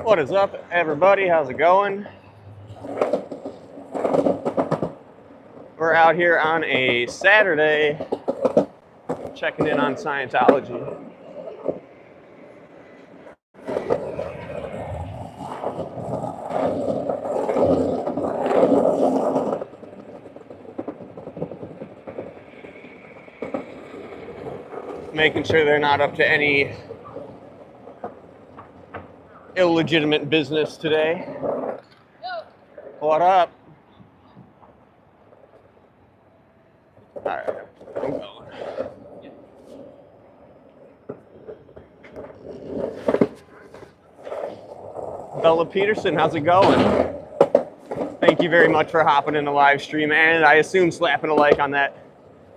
What is up, everybody? How's it going? We're out here on a Saturday checking in on Scientology. Making sure they're not up to any illegitimate business today. What up? All right, I'm going. Bella Peterson, how's it going? Thank you very much for hopping in the live stream, and I assume slapping a like on that,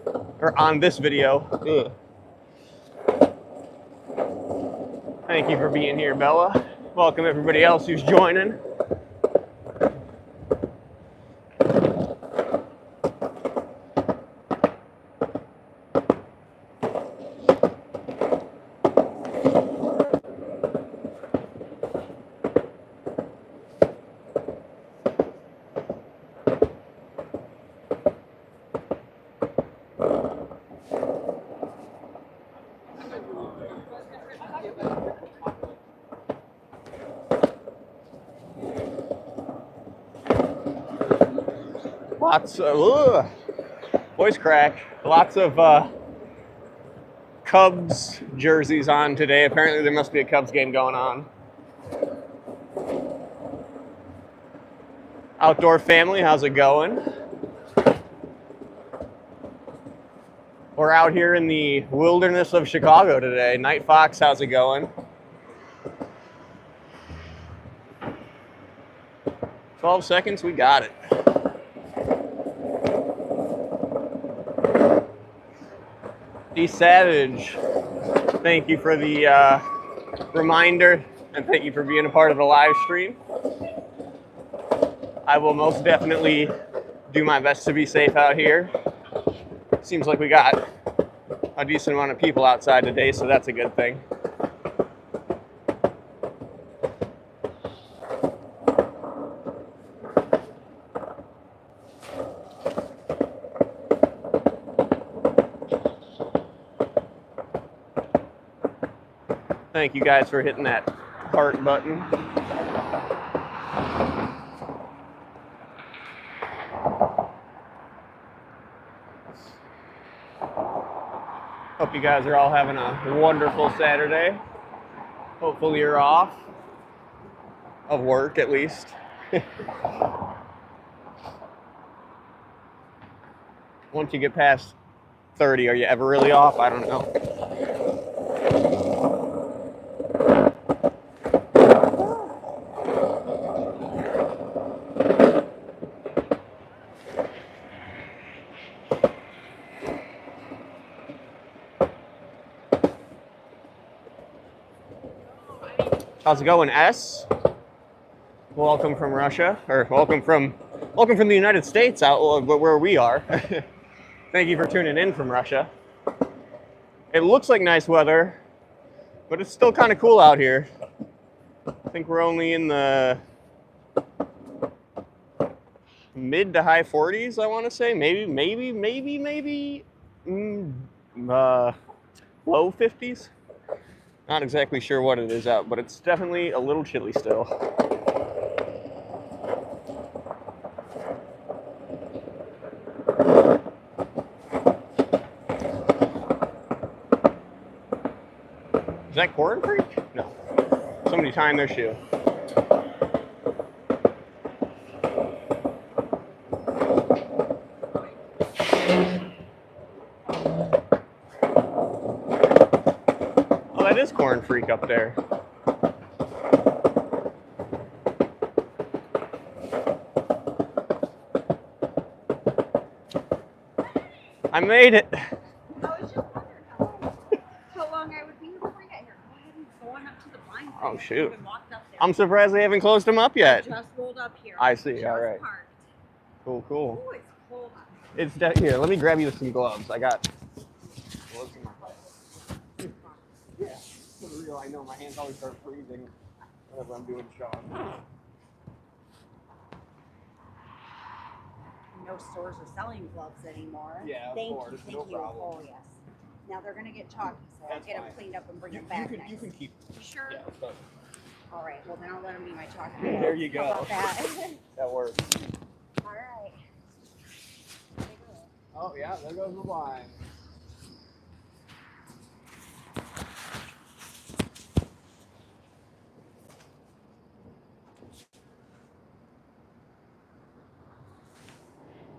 or on this video. Ugh. Thank you for being here, Bella. Welcome everybody else who's joining. Lots of voice crack. Lots of Cubs jerseys on today. Apparently there must be a Cubs game going on. Outdoor family, how's it going? We're out here in the wilderness of Chicago today. Night Fox, how's it going? 12 seconds, we got it. D Savage, thank you for the reminder, and thank you for being a part of the live stream. I will most definitely do my best to be safe out here. Seems like we got a decent amount of people outside today, so that's a good thing. Thank you guys for hitting that heart button. Hope you guys are all having a wonderful Saturday. Hopefully you're off of work at least. Once you get past 30, are you ever really off? I don't know. How's it going, S? Welcome from Russia, or welcome from the United States, out where we are. Thank you for tuning in from Russia. It looks like nice weather, but it's still kind of cool out here. I think we're only in the mid to high 40s, I want to say. Maybe low 50s. Not exactly sure what it is out, but it's definitely a little chilly still. Is that Corn Creek? No. Somebody tying their shoe. That is Corn Freak up there. I made it. I was just wondering how long I would be before I get here. Go ahead and go on up to the blind. Oh shoot! Walked up there. I'm surprised they haven't closed them up yet. I just rolled up here. I see. Just all right. Parked. Cool. Ooh, it's cold up here. It's here. Let me grab you some gloves. I got gloves in my hand. Yeah, for real, I know. My hands always start freezing whenever I'm doing shots. No stores are selling gloves anymore. Yeah, of course, Thank no you. problem. Oh, yes. Now they're going to get chalky, so I'll That's get them fine. cleaned up and bring You them back can next. keep. You sure? Yeah, but All right, well, then I'll let them be my chalky. there you go. How about that? That works. All right. Oh yeah, there goes the line.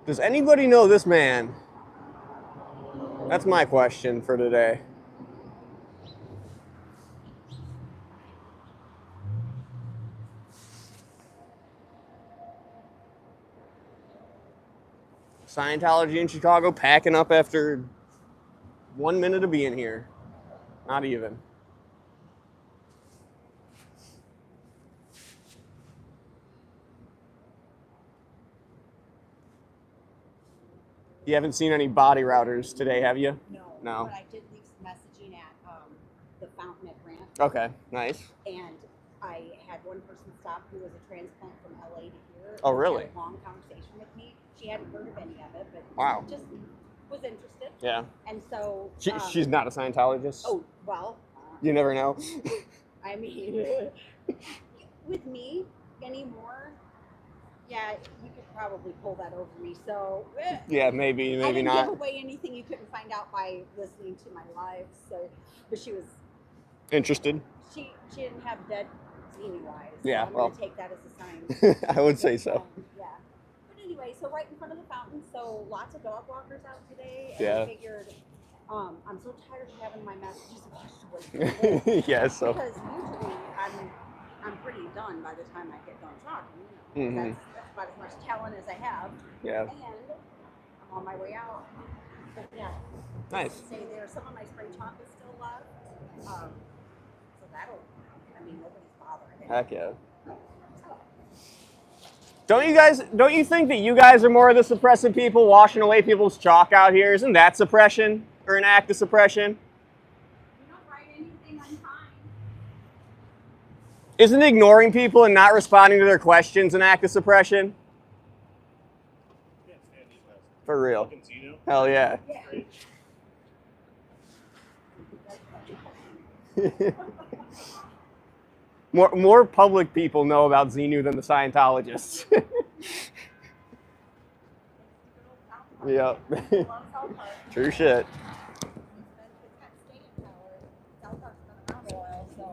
Does anybody know this man? That's my question for today. Scientology in Chicago packing up after 1 minute of being here. Not even. You haven't seen any body routers today, have you? No. But I did leave some messaging at the fountain at Grant. Okay, nice. And I had one person stop who was a transplant from LA to here. Oh, really? She had a long conversation with me. She hadn't heard of any of it, but Wow. just was interested. Yeah. And so She's not a Scientologist? Oh, well. You never know. I mean, with me anymore, yeah, you could probably pull that over me. So Yeah, maybe I didn't not. give away anything you couldn't find out by listening to my live. So, but she was Interested? she didn't have dead zany wise. Yeah, So I'm well. gonna take that as a sign. I would say so. Yeah. But anyway, so right in front of the fountain, so lots of dog walkers out today. And Yeah. I figured, I'm so tired of having my messages washed away. Yeah, so. Because usually I'm pretty done by the time I get done talking. You know, Mhm. that's about as much talent as I have. Yeah. And I'm on my way out. But yeah. Nice. Say there, some of my spray chalk is still left. So that'll, I mean, nobody's bothering. Heck yeah. Don't you think that you guys are more of the suppressive people washing away people's chalk out here? Isn't that suppression or an act of suppression? You don't write anything unkind. Isn't ignoring people and not responding to their questions an act of suppression? For real. Hell yeah. More public people know about Xenu than the Scientologists. Yep. True shit.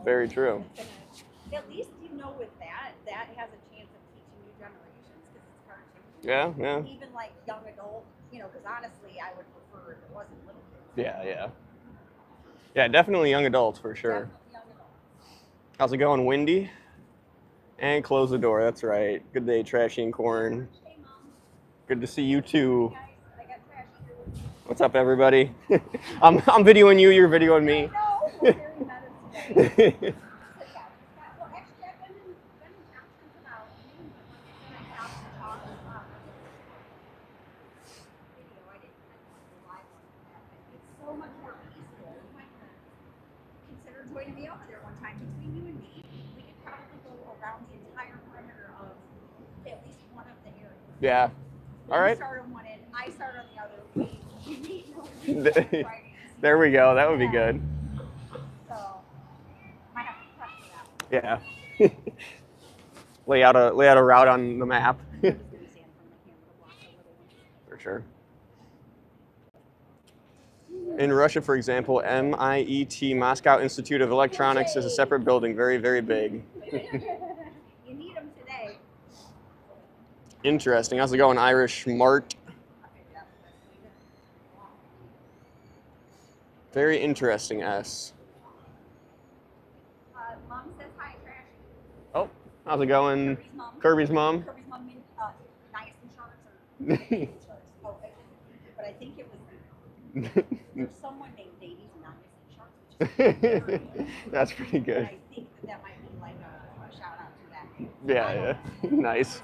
Very true. At least you know with that has a chance of teaching new generations because it's cartoons. Yeah, yeah. Even like young adult, you know, because honestly, I would prefer if it wasn't little kids. Yeah, yeah. Yeah, definitely young adults for sure. Definitely young adults. How's it going, Wendy? And close the door, that's right. Good day, Trashy and Corn. Hey, Mom. Good to see you too. Guys, I got trash here with me. What's up, everybody? I'm videoing you, you're videoing me. I know. We're very meta today. Well, actually, I've been in options about me, but when I stopped to talk about video, I didn't do the live one for that, but it's so much more peaceful. You might want to consider joining me over there one time. Between you and me, we could probably go around the entire perimeter of at least one of the areas. Yeah. All right. You start on one end, I start on the other. We meet over Fridays. There we go. That would be good. So, might have to press for that. Yeah. lay out a route on the map. I'm just gonna stand from the camera to block the little one. For sure. In Russia, for example, MIET, Moscow Institute of Electronics, is a separate building, very, very big. You need them today. Interesting. How's it going, Irish Mart? Very interesting, S. Mom says hi, Trashy. Oh, how's it going, Kirby's mom. Kirby's mom? Kirby's mom means niacin sharks or niacin sharks. Oh, but I think it was there's someone named Davies niacin sharks. Which is very good. That's pretty And good. I think that might be like a shout out to that name. Yeah, yeah. Nice.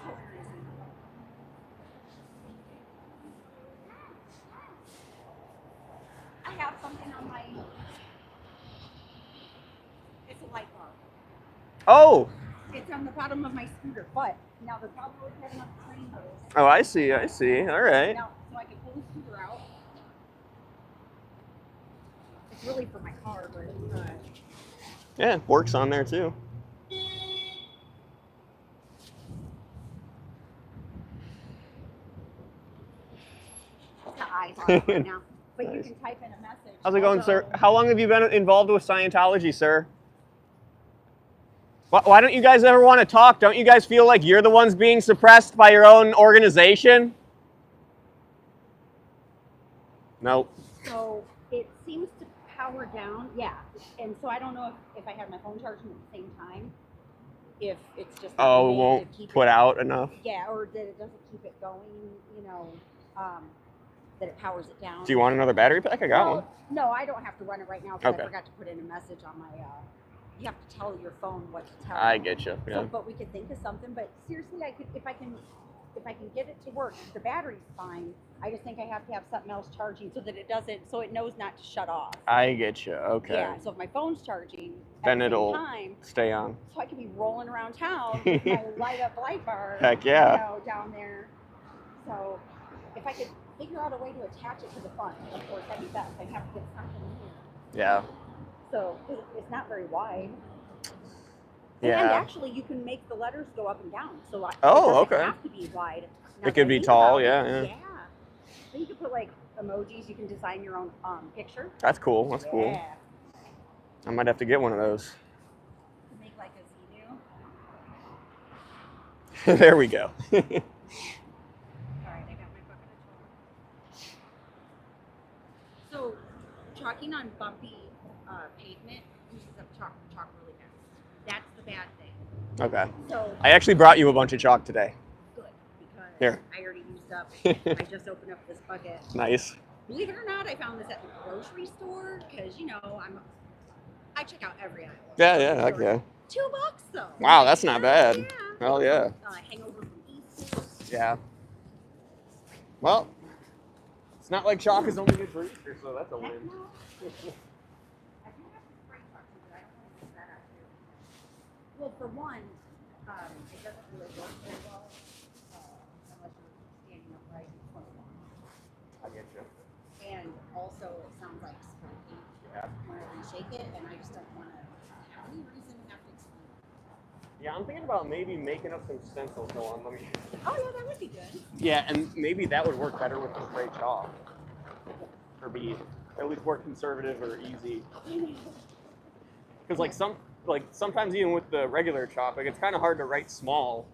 have something on my. It's a light bar. Oh. It's on the bottom of my scooter, but now the problem with having up the train hose. Oh, I see. I see. All right. Now, so I can pull the scooter out. It's really for my car, but. Yeah, works on there too. The eyes on it right now. But you can type in a message. How's it going, sir? How long have you been involved with Scientology, sir? Why don't you guys ever want to talk? Don't you guys feel like you're the ones being suppressed by your own organization? Nope. So it seems to power down, yeah. And so I don't know if I have my phone charging at the same time, if it's just Oh, it won't put out enough? Yeah, or that it doesn't keep it going, you know, that it powers it down. Do you want another battery pack? I got one. No, I don't have to run it right now because Okay. I forgot to put in a message on my, you have to tell your phone what to tell I you. get you, yeah. So, but we could think of something, but seriously, I could, if I can get it to work, the battery's fine. I just think I have to have something else charging so that it doesn't, so it knows not to shut off. I get you, okay. Yeah, so if my phone's charging Then at the it'll same time, stay on. so I can be rolling around town with my light up light bar, Heck yeah. you know, down there. So if I could figure out a way to attach it to the front, of course, that'd be best. I'd have to get something in here. Yeah. So it's not very wide. Yeah. And actually, you can make the letters go up and down. So it Oh, doesn't okay. have to be wide. It could be tall, yeah. Then you can put like emojis. You can design your own picture. That's cool. That's cool. Yeah. I might have to get one of those. To make like a Xenu. There we go. All right, I got my bucket of chalk. So, chalking on bumpy pavement uses up chalk really fast. That's the bad thing. Okay. So I actually brought you a bunch of chalk today. good because Here. I already used up. I just opened up this bucket. Nice. Believe it or not, I found this at the grocery store because you know I check out every aisle. Yeah, heck yeah. $2 though. Wow, that's not bad. Yeah. Hell yeah. Hangover from Easter. Yeah. Well, it's not like chalk is only good for Easter, so that's a win. Heck no. I do have to spray chalk too, but I don't want to put that out here. Well, for one, it doesn't really work very well unless you're standing upright in front of one. I get you. And also, it sounds like spray paint Yeah. whenever you shake it, and I just don't want to have any reason to have to explain it. Yeah, I'm thinking about maybe making up some stencils. Hold on, let me. Oh, yeah, that would be good. Yeah, and maybe that would work better with the spray chalk. Or be at least more conservative or easy. Because sometimes even with the regular chalk, like it's kind of hard to write small.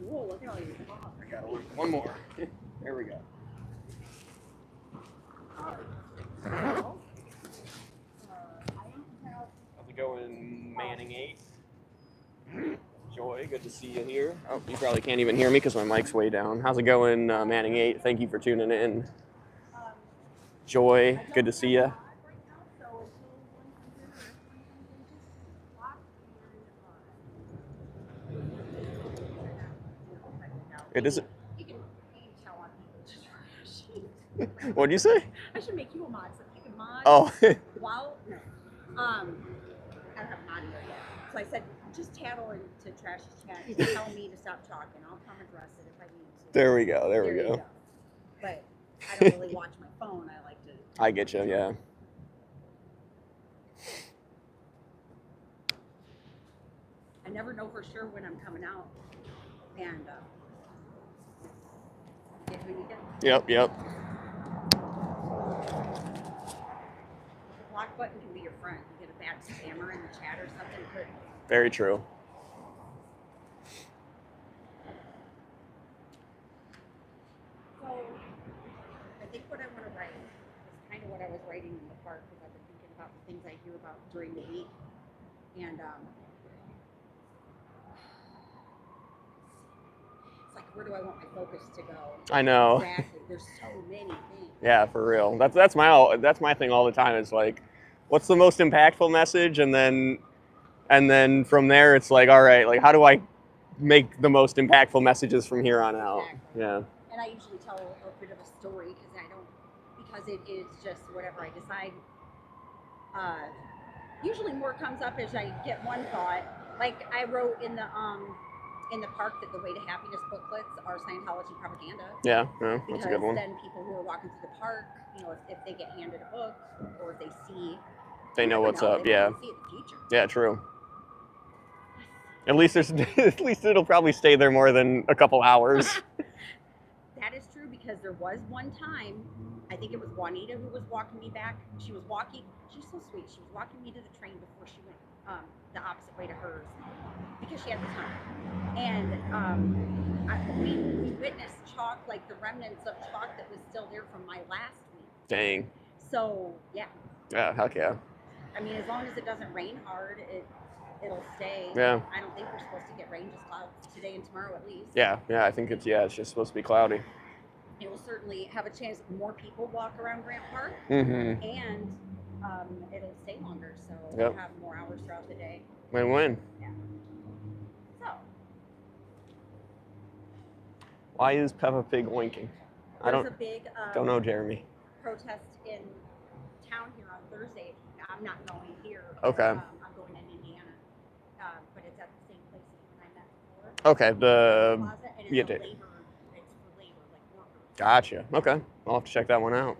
Whoa, look at all your chalk. I got one more. There we go. Well, I don't have. How's it going, Manning 8? Joy, good to see you here. Oh, you probably can't even hear me because my mic's way down. How's it going, Manning 8? Thank you for tuning in. Joy, good to see you. It isn't. You can tell on people to trash. What'd you say? I should make you a mod so you can mod. Oh. While no, I don't have a mod here yet. So I said just tattle into Trash's chat. You can tell me to stop talking. I'll come address it if I need to. There we go. There we you go. But I don't really watch my phone. I like to. I get you. Yeah. I never know for sure when I'm coming out. And get who you get. Yep. The block button can be your friend. You get a bad spammer in the chat or something. But Very true. so I think what I want to write is kind of what I was writing in the park because I've been thinking about the things I hear about during the week. And it's like, where do I want my focus to go? I know. Exactly. There's so many things. Yeah, for real. That's my thing all the time. Is like, what's the most impactful message, and then from there it's like, all right, like how do I make the most impactful messages from here on out? Exactly. Yeah. And I usually tell a bit of a story because it is just whatever I decide. Usually more comes up as I get one thought. Like I wrote in the park that the Way to Happiness booklets are Scientology propaganda. Yeah, yeah, that's a good one. Then people who are walking through the park, you know, if they get handed a book or if they see, They know what's up. They Yeah. might see it in the future. Yeah, true. At least at least it'll probably stay there more than a couple hours. That is true because there was one time, I think it was Juanita who was walking me back. She's so sweet. She was walking me to the train before she went the opposite way to hers because she had the time. And we witnessed chalk, like the remnants of chalk that was still there from my last week. Dang. So, yeah. Yeah, heck yeah. I mean, as long as it doesn't rain hard, it'll stay. Yeah. I don't think we're supposed to get rain, just clouds today and tomorrow at least. Yeah, I think it's just supposed to be cloudy. It will certainly have a chance more people walk around Grant Park, Mm-hmm. and it'll stay longer, so we'll have more hours throughout the day. Win-win. Yeah. So. Why is Peppa Pig winking? There's a big don't know, Jeremy. protest in town here on Thursday. I'm not going here. Okay. I'm going in Indiana, but it's at the same place that you and I met before. Okay, Plaza, and it's for labor, like workers. Gotcha. Okay, I'll have to check that one out.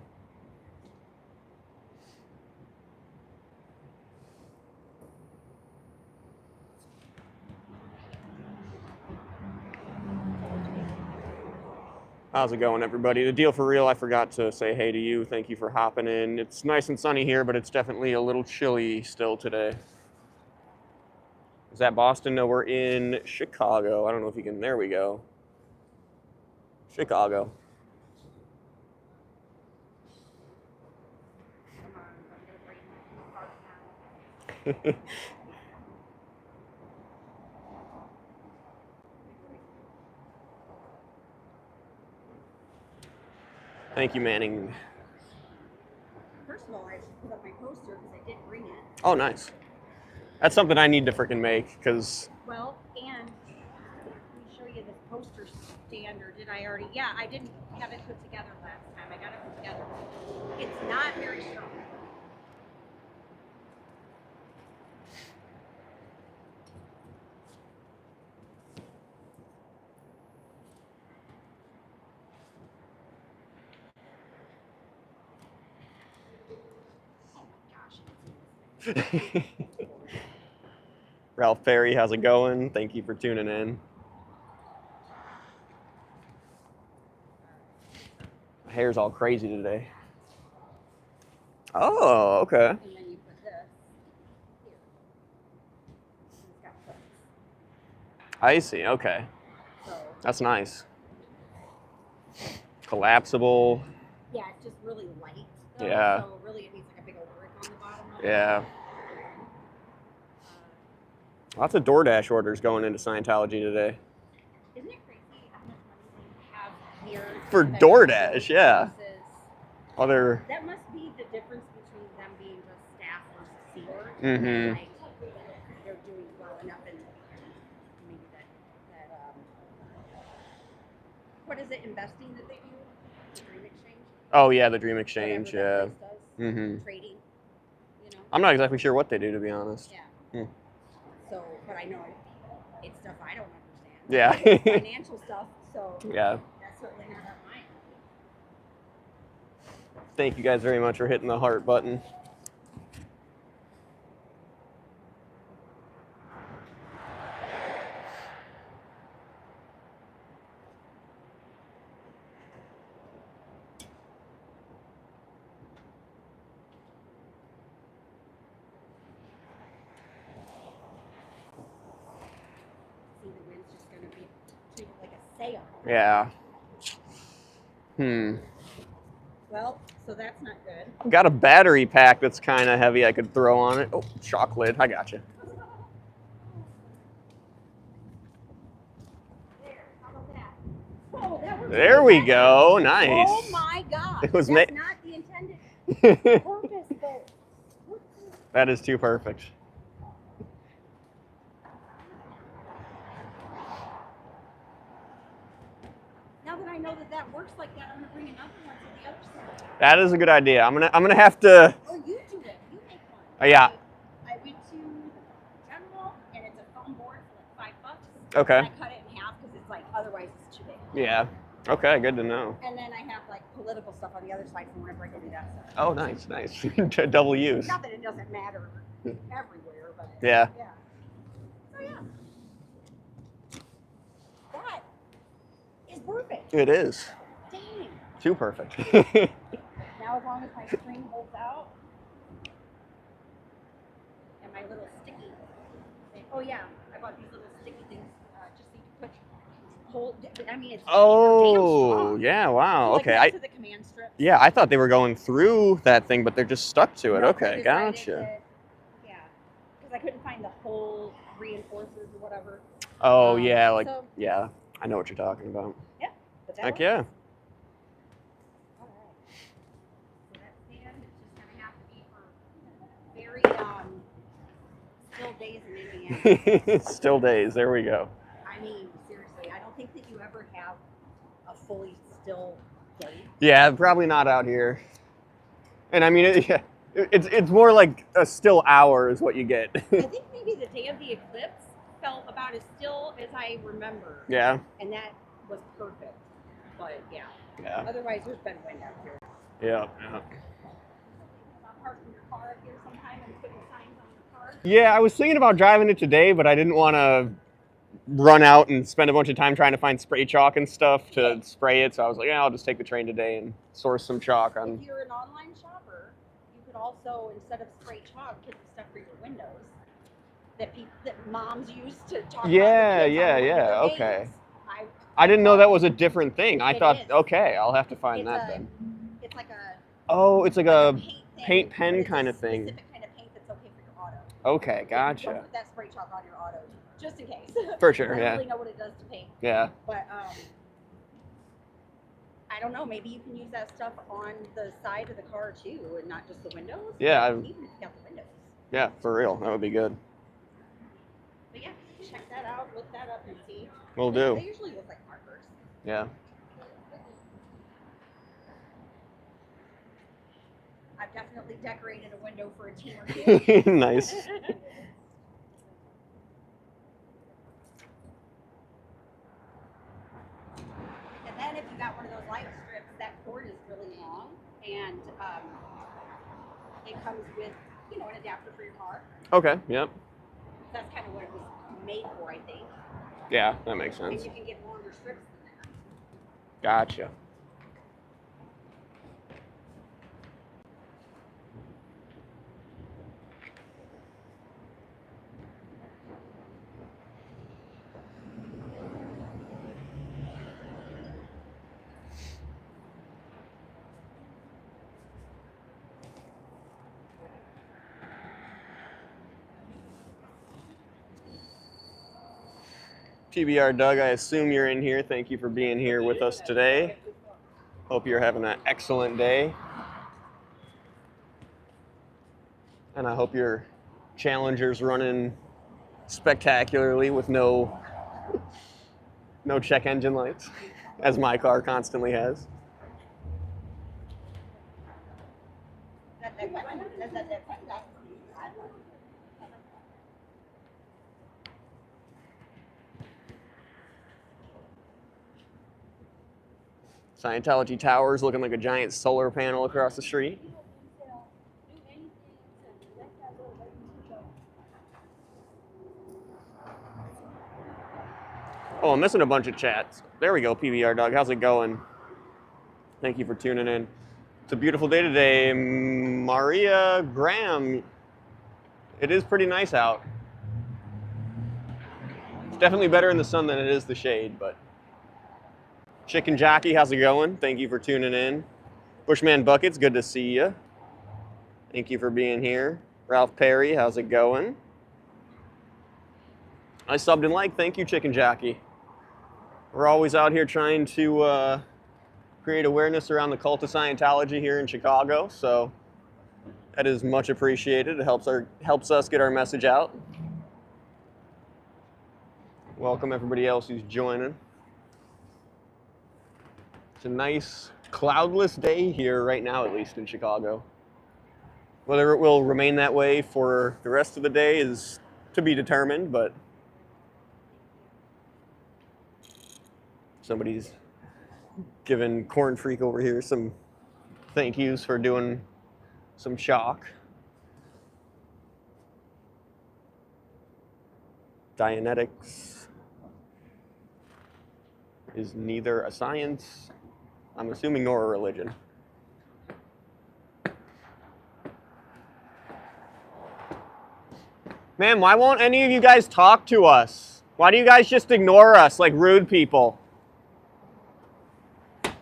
How's it going, everybody? The deal for real, I forgot to say hey to you. Thank you for hopping in. It's nice and sunny here, but it's definitely a little chilly still today. Is that Boston? No, we're in Chicago. I don't know if you can, there we go. Chicago. Thank you, Manning. First of all, I should put up my poster because I did bring it. Oh, nice. That's something I need to freaking make because. Well, and let me show you this poster stand, or did I already? Yeah, I didn't have it put together last time. I got it put together. It's not very strong. Ralph Perry, how's it going? Thank you for tuning in. My hair's all crazy today. Oh, okay. And then you put this here. It's got hooks. I see, okay. So, That's nice. Collapsible. yeah, it's just really light. Though, Yeah. So really it needs like a big old brick on the bottom of Yeah. it. Lots of DoorDash orders going into Scientology today. Isn't it crazy how much money they have here? For DoorDash, yeah. Other. That must be the difference between them being just staff versus Sea Org. Mhm. Like, they're doing well enough in maybe that what is it, investing that they do? The Dream Exchange? Oh yeah, the Dream Exchange, yeah. Whatever that place does, Mhm. trading, you know? I'm not exactly sure what they do, to be honest. Yeah. Hmm. So, but I know it's stuff I don't understand. Yeah. It's financial stuff, so Yeah. that's certainly not up mine. Thank you guys very much for hitting the heart button. See, the wind's just going to be treated like a sail. Yeah. Well, so that's not good. Got a battery pack that's kind of heavy I could throw on it. Oh, shock lid. I got you. There, how about that? Oh, that works. There we go. Nice. Oh my God. It was that's not the intended purpose, but That is too perfect. now that I know that that works like that, I'm going to bring another one to the other side. That is a good idea. I'm gonna have to. Or you do it. You make one. Yeah. I went to General, and it's a foam board for like $5. Okay. And I cut it in half because it's like otherwise it's too big. Yeah. Okay. Good to know. And then I have like political stuff on the other side from whenever I go do that stuff. Oh, nice, nice. Double use. Not that it doesn't matter everywhere, but Yeah. yeah. So yeah. That is perfect. It is. Dang. Too perfect. Now as long as my string holds out and my little sticky thing. Oh yeah, I bought these little sticky things just so you can hold. I mean, it's Oh, damn strong. yeah. Wow. Like Okay. next to the command strips. Yeah, I thought they were going through that thing, but they're just stuck to it. No, Okay, they decided gotcha. that- yeah, because I couldn't find the whole reinforcers or whatever. Oh, yeah, like, so- yeah, I know what you're talking about. Yeah, but that Heck works. yeah. All right. So that stand is just gonna have to be for very still days in Indiana. Still days. There we go. I mean, seriously, I don't think that you ever have a fully still day. Yeah, probably not out here. And I mean, it's more like a still hour is what you get. I think maybe the day of the eclipse felt about as still as I remember. Yeah. And that was perfect. But yeah. Yeah. Otherwise, there's been wind out here. Yeah. About parking your car up here sometime and putting signs on your car. Yeah, I was thinking about driving it today, but I didn't want to run out and spend a bunch of time trying to find spray chalk and stuff to spray it. So I was like, yeah, I'll just take the train today and source some chalk on. If you're an online shopper, you could also, instead of spray chalk, get the stuff for your windows that moms use to talk about Yeah, their kids yeah, on yeah. window Okay. games. I didn't know that was a different thing. I It thought, is. okay, I'll have to find It's that a- then. It's like a Oh, it's like a paint thing, paint pen but it's a kind of thing. Specific kind of paint that's okay for your auto. Okay, Don't gotcha. put that spray chalk on your auto, just in case. For sure, I don't yeah. really know what it does to paint, Yeah. but I don't know. Maybe you can use that stuff on the side of the car too, and not just the windows. Yeah, Even if you got the windows. Yeah, for real. That would be good. But yeah, check that out. Look that up and see. Will They do. usually look like markers. Yeah. I've definitely decorated a window for a team or two. Nice. And then if you got one of those light strips, that cord is really long, and it comes with, an adapter for your car. Okay, yep. That's kind of what it was made for, I think. Yeah, that makes And sense. you can get longer strips than that. Gotcha. PBR Doug, I assume you're in here. Thank you for being here with us today. Hope you're having an excellent day. And I hope your Challenger's running spectacularly with no check engine lights, as my car constantly has. Scientology Towers looking like a giant solar panel across the street. Oh, I'm missing a bunch of chats. There we go, PBR Dog. How's it going? Thank you for tuning in. It's a beautiful day today. Maria Graham. It is pretty nice out. It's definitely better in the sun than it is the shade, but. Chicken Jockey, how's it going? Thank you for tuning in. Bushman Buckets, good to see you. Thank you for being here. Ralph Perry, how's it going? I subbed and liked. Thank you, Chicken Jockey. We're always out here trying to create awareness around the cult of Scientology here in Chicago, so that is much appreciated. It helps us get our message out. Welcome everybody else who's joining. It's a nice Cloudless day here right now, at least in Chicago. Whether it will remain that way for the rest of the day is to be determined, but somebody's giving Corn Freak over here some thank yous for doing some chalk. Dianetics is neither a science, I'm assuming, nor a religion. Man, why won't any of you guys talk to us? Why do you guys just ignore us like rude people? They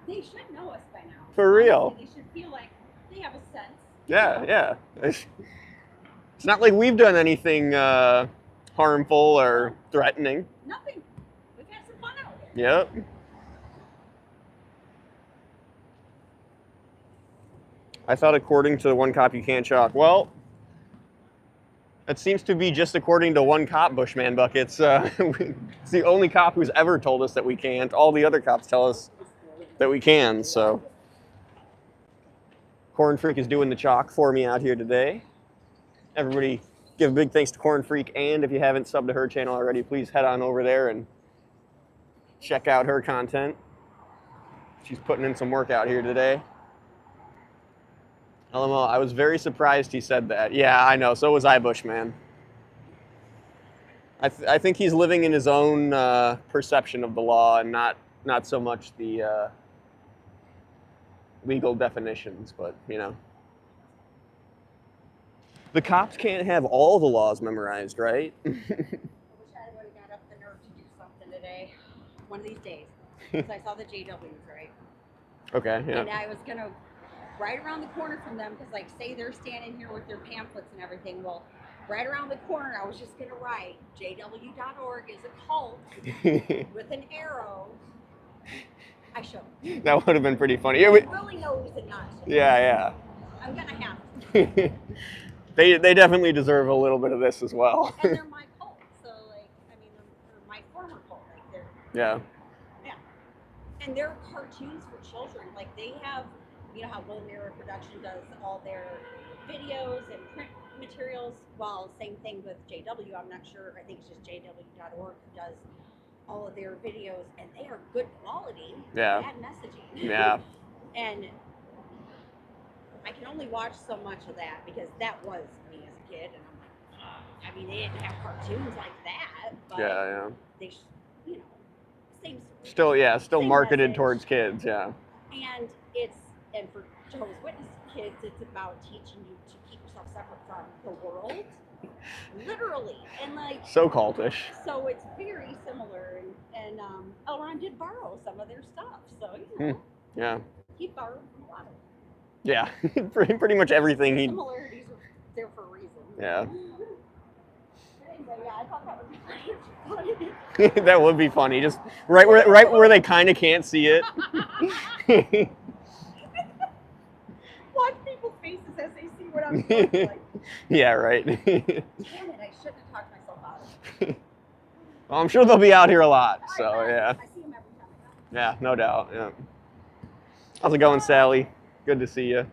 should know us by now. For real. Honestly, they should feel like they have a sense. Yeah, yeah. It's not like we've done anything harmful or threatening. Nothing. We've had some fun out here. Yep. I thought according to the one cop you can't chalk. Well, it seems to be just according to one cop, Bushman Buckets. It's the only cop who's ever told us that we can't. All the other cops tell us that we can, so. Corn Freak is doing the chalk for me out here today. Everybody give a big thanks to Corn Freak, and if you haven't subbed to her channel already, please head on over there and check out her content. She's putting in some work out here today. LMO, I was very surprised he said that. Yeah, I know. So was I, Bushman. I think he's living in his own perception of the law and not so much the legal definitions, but, you know. The cops can't have all the laws memorized, right? I wish I would have got up the nerve to do something today. One of these days. Because I saw the JWs, right? Okay, yeah. And I was going to right around the corner from them, because, like, say they're standing here with their pamphlets and everything. Well, right around the corner, I was just going to write, JW.org is a cult with an arrow. I should. That would have been pretty funny. He really knows it not. Yeah. I'm going to have to. They definitely deserve a little bit of this as well. And they're my cult, so, like, I mean, they're my former cult. Like, they're, Yeah. And they're cartoons for children. Like, they have, you know how Lone Mirror Production does all their videos and print materials? Well, same thing with JW. I'm not sure. I think it's just JW.org who does all of their videos, and they are good quality. Yeah. Bad messaging. Yeah. And I can only watch so much of that because that was me as a kid, and I'm like, I mean, they didn't have cartoons like that, but Yeah. they, you know, same Still same marketed message. towards kids, yeah. And for Jehovah's Witness kids, it's about teaching you to keep yourself separate from the world, literally, and like. So cultish. So it's very similar, and Elron did borrow some of their stuff, so you know, Yeah. he borrowed from a lot of. Yeah. Pretty much everything he. Similarities are there for a reason. Yeah. Anyway, yeah, I thought that would be funny. That would be funny. Just right where they kind of can't see it. Watch people's faces as they see what I'm doing. Like, Yeah, right. damn it, I shouldn't have talked myself out of it. Well, I'm sure they'll be out here a lot, All so right, yeah. I see them every time I come. Yeah, no doubt. Yeah. How's it going, Sally? Good to see you.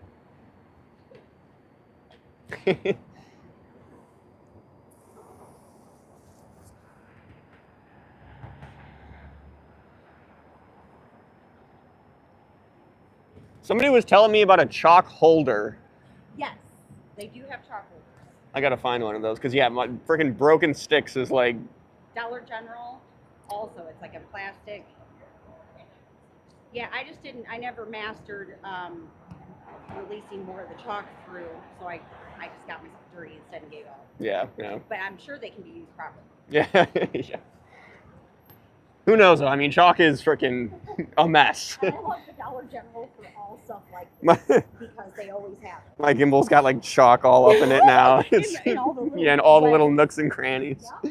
Somebody was telling me about a chalk holder. Yes, they do have chocolate. I gotta find one of those because yeah, my freaking broken sticks is like. Dollar General, also, it's like a plastic. Yeah, I never mastered releasing more of the chalk through, so I just got myself dirty instead and gave up. Yeah. But I'm sure they can be used properly. Yeah. Yeah. Who knows? I mean, chalk is freaking a mess. And I love the Dollar General for all stuff like My, this because they always have it. my gimbal's got like chalk all up in it now. It's, In all the little yeah, and all the little ways. nooks and crannies. Yeah.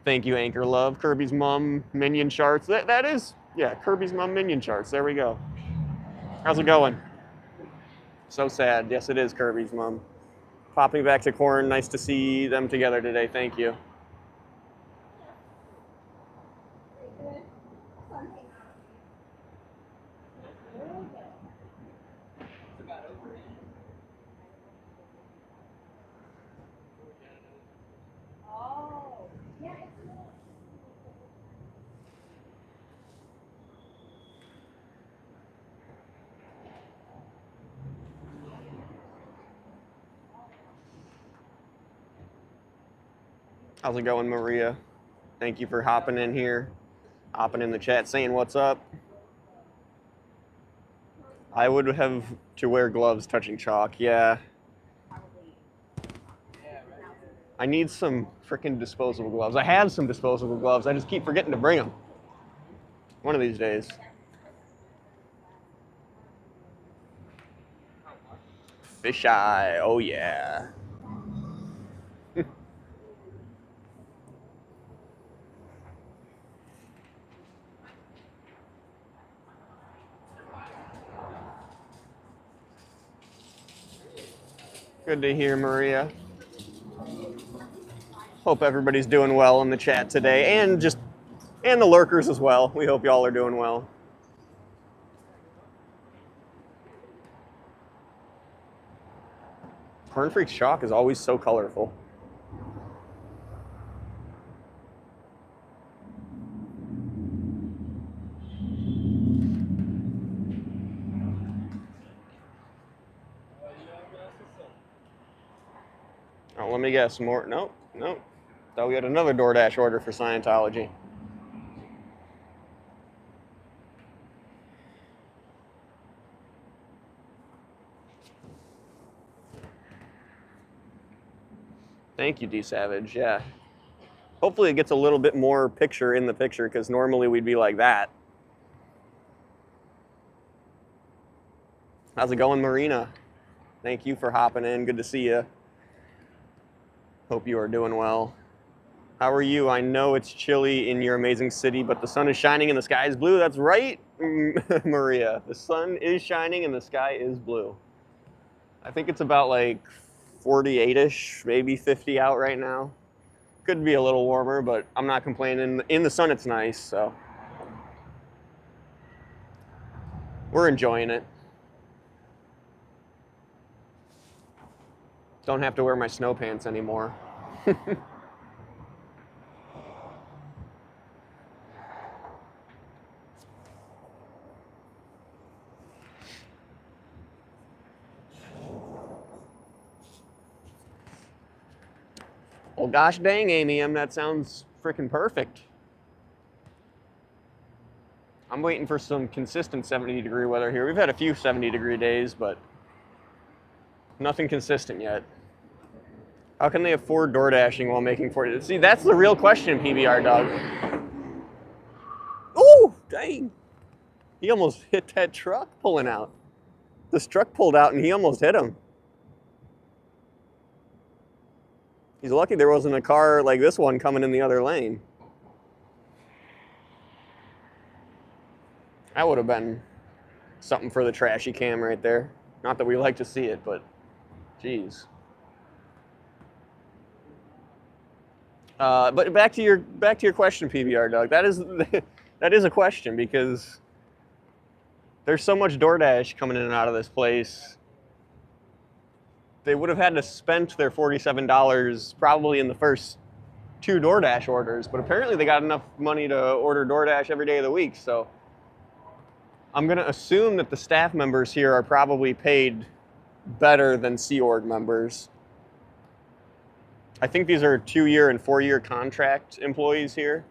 Thank you, Anchor Love. Kirby's Mom Minion Charts. That is, yeah, Kirby's Mom Minion Charts. There we go. How's it going? So sad. Yes, it is Kirby's Mom. Popping back to Corn. Nice to see them together today. Thank you. Oh, yeah, it's How's it going, Maria? Thank you for hopping in here, hopping in the chat, saying what's up. I would have to wear gloves touching chalk, yeah. I need some freaking disposable gloves. I have some disposable gloves. I just keep forgetting to bring them. One of these days. Fisheye, oh yeah. Good to hear, Maria. Hope everybody's doing well in the chat today, and the lurkers as well. We hope y'all are doing well. Corn Freak's chalk is always so colorful. Oh, let me guess. More? Nope. Thought we had another DoorDash order for Scientology. Thank you, D Savage. Yeah. Hopefully it gets a little bit more picture in the picture, because normally we'd be like that. How's it going, Marina? Thank you for hopping in. Good to see you. Hope you are doing well. How are you? I know it's chilly in your amazing city, but the sun is shining and the sky is blue. That's right, Maria. The sun is shining and the sky is blue. I think it's about like 48-ish, maybe 50 out right now. Could be a little warmer, but I'm not complaining. In the sun, it's nice, so we're enjoying it. Don't have to wear my snow pants anymore. Well, gosh dang, Amy M, that sounds freaking perfect. I'm waiting for some consistent 70-degree weather here. We've had a few 70-degree days, but nothing consistent yet. How can they afford door dashing while making 40? See, that's the real question, PBR Dog. Ooh, dang. He almost hit that truck pulling out. This truck pulled out and he almost hit him. He's lucky there wasn't a car like this one coming in the other lane. That would have been something for the trashy cam right there. Not that we like to see it, but geez. But back to your question, PBR Doug. That is a question, because there's so much DoorDash coming in and out of this place. They would have had to spend their $47 probably in the first 2 DoorDash orders, but apparently they got enough money to order DoorDash every day of the week. So I'm going to assume that the staff members here are probably paid better than Sea Org members. I think these are 2-year and 4-year contract employees here.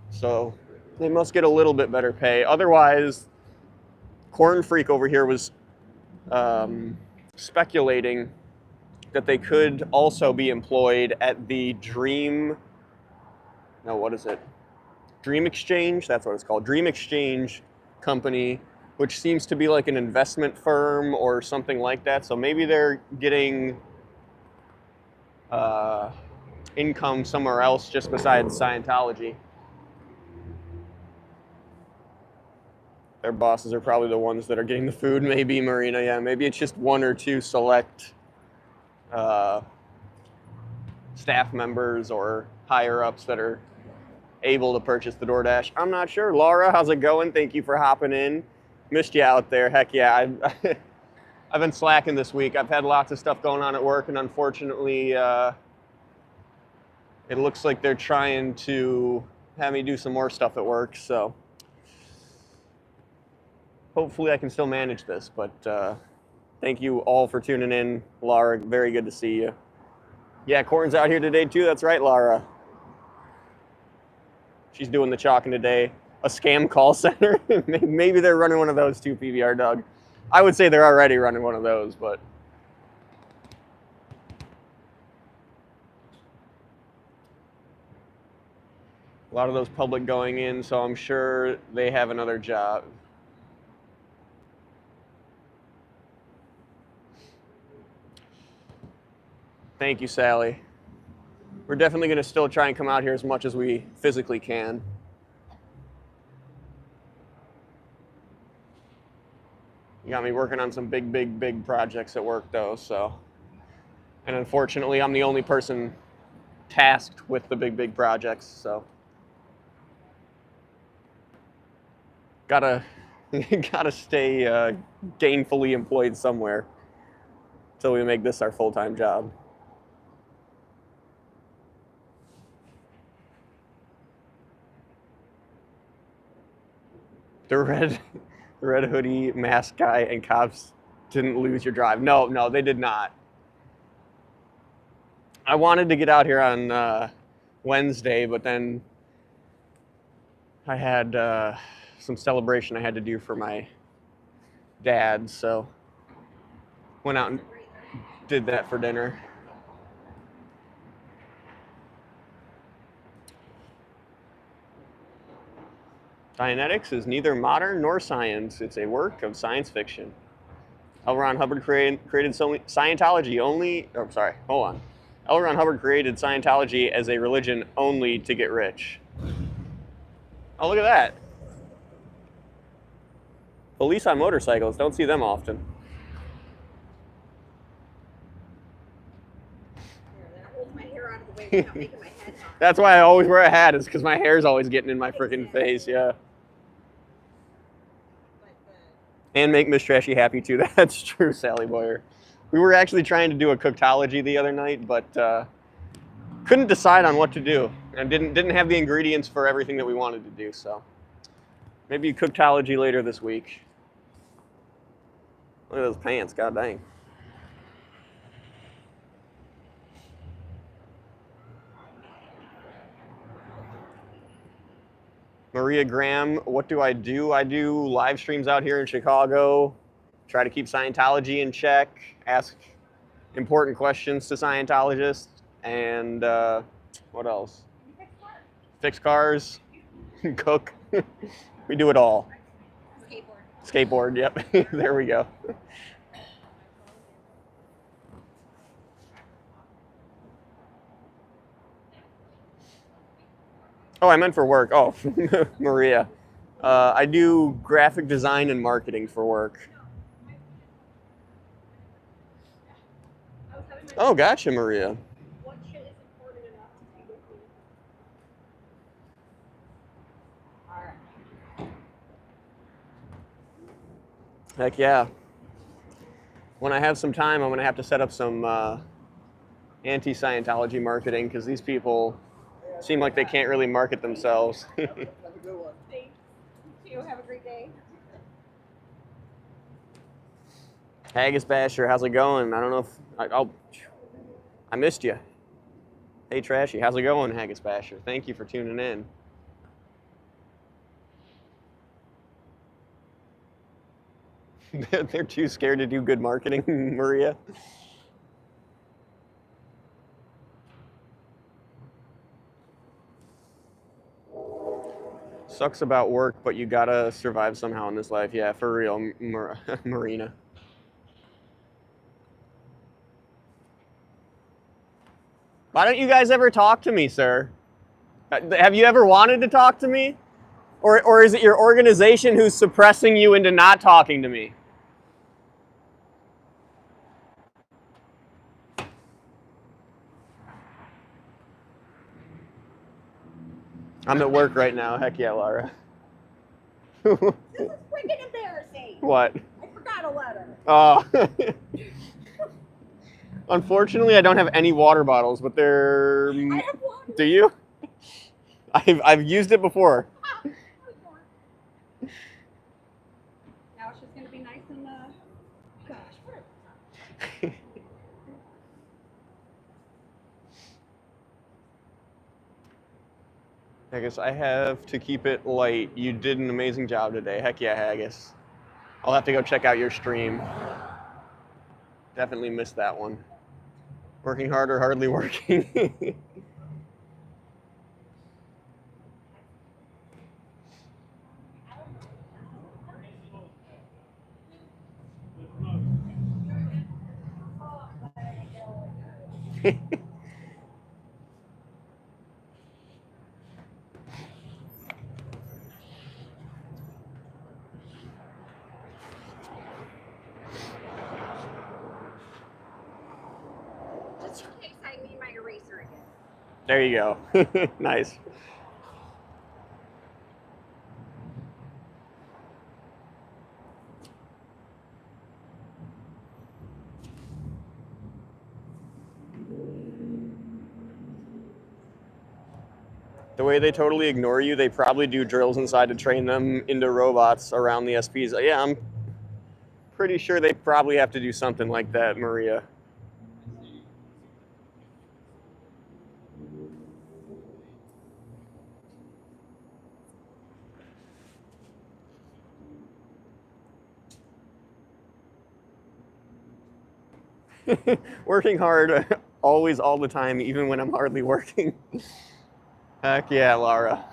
So they must get a little bit better pay. Otherwise, Corn Freak over here was speculating that they could also be employed at the Dream Exchange, that's what it's called, Dream Exchange company, which seems to be like an investment firm or something like that. So maybe they're getting income somewhere else just besides Scientology. Their bosses are probably the ones that are getting the food, maybe, Marina. Yeah, maybe it's just 1 or 2 select staff members or higher ups that are able to purchase the DoorDash? I'm not sure. Laura, how's it going? Thank you for hopping in. Missed you out there. Heck yeah. I've been slacking this week. I've had lots of stuff going on at work, and unfortunately, it looks like they're trying to have me do some more stuff at work, so hopefully I can still manage this, but thank you all for tuning in. Laura, very good to see you. Yeah, Corn's out here today too. That's right, Laura. She's doing the chalking today. A scam call center. Maybe they're running one of those too, PBR Doug. I would say they're already running one of those, but a lot of those public going in, so I'm sure they have another job. Thank you, Sally. We're definitely going to still try and come out here as much as we physically can. You got me working on some big projects at work, though, so. And unfortunately, I'm the only person tasked with the big projects, so. Gotta stay gainfully employed somewhere until we make this our full-time job. The red hoodie, mask guy, and cops didn't lose your drive. No, they did not. I wanted to get out here on Wednesday, but then I had some celebration I had to do for my dad, so went out and did that for dinner. Dianetics is neither modern nor science. It's a work of science fiction. L. Ron Hubbard created Scientology only. Oh, sorry, hold on. L. Ron Hubbard created Scientology as a religion only to get rich. Oh, look at that. Police on motorcycles. Don't see them often. That's why I always wear a hat, is because my hair's always getting in my freaking face, yeah. And make Miss Trashy happy too. That's true, Sally Boyer. We were actually trying to do a cooktology the other night, but couldn't decide on what to do, and didn't have the ingredients for everything that we wanted to do. So maybe cooktology later this week. Look at those pants, god dang. Maria Graham, what do? I do live streams out here in Chicago, try to keep Scientology in check, ask important questions to Scientologists, and what else? Fix cars, cook. We do it all. Skateboard, yep. There we go. Oh, I meant for work. Oh, Maria. I do graphic design and marketing for work. Oh, gotcha, Maria. Heck yeah. When I have some time, I'm going to have to set up some anti-Scientology marketing, because these people seem like they can't really market themselves. Have a good one. Thanks. You too. Have a great day. Haggis Basher, how's it going? I don't know if I missed you. Hey Trashy, how's it going, Haggis Basher? Thank you for tuning in. They're too scared to do good marketing, Maria. Sucks about work, but you gotta survive somehow in this life. Yeah, for real, Marina. Why don't you guys ever talk to me, sir? Have you ever wanted to talk to me? Or is it your organization who's suppressing you into not talking to me? I'm at work right now. Heck yeah, Laura. This is freaking embarrassing. What? I forgot a letter. Oh. Unfortunately, I don't have any water bottles, but they're... I have water. Do you? I've used it before. Now it's just going to be nice and, gosh, what I guess I have to keep it light. You did an amazing job today. Heck yeah, Haggis. I'll have to go check out your stream. Definitely missed that one. Working hard or hardly working? Just in case I need my eraser again. There you go. Nice. The way they totally ignore you, they probably do drills inside to train them into robots around the SPs. Yeah, I'm pretty sure they probably have to do something like that, Maria. Working hard, always, all the time, even when I'm hardly working. Heck yeah, Laura.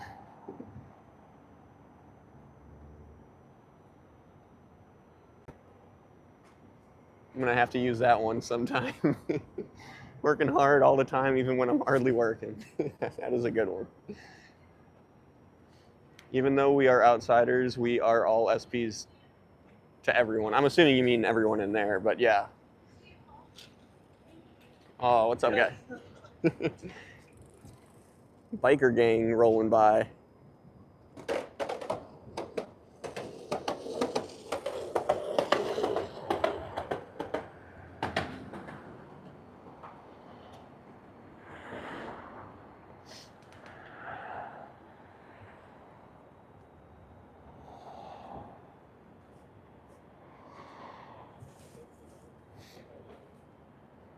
I'm gonna have to use that one sometime. Working hard all the time, even when I'm hardly working. That is a good one. Even though we are outsiders, we are all SPs to everyone. I'm assuming you mean everyone in there, but yeah. Oh, what's up, guy? Biker gang rolling by.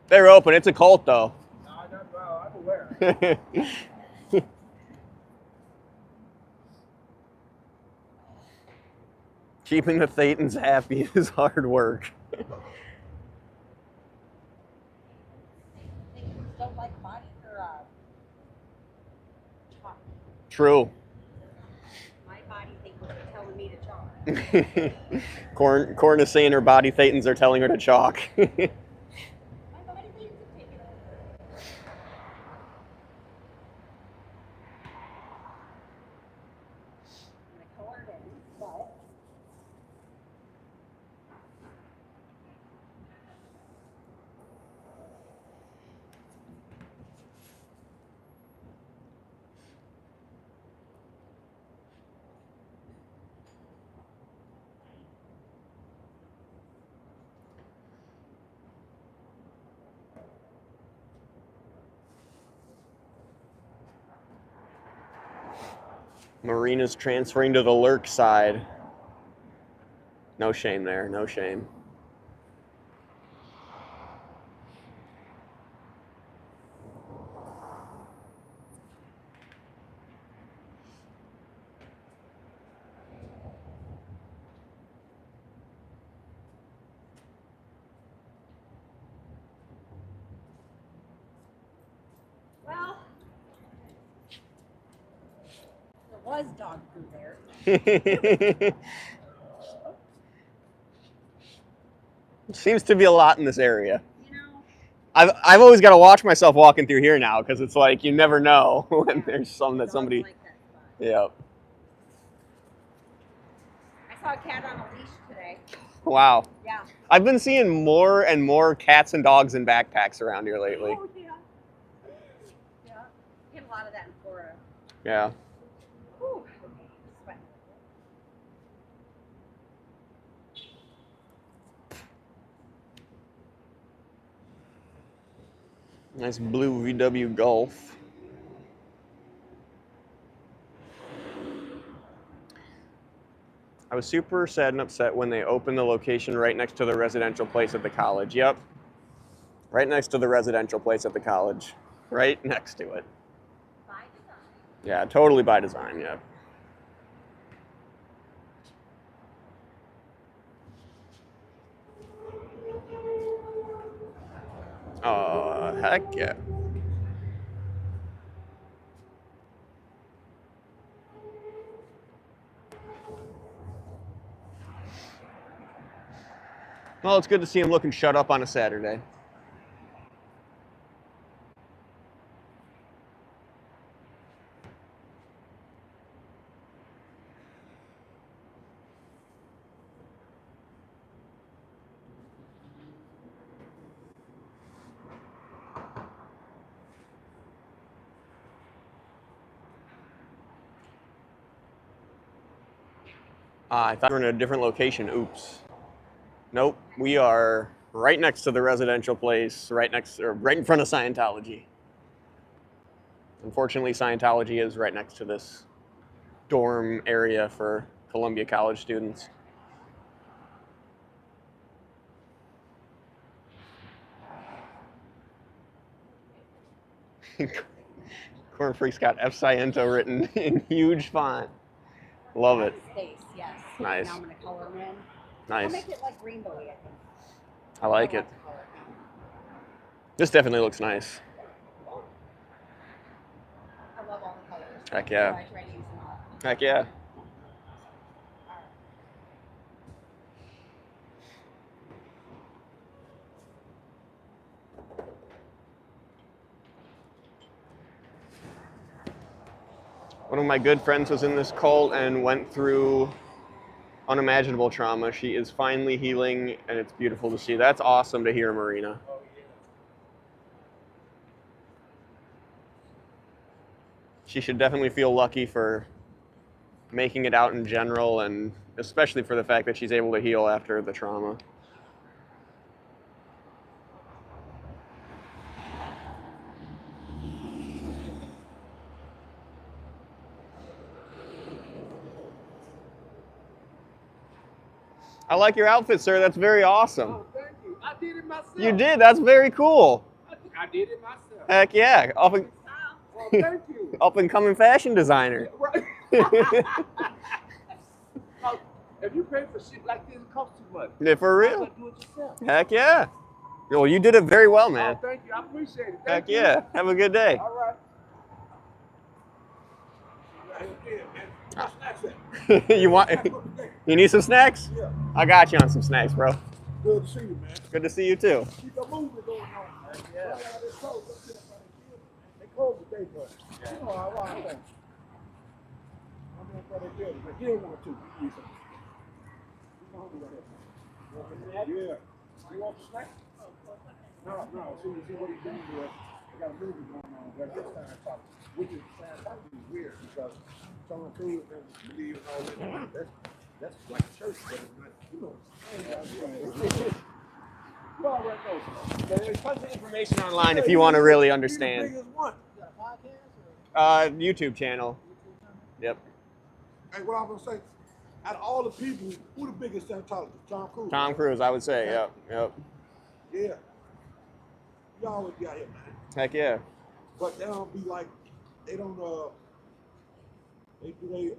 They're open. It's a cult, though. No, I'm aware. Keeping the Thetans happy is hard work. They don't like bodies or chalk. True. My body thinks they're telling me to chalk. Corn is saying her body Thetans are telling her to chalk. My body thinks to take it over. I'm going to color it in, but Marina's transferring to the lurk side. No shame there, no shame. well, there was dog food there. Seems to be a lot in this area. You know, I've always got to watch myself walking through here now because it's like you never know when there's some that dogs somebody. like that spot. Yep. I saw a cat on a leash today. Wow. Yeah. I've been seeing more and more cats and dogs in backpacks around here lately. Oh, yeah. Yeah. Get a lot of that in Florida. Yeah. Nice blue VW Golf. I was super sad and upset when they opened the location right next to the residential place at the college. Yep. Right next to the residential place at the college. Right next to it. By design. Yeah, totally by design, yeah. Oh, heck yeah. Well, it's good to see him looking shut up on a Saturday. I thought we were in a different location. Oops. Nope. We are right next to the residential place, right in front of Scientology. Unfortunately, Scientology is right next to this dorm area for Columbia College students. Corn Freak's got F Sciento written in huge font. Love it. Space, yes. Nice. Now I'm gonna color them in. Nice. I'll make it like rainbowy, I think. I like it. The color. This definitely looks nice. I love all the colors. Heck yeah. So I try to use them all. Heck yeah. One of my good friends was in this cult and went through unimaginable trauma. She is finally healing, and it's beautiful to see. That's awesome to hear, Marina. She should definitely feel lucky for making it out in general, and especially for the fact that she's able to heal after the trauma. I like your outfit, sir. That's very awesome. Oh, thank you. I did it myself. You did. That's very cool. I did it myself. Heck yeah. Oh, thank you. Up and coming fashion designer. Right. Oh, if you pay for shit like this, it costs too much. Yeah, for Why real. not do it yourself? Heck yeah. Well, you did it very well, man. Oh, thank you. I appreciate it. Heck Thank you. yeah. Have a good day. All right. Right here, man. Ah. What's next then? You want? You need some snacks? Yeah. I got you on some snacks, bro. Good to see you, man. Good to see you too. Keep the movement going on, man. Yeah. They closed the day, but you know how I think. I'm in front of the building, but you didn't want to. You know how we got it. Yeah. You want the snack? No. See what he's doing here. I got a movie going on. But this time, which is weird because someone who doesn't believe in all that. That's like a church, but it's not, you know. You already know. There's tons of information online if you want to really understand. Biggest one. You got a podcast or? YouTube channel. Yep. Hey, what I'm gonna say, out of all the people, who the biggest Scientologist? Tom Cruise. Tom Cruise, I would say. Yep. Yeah. You always be out here, man. Heck yeah. But they don't be like, they don't they do they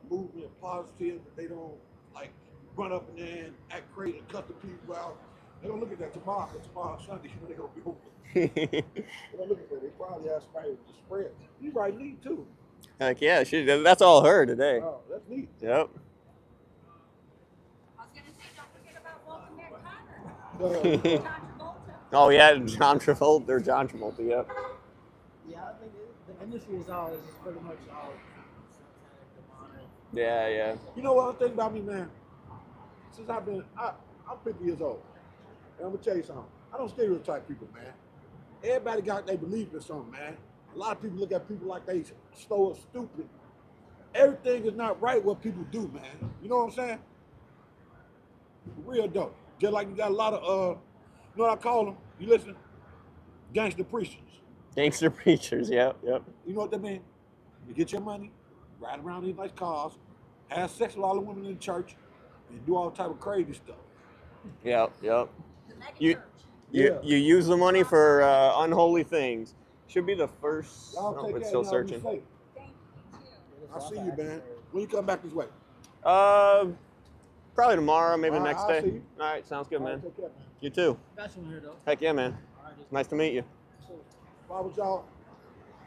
movement positive, but they don't like run up and then act crazy and cut the people out. They don't look at that tomorrow, because tomorrow's Sunday when they gonna be open. They don't look at that. They probably have somebody to spread. You right, neat too. Heck yeah. That's all her today. Oh, that's neat. Yep. I was gonna say, don't forget about Welcome Back Connor. John Travolta. Oh yeah, John Travolta. Yep. Yeah, I think the industry is all is just pretty much all satanic, demonic. Yeah. You know what I think about me, man? Since I'm 50 years old. And I'm gonna tell you something. I don't stereotype people, man. Everybody got they believe in something, man. A lot of people look at people like they slow or stupid. Everything is not right what people do, man. You know what I'm saying? Real dope. Just like you got a lot of you know what I call them? You listen? Gangster preachers. Gangster preachers. Yep. Yep. You know what that means? You get your money, ride around in nice cars, have sex with all the women in the church, and do all type of crazy stuff. Yep. Yep. The mega You church. you use the money for unholy things. Should be the first. Y'all Oh, take it's care. still Y'all be searching. safe. Thank you too. I'll see you, man. When you come back this way. Probably tomorrow, maybe All right, next I'll day. see you. All right, sounds good, All man. right, take care, man. You too. Got you here though. Heck yeah, man. All right, just Nice to meet you. If I was y'all,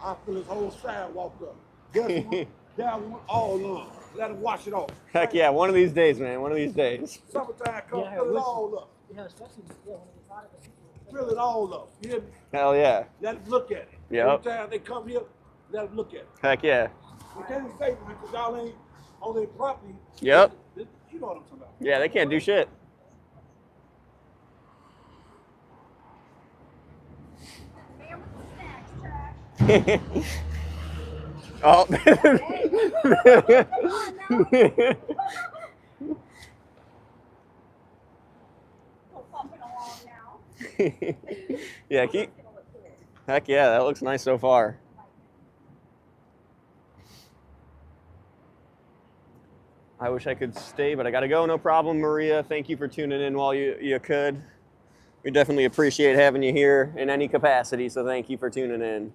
I fill this whole sidewalk up. Guess what? Down all along. Let them wash it off. Heck yeah, one of these days, man. One of these days. Summertime come, Yeah, fill it listen. all up. Yeah, especially when it's hot. Fill it all up. You hear me? Hell yeah. Let them look at it. Yep. Every time they come here, let them look at it. Heck yeah. They can't say nothing because y'all ain't on their property. Yep. You know what I'm talking about. Yeah, they can't do shit. Man with the snacks, trash. Oh. Hey, come on now. Go bumping along now. Yeah, It's gonna look cool. heck yeah, that looks nice so far. I wish I could stay, but I gotta go. No problem, Maria. Thank you for tuning in while you could. We definitely appreciate having you here in any capacity, so thank you for tuning in.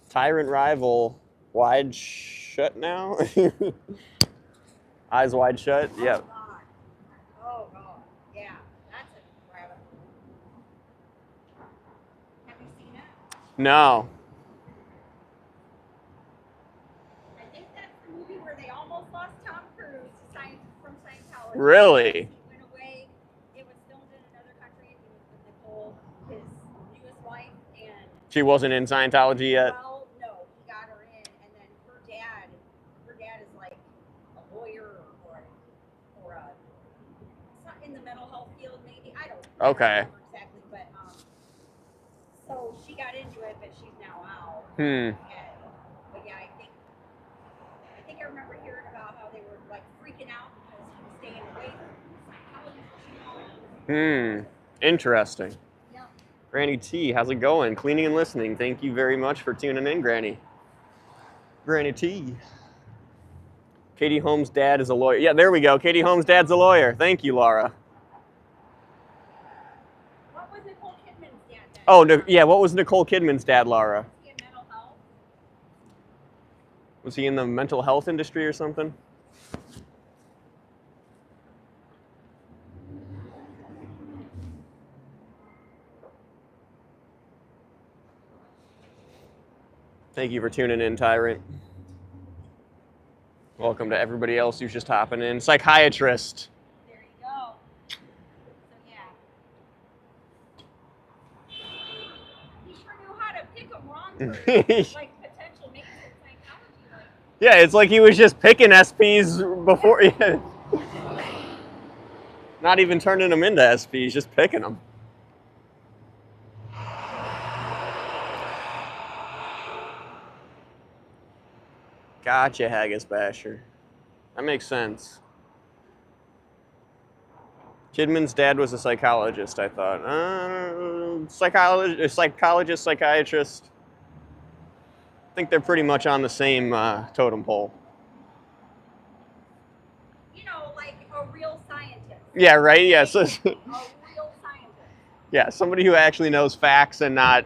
Tyrant rival, wide shut now? Eyes wide shut? Oh, Yep. God. Oh, God. Yeah, that's a rabbit hole. Have you seen it? No. I think that's the movie where they almost lost Tom Cruise to from Scientology. Really? He went away. It was filmed in another country. He was with Nicole, his newest wife, and She wasn't in Scientology yet? well, no, he got her in, and then her dad is like a lawyer or a in the mental health field, maybe. I don't Okay. remember exactly, but so she got into it, but she's now out. Hmm. But yeah, I think I remember hearing about how they were like freaking out because he was staying away from Scientology for too long. Interesting. Yeah. Granny T, how's it going? Cleaning and listening. Thank you very much for tuning in, Granny. Granny T. Katie Holmes' dad is a lawyer. Yeah, there we go. Katie Holmes' dad's a lawyer. Thank you, Laura. What was Nicole Kidman's dad then? Oh, no, yeah, what was Nicole Kidman's dad, Laura? Was he in mental health? Was he in the mental health industry or something? Thank you for tuning in, Tyrant. Welcome to everybody else who's just hopping in. Psychiatrist. There you go. So yeah. He sure knew how to pick them wrong for like potential makes it Scientology like. Yeah, it's like he was just picking SPs before. Yeah. Not even turning them into SPs, just picking them. Gotcha, Haggis Basher. That makes sense. Kidman's dad was a psychologist, I thought. Psychologist, psychiatrist. I think they're pretty much on the same totem pole. You know, like a real scientist. Yeah, right? Yeah, so, A real scientist. yeah, somebody who actually knows facts and not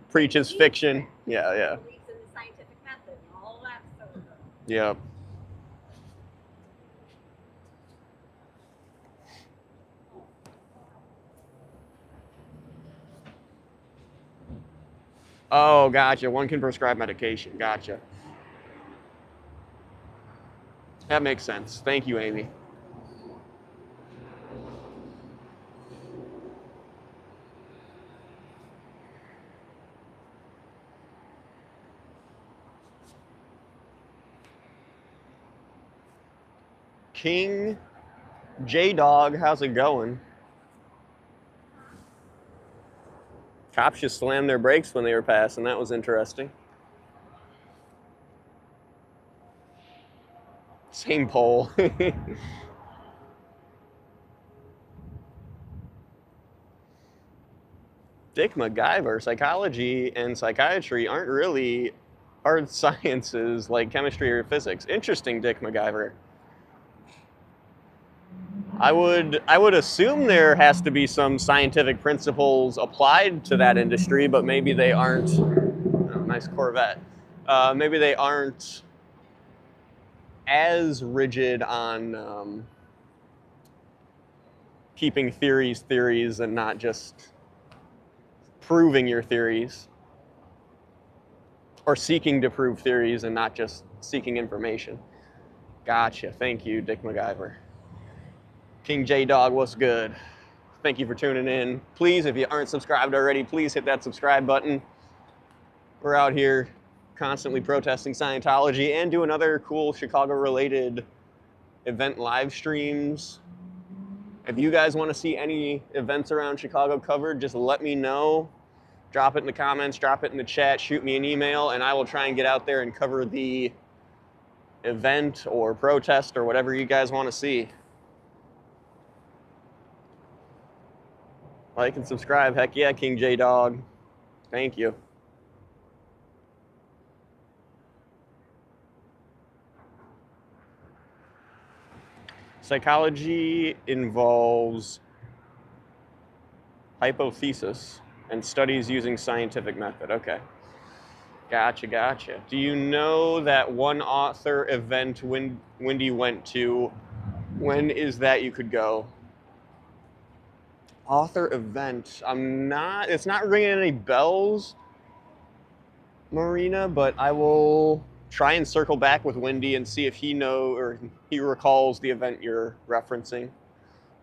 preaches Believes fiction. it. Yeah, yeah. Believes in the scientific method and all that sort of stuff. Yep. Oh, gotcha. One can prescribe medication. Gotcha. That makes sense. Thank you, Amy. King J-Dog, how's it going? Cops just slammed their brakes when they were passing. That was interesting. Same pole. Dick MacGyver. Psychology and psychiatry aren't really hard sciences like chemistry or physics. Interesting, Dick MacGyver. I would assume there has to be some scientific principles applied to that industry, but maybe they aren't. Oh, nice Corvette. Maybe they aren't as rigid on keeping theories and not just proving your theories, or seeking to prove theories and not just seeking information. Gotcha. Thank you, Dick MacGyver. King J Dog, what's good? Thank you for tuning in. Please, if you aren't subscribed already, please hit that subscribe button. We're out here constantly protesting Scientology and doing other cool Chicago-related event live streams. If you guys want to see any events around Chicago covered, just let me know. Drop it in the comments, drop it in the chat, shoot me an email, and I will try and get out there and cover the event or protest or whatever you guys want to see. Like and subscribe. Heck yeah, King J Dog. Thank you. Psychology involves hypothesis and studies using scientific method. Okay. Gotcha. Do you know that one author event Wendy went to? When is that you could go? Author event. It's not ringing any bells, Marina, but I will try and circle back with Wendy and see if he recalls the event you're referencing.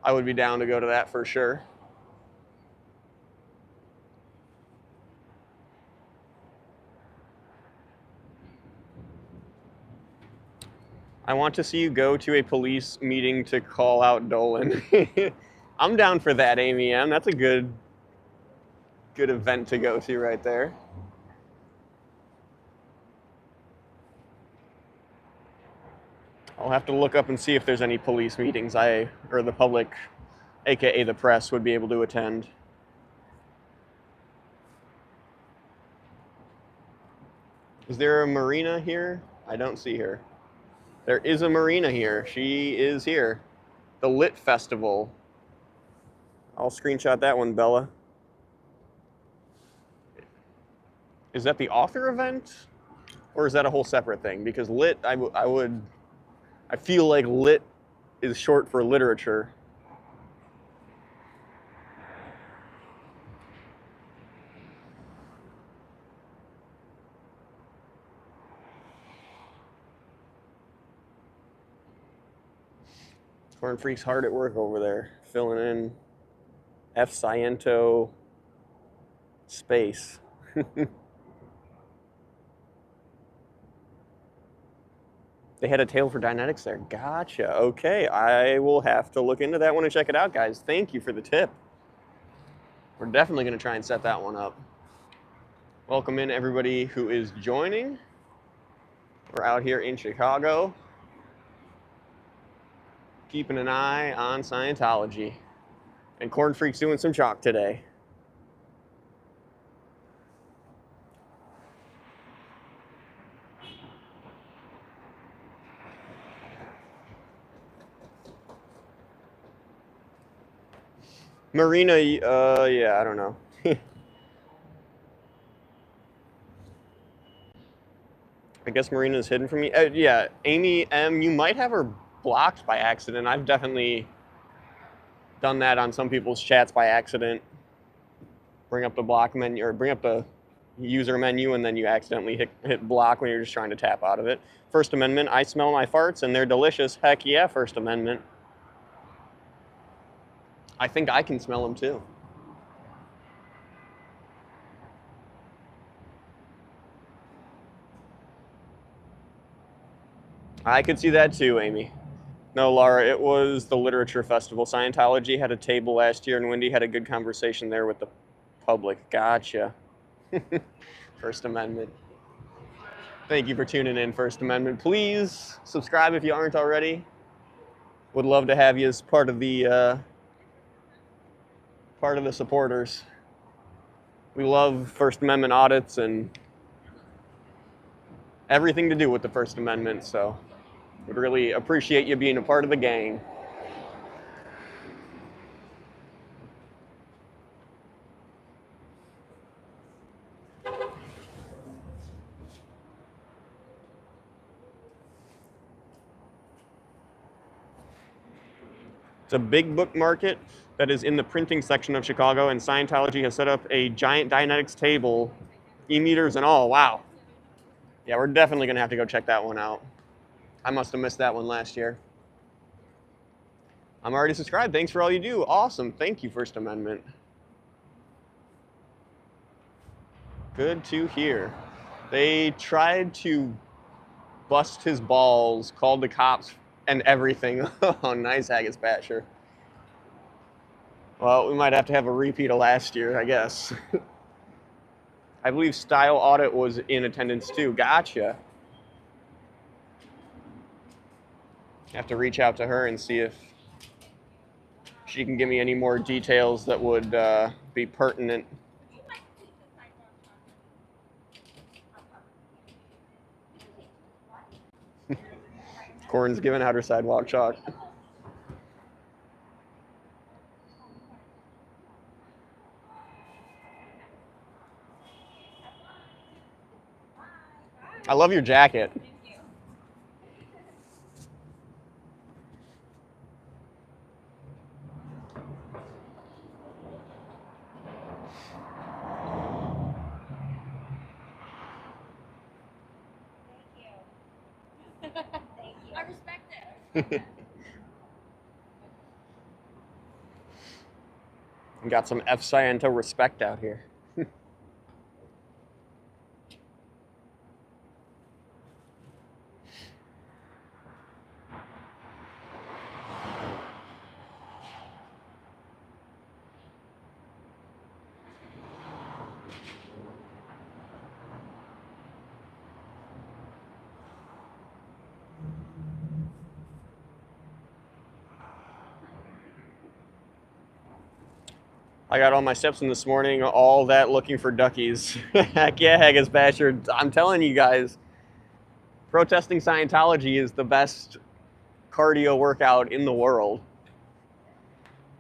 I would be down to go to that for sure. I want to see you go to a police meeting to call out Dolan. I'm down for that, Amy M. That's a good event to go to right there. I'll have to look up and see if there's any police meetings or the public, aka the press, would be able to attend. Is there a Marina here? I don't see her. There is a Marina here. She is here. The Lit Festival. I'll screenshot that one, Bella. Is that the author event? Or is that a whole separate thing? Because Lit, I feel like Lit is short for literature. Corn Freak's hard at work over there, filling in F Sciento space. They had a tale for Dynetics there. Gotcha. Okay, I will have to look into that one and check it out, guys. Thank you for the tip. We're definitely going to try and set that one up. Welcome in everybody who is joining. We're out here in Chicago, keeping an eye on Scientology. And Corn Freak's doing some chalk today. Marina, yeah, I don't know. I guess Marina's hidden from me. Yeah, Amy M, you might have her blocked by accident. I've definitely done that on some people's chats by accident. Bring up the block menu, or bring up the user menu, and then you accidentally hit block when you're just trying to tap out of it. First Amendment, I smell my farts and they're delicious. Heck yeah, First Amendment. I think I can smell them too. I could see that too, Amy. No, Laura, it was the Literature Festival. Scientology had a table last year, and Wendy had a good conversation there with the public. Gotcha. First Amendment. Thank you for tuning in, First Amendment. Please subscribe if you aren't already. Would love to have you as part of the supporters. We love First Amendment audits and everything to do with the First Amendment, so we'd really appreciate you being a part of the gang. It's a big book market that is in the printing section of Chicago, and Scientology has set up a giant Dianetics table, e-meters and all. Wow. Yeah, we're definitely going to have to go check that one out. I must have missed that one last year. I'm already subscribed. Thanks for all you do. Awesome. Thank you, First Amendment. Good to hear. They tried to bust his balls, called the cops and everything. Oh, nice, Haggis Basher. Well, we might have to have a repeat of last year, I guess. I believe Style Audit was in attendance too. Gotcha. Have to reach out to her and see if she can give me any more details that would be pertinent. Corin's giving out her sidewalk chalk. I love your jacket. I respect it. We got some F Sciento respect out here. I got all my steps in this morning, all that looking for duckies. Heck yeah, Haggis Basher. I'm telling you guys, protesting Scientology is the best cardio workout in the world.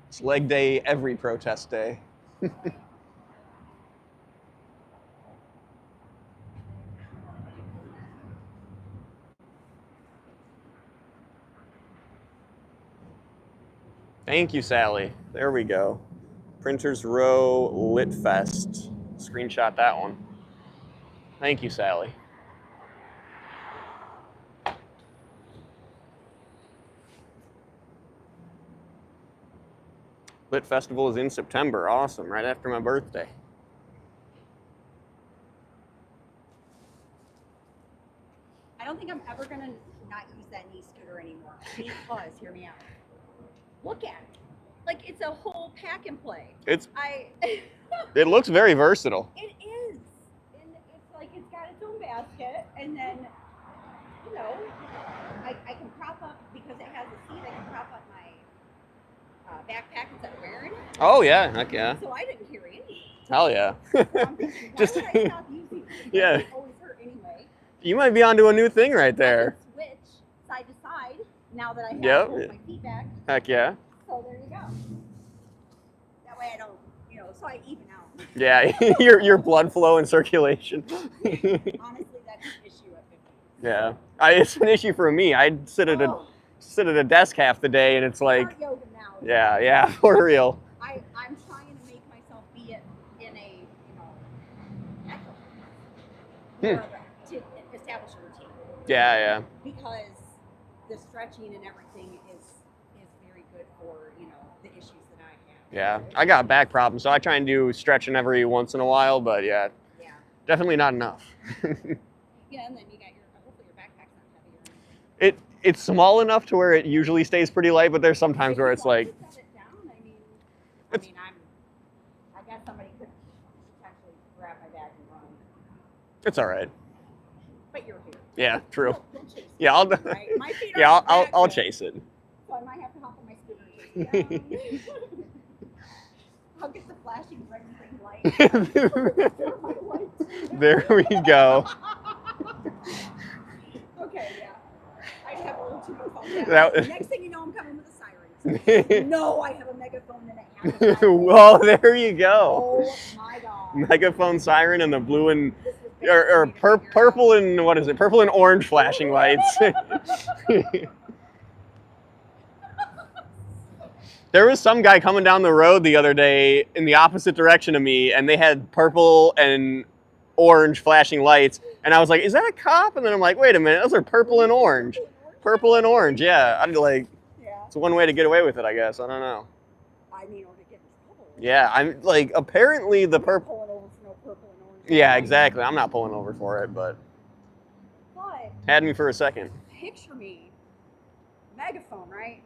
It's leg day every protest day. Thank you, Sally. There we go. Printers Row Lit Fest. Screenshot that one. Thank you, Sally. Lit Festival is in September. Awesome. Right after my birthday. I don't think I'm ever gonna not use that knee scooter anymore. Because, hear me out. Look at it. Like, it's a whole pack and play. It looks very versatile. It is. And it's like it's got its own basket, and then, you know, I can prop up, because it has a seat, I can prop up my backpack instead of wearing it. Oh yeah, heck yeah. So I didn't carry anything. Hell yeah. So I'm thinking, why would I stop using it? Yeah. It always hurt anyway. You might be onto a new thing right there. I can switch side to side now that I have Yep. both my feet back. Heck yeah. So there you go. That way I don't, you know, so I even out. Yeah, your blood flow and circulation. Honestly, that's an issue at 50. Yeah, it's an issue for me. I sit at a desk half the day, and it's like, Start yoga now. yeah, for real. I'm trying to make myself be it in a, you know, exercise. To establish a routine. Yeah. Because the stretching and everything is very good for, you know, the issues that I have. Yeah, I got back problems, so I try and do stretching every once in a while, but yeah. Definitely not enough. Yeah, and then you got hopefully your backpack's not heavy or anything. It's small enough to where it usually stays pretty light, but there's sometimes where it's like, Set it down, I guess somebody could potentially grab my bag and run. it's all right. But you're here. Yeah, true. You'll chase it, Yeah, right? My feet are yeah, on the I'll back, chase it. So I might have to hop on my scooter and chase it down. I'll get the flashing red and green light There we go. Okay, yeah. I have a little too much fun. Yeah. That- Next thing you know, I'm coming with a siren. No, I have a megaphone and it has a Well, there you go. Oh my god. Megaphone siren and the blue and This was or big for me to figure purple out. and what is it? Purple and orange flashing lights. There was some guy coming down the road the other day in the opposite direction of me, and they had purple and orange flashing lights, and I was like, "Is that a cop?" And then I'm like, "Wait a minute, those are purple and orange." Purple and orange, yeah. I'd like, Yeah. it's one way to get away with it, I guess. I don't know. I mean, or to get in trouble. Yeah, I'm like, apparently the purple. Pulling over for no purple and orange. Yeah, exactly. I'm not pulling over for it, but But had me for a second. picture me, megaphone, right?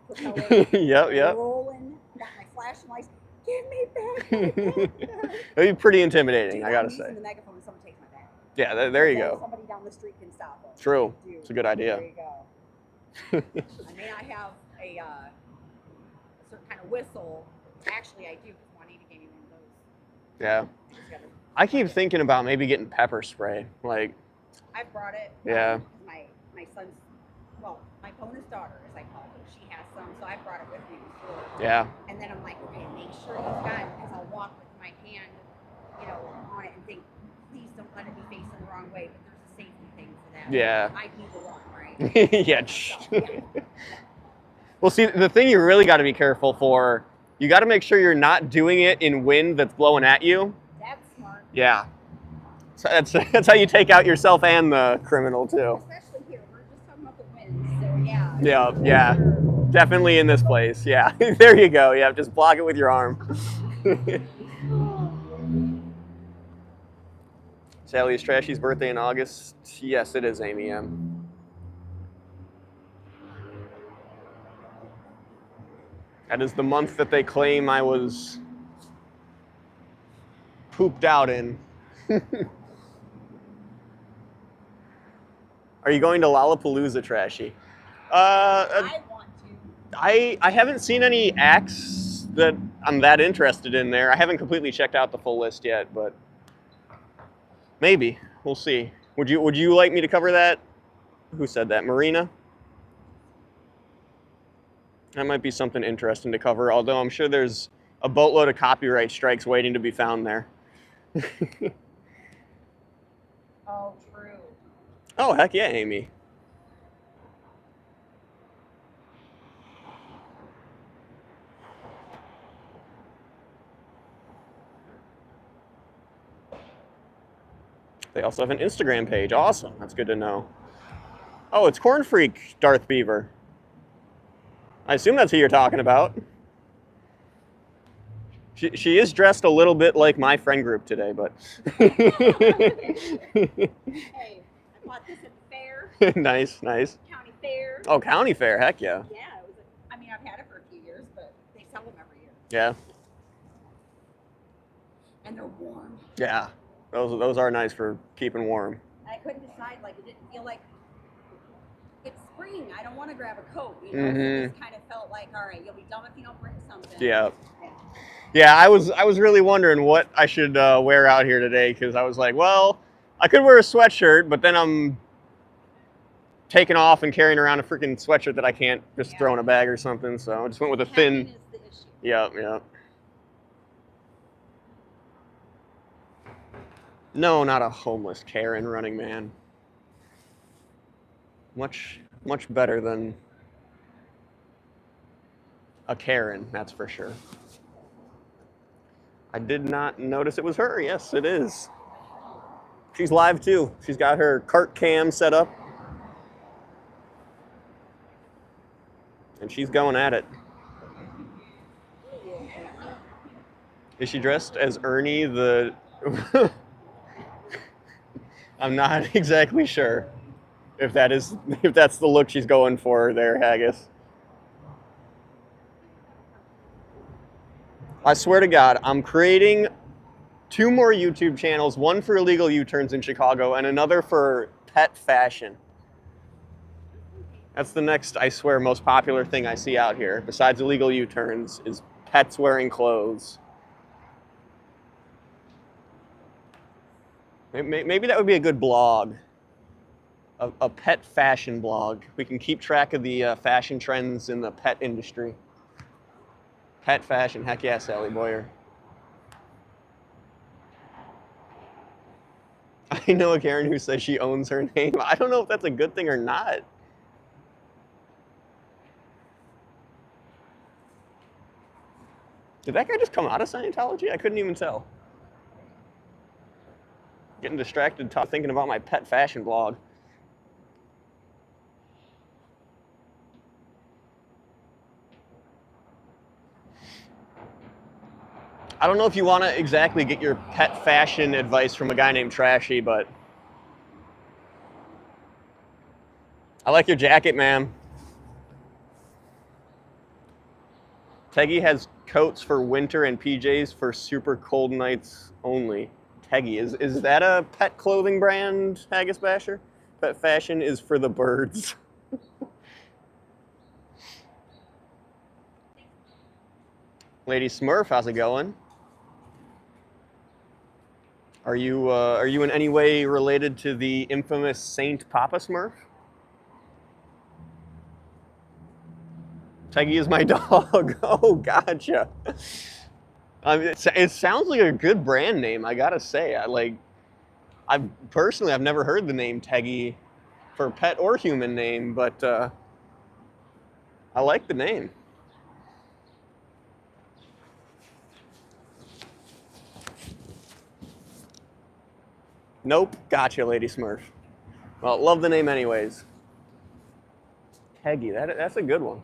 Propeller, Yep. rolling, got my flashing lights. Give me back my backpack. It'd be pretty intimidating, Dude, I gotta I'm using say. the megaphone when someone takes my bag. Yeah, there you So go. Somebody down the street can stop us. True. Dude, It's a good idea. There you go. I may not have a certain kind of whistle. Actually, I do, because Juanita gave me one of those. Yeah. Just gotta- I keep thinking about maybe getting pepper spray. Like, I've brought it. Yeah. My son's, well, my bonus daughter, as I call her, she has some, so I brought it with me before. yeah. And then I'm like, okay, make sure you've got it, because I'll walk with my hand, on it and think, please don't let it be facing the wrong way. But there's a safety thing for that. Yeah. I'd be the one, right? Yeah. So, yeah. Well, see, the thing you really got to be careful for, you got to make sure you're not doing it in wind that's blowing at you. That's smart. Yeah. So that's how you take out yourself and the criminal too. Especially here, we're just talking about the wind, so yeah. Yeah. Sure. Definitely in this place. Yeah. There you go. Yeah. Just block it with your arm. Sally, is Trashy's birthday in August? Yes, it is, Amy M. That is the month that they claim I was pooped out in. Are you going to Lollapalooza, Trashy? I want to. I haven't seen any acts that I'm that interested in there. I haven't completely checked out the full list yet, but maybe. We'll see. Would you like me to cover that? Who said that? Marina? That might be something interesting to cover, although I'm sure there's a boatload of copyright strikes waiting to be found there. Oh, true. Oh, heck yeah, Amy. They also have an Instagram page. Awesome. That's good to know. Oh, it's Corn Freak Darth Beaver. I assume that's who you're talking about. She is dressed a little bit like my friend group today, but... Hey, I bought this at the fair, Nice. county fair. Oh, county fair. Heck yeah. Yeah, it was. I mean, I've had it for a few years, but they sell them every year, Yeah. and they're warm. Yeah. Those are nice for keeping warm. I couldn't decide. Like, it didn't feel like it's spring. I don't want to grab a coat. So it just kind of felt like, all right, you'll be dumb if you don't bring something. Yeah. Yeah, I was really wondering what I should wear out here today, because I was like, well, I could wear a sweatshirt, but then I'm taking off and carrying around a freaking sweatshirt that I can't just throw in a bag or something. So I just went with a thin. Packing is the issue. Yeah. No, not a homeless Karen running man. Much better than a Karen, that's for sure. I did not notice it was her. Yes, it is. She's live too. She's got her cart cam set up. And she's going at it. Is she dressed as Ernie the... I'm not exactly sure if that's the look she's going for there, Haggis. I swear to God, I'm creating 2 more YouTube channels, one for illegal U-turns in Chicago and another for pet fashion. That's the next, I swear, most popular thing I see out here, besides illegal U-turns, is pets wearing clothes. Maybe that would be a good blog. A pet fashion blog. We can keep track of the fashion trends in the pet industry. Pet fashion, heck yeah, Sally Boyer. I know a Karen who says she owns her name. I don't know if that's a good thing or not. Did that guy just come out of Scientology? I couldn't even tell. Getting distracted thinking about my pet fashion blog. I don't know if you want to exactly get your pet fashion advice from a guy named Trashy, but I like your jacket, ma'am. Teggy has coats for winter and PJs for super cold nights only. Teggy, is that a pet clothing brand, Haggis Basher? Pet fashion is for the birds. Lady Smurf, how's it going? Are you in any way related to the infamous Saint Papa Smurf? Teggy is my dog. Oh, gotcha. I mean, it sounds like a good brand name, I gotta say. I've never heard the name Teggy for pet or human name, but I like the name. Nope, gotcha, Lady Smurf. Well, love the name anyways. Teggy, that's a good one.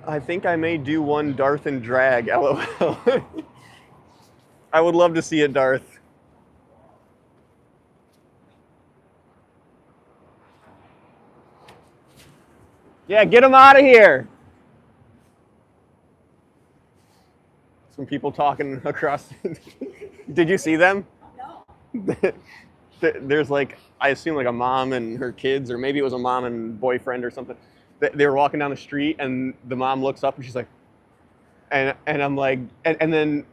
I think I may do one Darth and drag, LOL. I would love to see it, Darth. Yeah, get him out of here. Some people talking across. Did you see them? No. There's like, I assume like a mom and her kids, or maybe it was a mom and boyfriend or something. They were walking down the street and the mom looks up and she's like, and I'm like, and then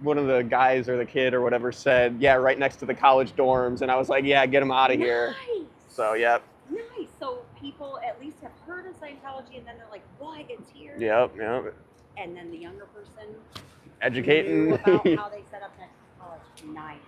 one of the guys or the kid or whatever said, yeah, right next to the college dorms. And I was like, yeah, get them out of here. Nice. So, yeah. Nice. So people at least have heard of Scientology and then they're like, what? It's here. Yep. And then the younger person Educating. knew about how they set up next to college. Nice.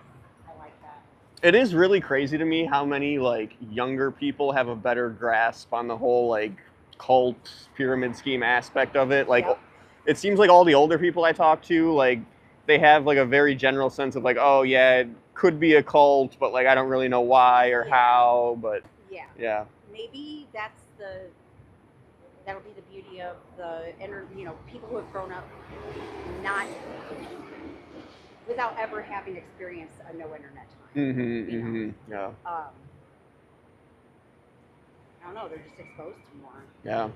I like that. It is really crazy to me how many like younger people have a better grasp on the whole like cult pyramid scheme aspect of it. Like, Yep. It seems like all the older people I talk to, like, they have like a very general sense of like, oh yeah, it could be a cult, but like I don't really know why or how. But yeah. Maybe that'll be the beauty of the people who have grown up not without ever having experienced a no internet time. Yeah. I don't know, they're just exposed to more. Yeah.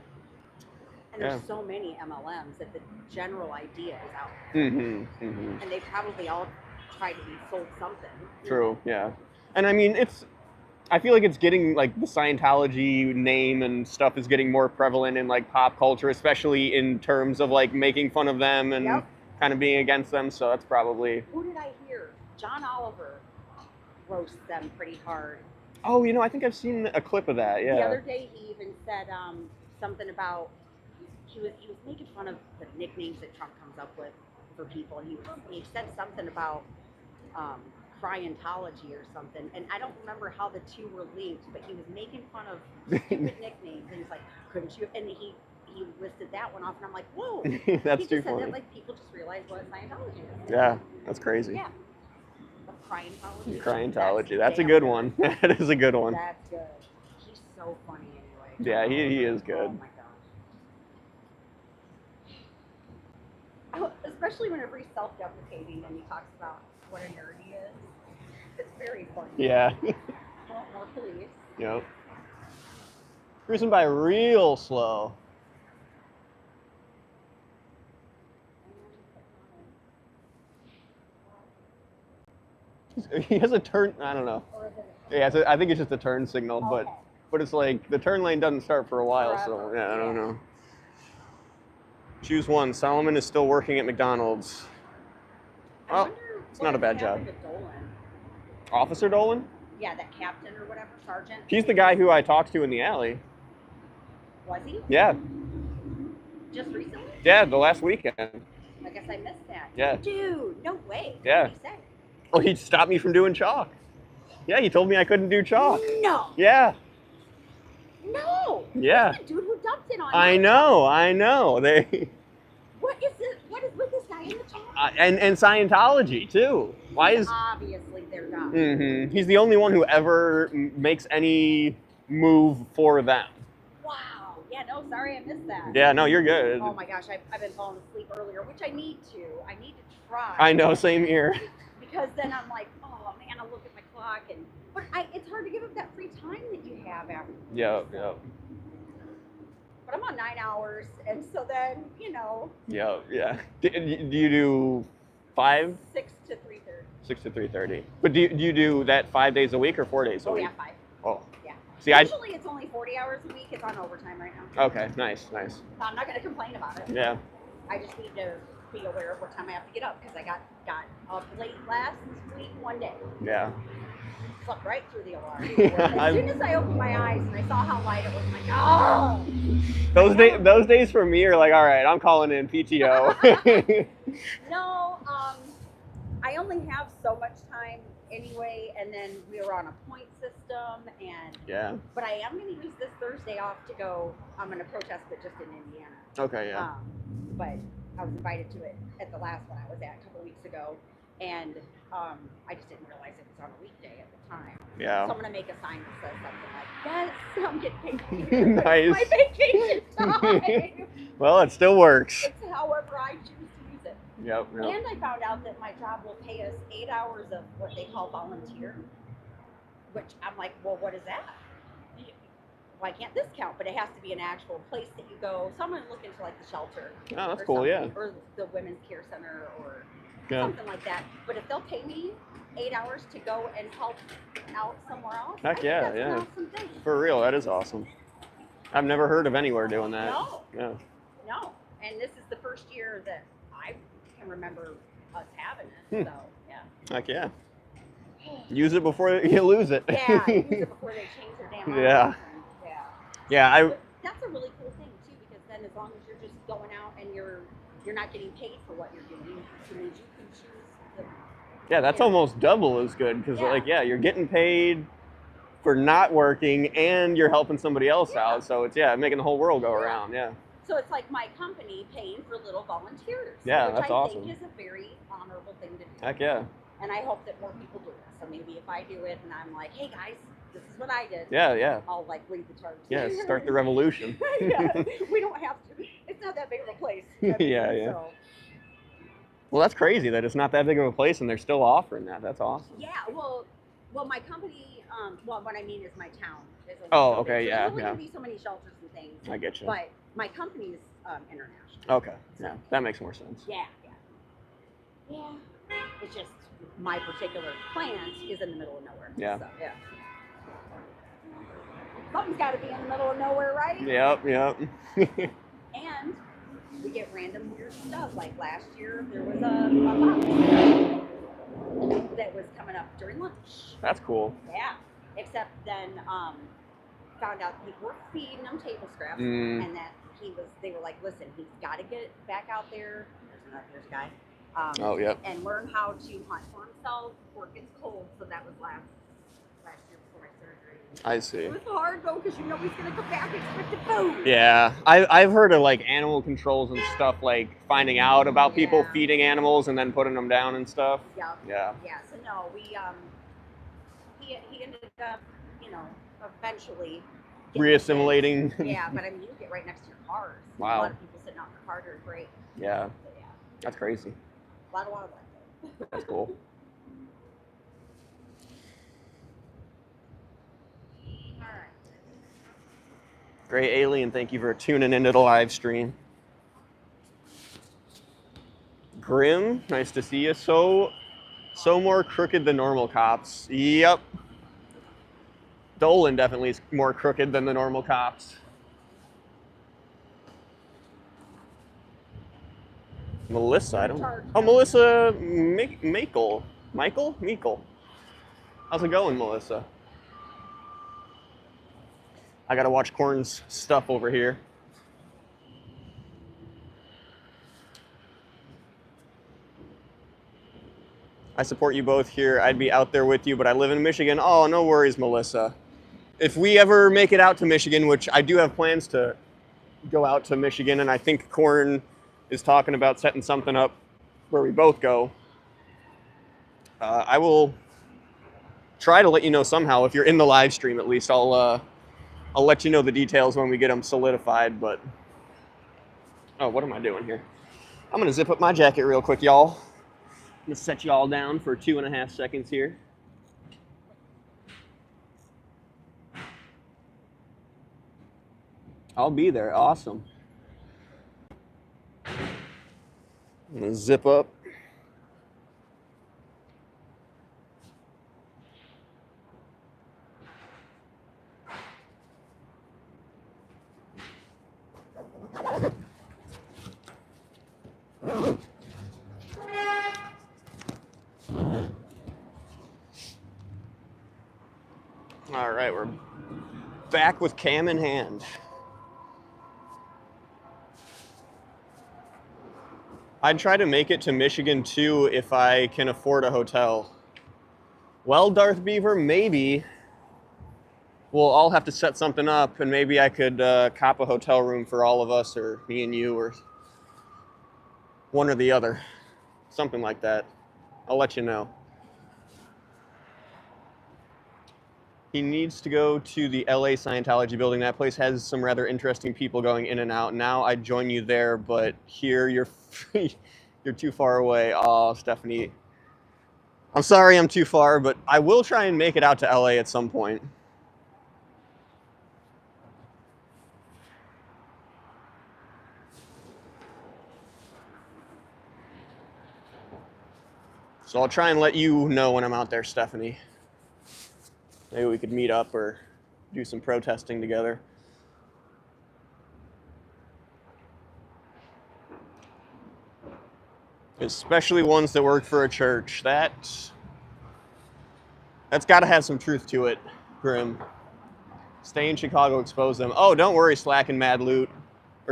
And there's so many MLMs that the general idea is out there. And they probably all try to be sold something. True, yeah. And I mean, I feel like it's getting, like, the Scientology name and stuff is getting more prevalent in, like, pop culture, especially in terms of, like, making fun of them and kind of being against them, so that's probably... Who did I hear? John Oliver roasts them pretty hard. Oh, I think I've seen a clip of that, yeah. The other day he even said something about... He was making fun of the nicknames that Trump comes up with for people, and he said something about Scientology or something, and I don't remember how the two were linked, but he was making fun of stupid nicknames, and he's like, couldn't you? And he listed that one off, and I'm like, whoa, that's he too just said funny. that like people just realized what Scientology is. Yeah, that's crazy. Yeah. The Scientology. That's a good one. That is a good one. That's good. He's so funny anyway. Yeah, he is good. Oh my gosh. Especially whenever he's self-deprecating and he talks about what a nerd he is. It's very funny. Yeah. Want more police. Yep. Cruising by real slow. He has a turn, I don't know. Yeah, I think it's just a turn signal, but it's like the turn lane doesn't start for a while, so yeah, I don't know. Choose one. Solomon is still working at McDonald's. I Well, wonder it's what not a bad happened job. to Dolan. Officer Dolan? Yeah, that captain or whatever, sergeant. He's the guy who I talked to in the alley. Was he? Yeah. Just recently? Yeah, the last weekend. I guess I missed that. Yeah. Dude, no way. Yeah. What did he say? Oh, he stopped me from doing chalk. Yeah, he told me I couldn't do chalk. No. Yeah. No. Yeah. That's the dude who dumped it on I you. know. They What is it? What is with this guy in the chalk? and Scientology too. Why is Obviously they're not. He's the only one who ever makes any move for them. Wow. Yeah, no, sorry I missed that. Yeah, no, you're good. Oh my gosh, I've been falling asleep earlier, which I need to. I need to try. I know, same here. Because then I'm like, oh man, I look at my clock but it's hard to give up that free time that you have after. Yep. But I'm on 9 hours, and so then, Yeah. Do you do 5? 6 to 3:30. 6 to 3:30. But do you do that 5 days a week or 4 days a Oh week? yeah, 5. Oh. Yeah. See, Usually it's only 40 hours a week. It's on overtime right now. Okay, nice. So I'm not going to complain about it. Yeah. I just need to be aware of what time I have to get up because I got up late last week one day. Yeah. Slept right through the alarm. As soon as I opened my eyes and I saw how light it was, I'm like, oh! Those days for me are like, all right, I'm calling in PTO. No, I only have so much time anyway, and then we were on a point system, Yeah. but I am going to use this Thursday off to go. I'm going to protest, but just in Indiana. Okay, yeah. But I was invited to it at the last one I was at a couple weeks ago, and I just didn't realize it was on a weekday at the time. Yeah. So I'm going to make a sign that says something like, yes, I'm getting paid. Nice. My vacation time. Well, it still works. It's however I choose to use it. Yep. And I found out that my job will pay us 8 hours of what they call volunteer, which I'm like, well, what is that? Why can't this count? But it has to be an actual place that you go. So I'm going to look into like the shelter. Oh, that's or cool, yeah. something, or the women's care center or Yeah. something like that. But if they'll pay me 8 hours to go and help out somewhere else, Heck I think yeah, that's yeah. an awesome thing. For real, that is awesome. I've never heard of anywhere doing that. No. Yeah. No. And this is the first year that I can remember us having it. So, yeah. Heck yeah. Use it before you lose it. Yeah, use it before they change their damn Yeah. laws. Yeah, But that's a really cool thing too, because then as long as you're just going out and you're not getting paid for what you're doing, so means you can choose yeah, that's almost double as good because you're getting paid for not working and you're helping somebody else out. So it's making the whole world go around. Yeah. So it's like my company paying for little volunteers. Yeah, which that's I awesome. think is a very honorable thing to do. Heck yeah. And I hope that more people do it. So maybe if I do it and I'm like, hey guys, this is what I did. Yeah. I'll like lead the charge. Yeah, start the revolution. Yeah, we don't have to. It's not that big of a place. Yeah. So. Well, that's crazy that it's not that big of a place and they're still offering that. That's awesome. Yeah, well, my company, what I mean is my town. Is only Oh, so okay, big. So yeah, There's only yeah. going to be so many shelters and things. I get you. But my company's international. Okay. Yeah, that makes more sense. Yeah. It's just my particular plant is in the middle of nowhere. Yeah. So, yeah. Something's got to be in the middle of nowhere, right? Yep. And we get random weird stuff. Like last year, there was a fox that was coming up during lunch. That's cool. Yeah. Except then found out people were feeding him table scraps, Mm. and that they were like, listen, he's got to get back out there. There's a guy. Oh, yep. And learn how to hunt for himself before it gets cold. So that was last year before my surgery. I see. It was hard though because you know he's gonna come back expecting food. Yeah, I've heard of like animal controls and stuff, like finding out about people Yeah. feeding animals and then putting them down and stuff. Yep. Yeah. Yeah. So no, we he ended up, eventually getting Reassimilating. kids. Yeah, but I mean, you get right next to your cars. Wow. A lot of people sitting out in the car during break. Yeah, So, yeah, that's crazy. a lot of wildlife. That's cool. All right. Great Alien, thank you for tuning into the live stream. Grim, nice to see you. So more crooked than normal cops. Yep. Dolan definitely is more crooked than the normal cops. Melissa, I don't. Charge. Oh, Melissa Michael. Michael. How's it going, Melissa? I gotta watch Corn's stuff over here. I support you both here. I'd be out there with you, but I live in Michigan. Oh, no worries, Melissa. If we ever make it out to Michigan, which I do have plans to go out to Michigan, and I think Corn is talking about setting something up where we both go, I will try to let you know somehow. If you're in the live stream, at least I'll let you know the details when we get them solidified. But oh, what am I doing here? I'm gonna zip up my jacket real quick, y'all. I'm gonna set you all down for 2.5 seconds here. I'll be there. Awesome. I'm gonna zip up. All right, we're back with cam in hand. I'd try to make it to Michigan too if I can afford a hotel. Well, Darth Beaver, maybe we'll all have to set something up, and maybe I could cop a hotel room for all of us, or me and you, or one or the other. Something like that. I'll let you know. He needs to go to the LA Scientology building. That place has some rather interesting people going in and out. Now I'd join you there, but here you're you're too far away. Oh, Stephanie. I'm sorry I'm too far, but I will try and make it out to LA at some point. So I'll try and let you know when I'm out there, Stephanie. Maybe we could meet up or do some protesting together. Especially ones that work for a church. That's got to have some truth to it, Grim. Stay in Chicago, expose them. Oh, don't worry, Stacking Mad Loot.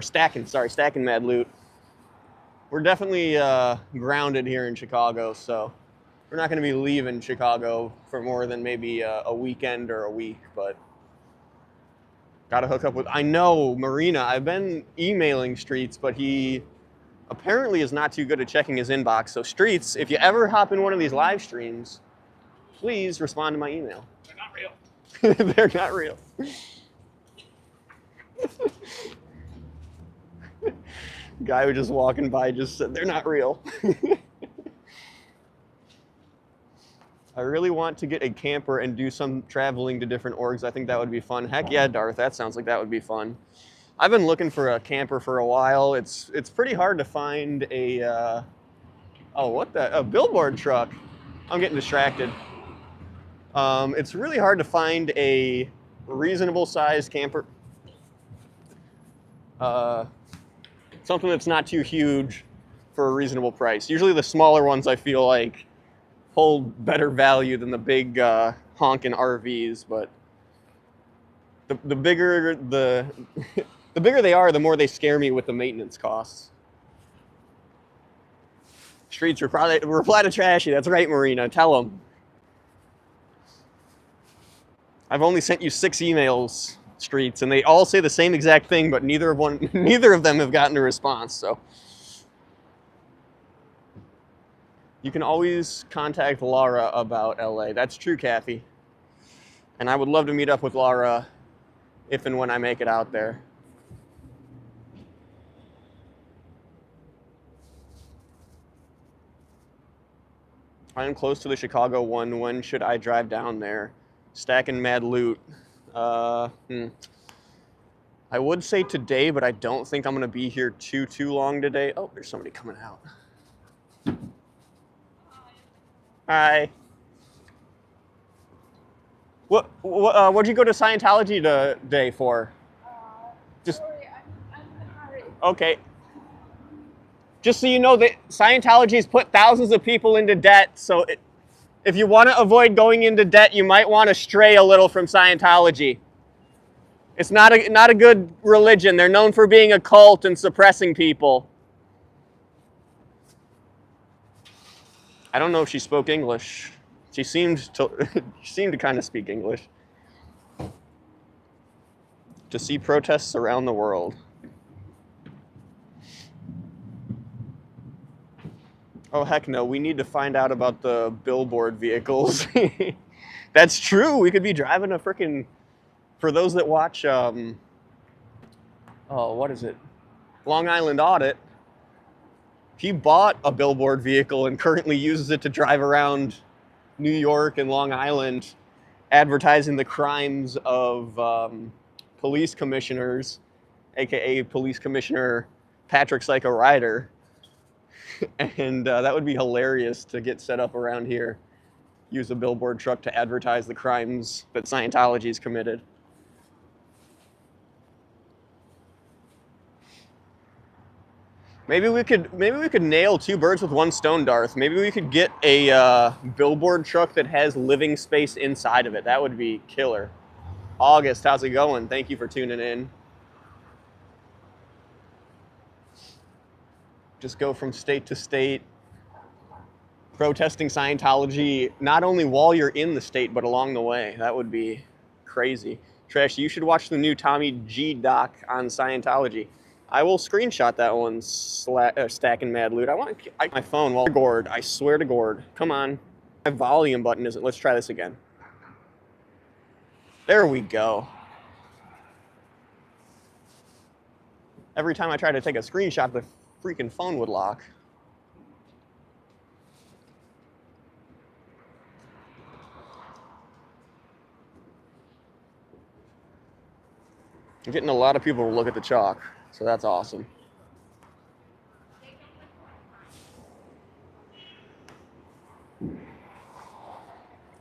Stacking Mad Loot. We're definitely grounded here in Chicago, so we're not going to be leaving Chicago for more than maybe a weekend or a week, but got to hook up with... I know, Marina, I've been emailing Streets, but he apparently is not too good at checking his inbox. So Streets, if you ever hop in one of these live streams, please respond to my email. They're not real. They're not real. Guy who just walking by just said, they're not real. I really want to get a camper and do some traveling to different orgs. I think that would be fun. Heck yeah, Darth, that sounds like that would be fun. I've been looking for a camper for a while. It's pretty hard to find a, a billboard truck. I'm getting distracted. It's really hard to find a reasonable sized camper. Something that's not too huge for a reasonable price. Usually the smaller ones I feel like hold better value than the big honking RVs, but the bigger the bigger they are, the more they scare me with the maintenance costs. Streets reply to Trashy. That's right, Marina. Tell them. I've only sent you 6 emails, Streets, and they all say the same exact thing, but neither of them have gotten a response. So you can always contact Laura about LA. That's true, Kathy. And I would love to meet up with Laura if and when I make it out there. I am close to the Chicago one. When should I drive down there? Stacking Mad Loot. I would say today, but I don't think I'm going to be here too long today. Oh, there's somebody coming out. Hi. What'd you go to Scientology today for? Just Sorry, I'm in a hurry. okay. Just so you know, that Scientology has put thousands of people into debt. So if you want to avoid going into debt, you might want to stray a little from Scientology. It's not a good religion. They're known for being a cult and suppressing people. I don't know if she spoke English. She seemed to kind of speak English. To see protests around the world. Oh, heck no. We need to find out about the billboard vehicles. That's true. We could be driving a freaking... For those that watch, oh, what is it? Long Island Audit. He bought a billboard vehicle and currently uses it to drive around New York and Long Island, advertising the crimes of police commissioners, aka Police Commissioner Patrick Psycho Ryder. And that would be hilarious to get set up around here. Use a billboard truck to advertise the crimes that Scientology's committed. Maybe we could nail two birds with one stone, Darth. Maybe we could get a billboard truck that has living space inside of it. That would be killer. August, how's it going? Thank you for tuning in. Just go from state to state, protesting Scientology, not only while you're in the state, but along the way. That would be crazy. Trash, you should watch the new Tommy G doc on Scientology. I will screenshot that one, stacking mad loot. I want my phone while Gord. I swear to Gord. Come on. My volume button isn't. Let's try this again. There we go. Every time I try to take a screenshot, the freaking phone would lock. I'm getting a lot of people to look at the chalk, so that's awesome.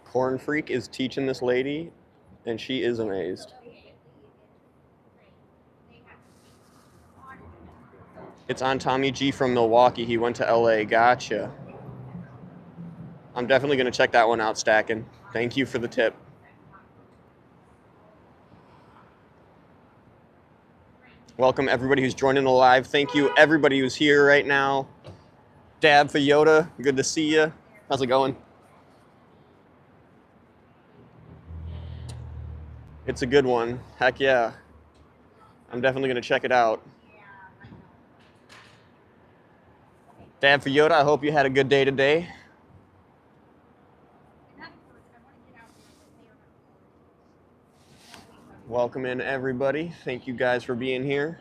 Corn Freak is teaching this lady, and she is amazed. It's on Tommy G from Milwaukee. He went to LA. Gotcha. I'm definitely going to check that one out, Stacking. Thank you for the tip. Welcome everybody who's joining the live. Thank you everybody who's here right now. Dab for Yoda, good to see you. How's it going? It's a good one. Heck yeah. I'm definitely going to check it out. Dab for Yoda, I hope you had a good day today. Welcome in everybody. Thank you guys for being here.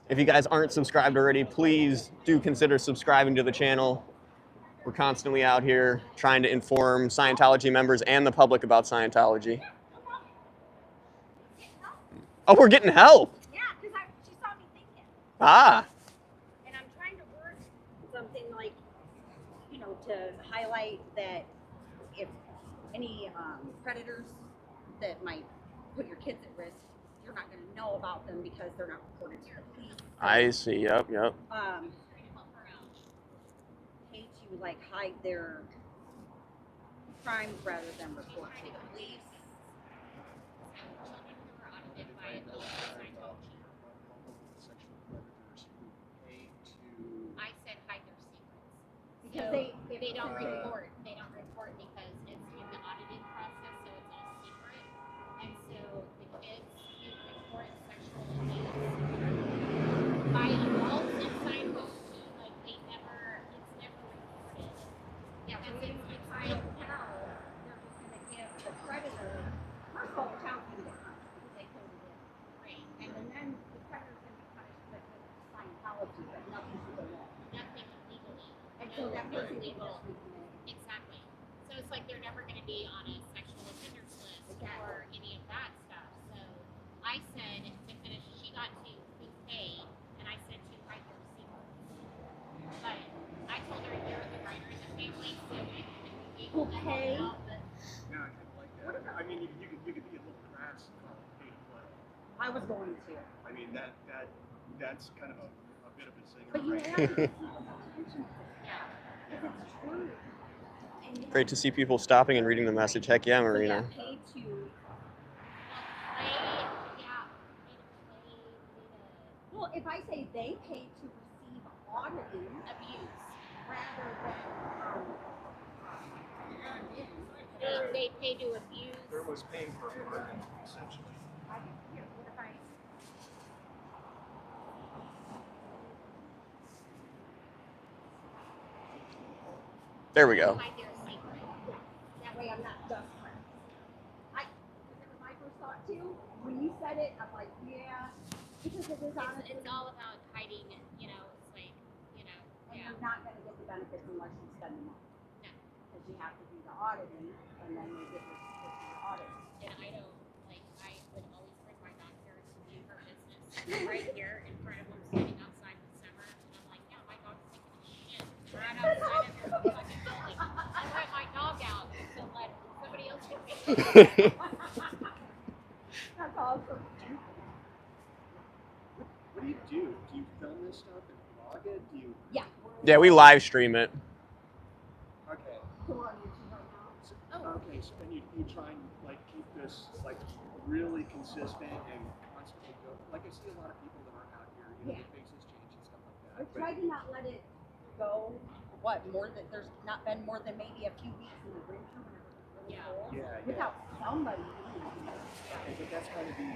If you guys aren't subscribed already, please do consider subscribing to the channel. We're constantly out here trying to inform Scientology members and the public about Scientology. Oh, we're getting help. Yeah, because she saw me thinking. Ah. And I'm trying to work something like, you know, to highlight that if any predators that might put your kids at risk, you're not going to know about them because they're not reported to the police. I see. Yep. Hate to like hide their crimes rather than report to the police. I said hide their secrets. Because So they don't report. They don't report because it's in the auditing process, so it's all secret. And so the kids who report sexual abuse by adults in Scientology, like it's never reported. Yeah, Because it's right now they're just going to give the predator, first of all, the child's going to get punished because they killed it. Right. And then the predator's going to be punished but with Scientology, but nothing to the law. Nothing legally. And so that No person legal. is Exactly. So it's like they're never going to be on a sexual offenders list or any of that stuff. So I said to finish, she got to pay, and I said to write their secrets. But I told her you're the writer in the family, so you can be able to help Okay. out. But Yeah, I kind of like that. I mean, you could be a little crass and call it pay to play. I was going to. I mean, that's kind of a bit of a zinger. But you right have to now. get people's attention. Because it's true. And you Great to see people stopping and reading the message. Heck yeah, So Marina. yeah, paid to. Well, if I say they paid to receive auditing abuse rather than They pay to abuse. There was paying for a bargain, essentially. here, what if I? There we go. Hide their secret. That way I'm not dust pressed. Because it was my first thought too. When you said it, I'm like, yeah. Because it is honestly. It's all about hiding, you know, it's like, you know, And yeah. you're not going to get the benefits unless you spend the money. No. Because you have to do the auditing, and then they get the audit. And I don't, like, I would always bring my doctor to view her business right here in front of them standing outside in the summer. And I'm like, yeah, my dog's taking a shit right outside of your fucking building. I let my dog out to let somebody else get me. That's awesome. What do you do? Do you film this stuff and vlog it? Do you? Yeah. Yeah, we live stream it. Okay. So we're on YouTube right now. So, okay. So and you try and like keep this like really consistent and constantly go. Like I see a lot of people that are out here, you know, Yeah. their faces change and stuff like I that. try to not let it go. What more than there's not been more than maybe a few weeks in the winter when it was really Yeah. cold Yeah, yeah. without somebody doing it. Okay, but that's kind of the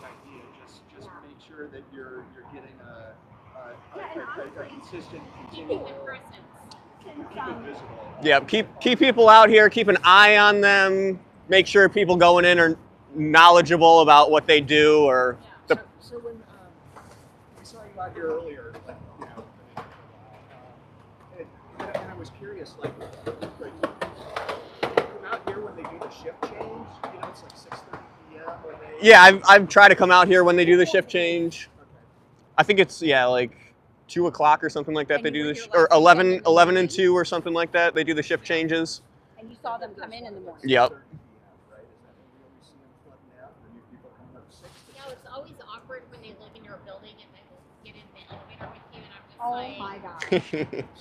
idea. Just Yeah. make sure that you're getting a Yeah, and honestly, consistent, Keeping continual. the presence. Since, Keep it visible. Yeah, keep people out here, keep an eye on them, make sure people going in are knowledgeable about what they do or Yeah. the So when I saw you out here earlier, like you know, and I was curious, like you come out here when they do the shift change. You know, it's like 6:30 p.m. when they. Yeah, I've tried to come out here when they do the shift change. Okay. I think it's like 2 o'clock or something like that. And They you do were the here or last weekend 11 in the 11 and morning? 2 or something like that. They do the shift changes. and you saw them come in the morning. Yep. 6:30 p.m., right? Is that when we always see them flooding out? The new people coming up 6 to You know, it's always awkward when they live in your building and they will get in the elevator with you, and I'm just Oh like, my God.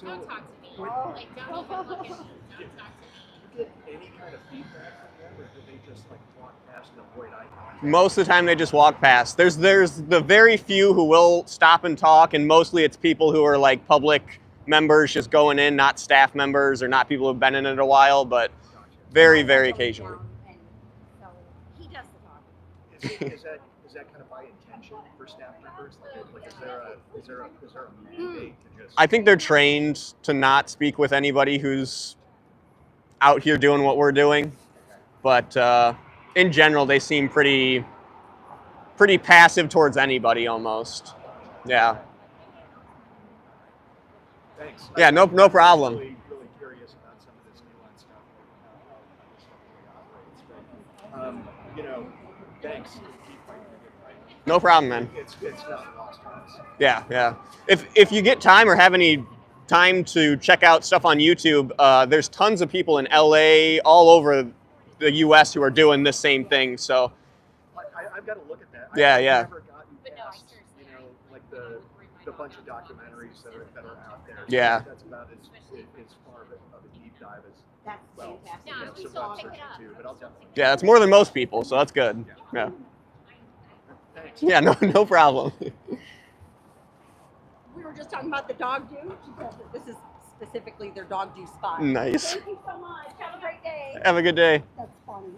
don't talk to me. Oh. Like, don't even look at me. Don't talk to me. Do you get any kind of feedback from them, or do they just like walk past and avoid eye contact? Most of the time they just walk past. There's the very few who will stop and talk, and mostly it's people who are like public members just going in, not staff members or not people who've been in it a while, but Gotcha. very, I'll very go occasionally. down and so he does the talking. Is that kind of by intention for staff members? Like is there a mandate to just? I think they're trained to not speak with anybody who's out here doing what we're doing, but in general they seem pretty passive towards anybody almost. Yeah. Thanks. Yeah, no problem. Really curious about some of this nuanced stuff, like how this stuff really operates. But you know, thanks. Keep fighting the good fight. No problem, man. It's not lost on us. Yeah, yeah. If you get time or have any time to check out stuff on YouTube, there's tons of people in LA, all over the US who are doing this same thing. So I've got to look at that. Yeah, I've yeah. never gotten But no, I past, seriously, you know, like the bunch of documentaries that are out there. Yeah. That's about as far of a deep dive as That's well. fantastic. Yeah, you know, we some still web pick it searching up. too, but I'll definitely. yeah, that's more than most people, so that's good. Yeah. Thanks. Yeah, no problem. We were just talking about the dog do. She said that this is specifically their dog do spot. Nice. Thank you so much. Have a great day. Have a good day. That's funny.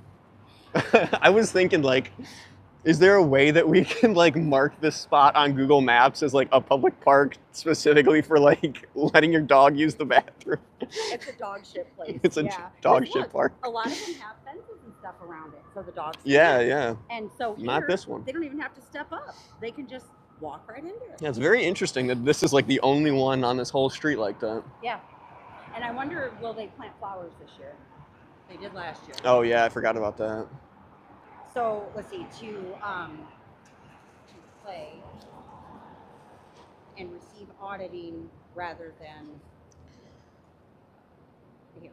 I was thinking, like, is there a way that we can like mark this spot on Google Maps as like a public park specifically for like letting your dog use the bathroom? It's a dog shit place. It's a yeah. dog But shit look, park. A lot of them have fences and stuff around it, so the dogs. Yeah, can. yeah. And so Not here, this one. They don't even have to step up. They can just walk right into it. Yeah, it's very interesting that this is like the only one on this whole street like that. Yeah. And I wonder, will they plant flowers this year? They did last year. Oh yeah, I forgot about that. So let's see, to play and receive auditing rather than here.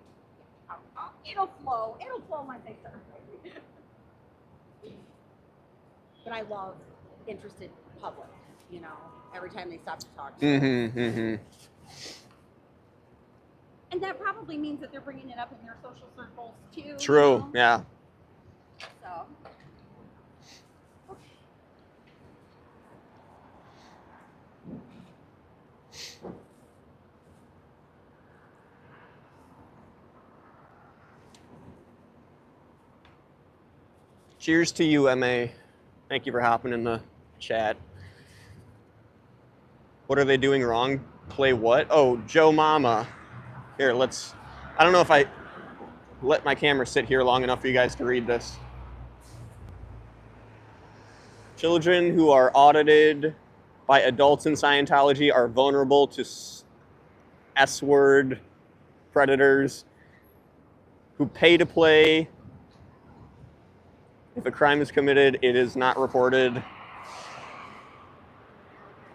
It'll flow. It'll flow my picture. But I love interested public, you know. every time they stop to talk to you. Mm-hmm, mm-hmm. And that probably means that they're bringing it up in their social circles too. True, You know? yeah. So. Cheers to you, MA. Thank you for hopping in the chat. What are they doing wrong? Play what? Oh, Joe Mama. Here, I don't know if I let my camera sit here long enough for you guys to read this. Children who are audited by adults in Scientology are vulnerable to S-word predators who pay to play. If a crime is committed, it is not reported.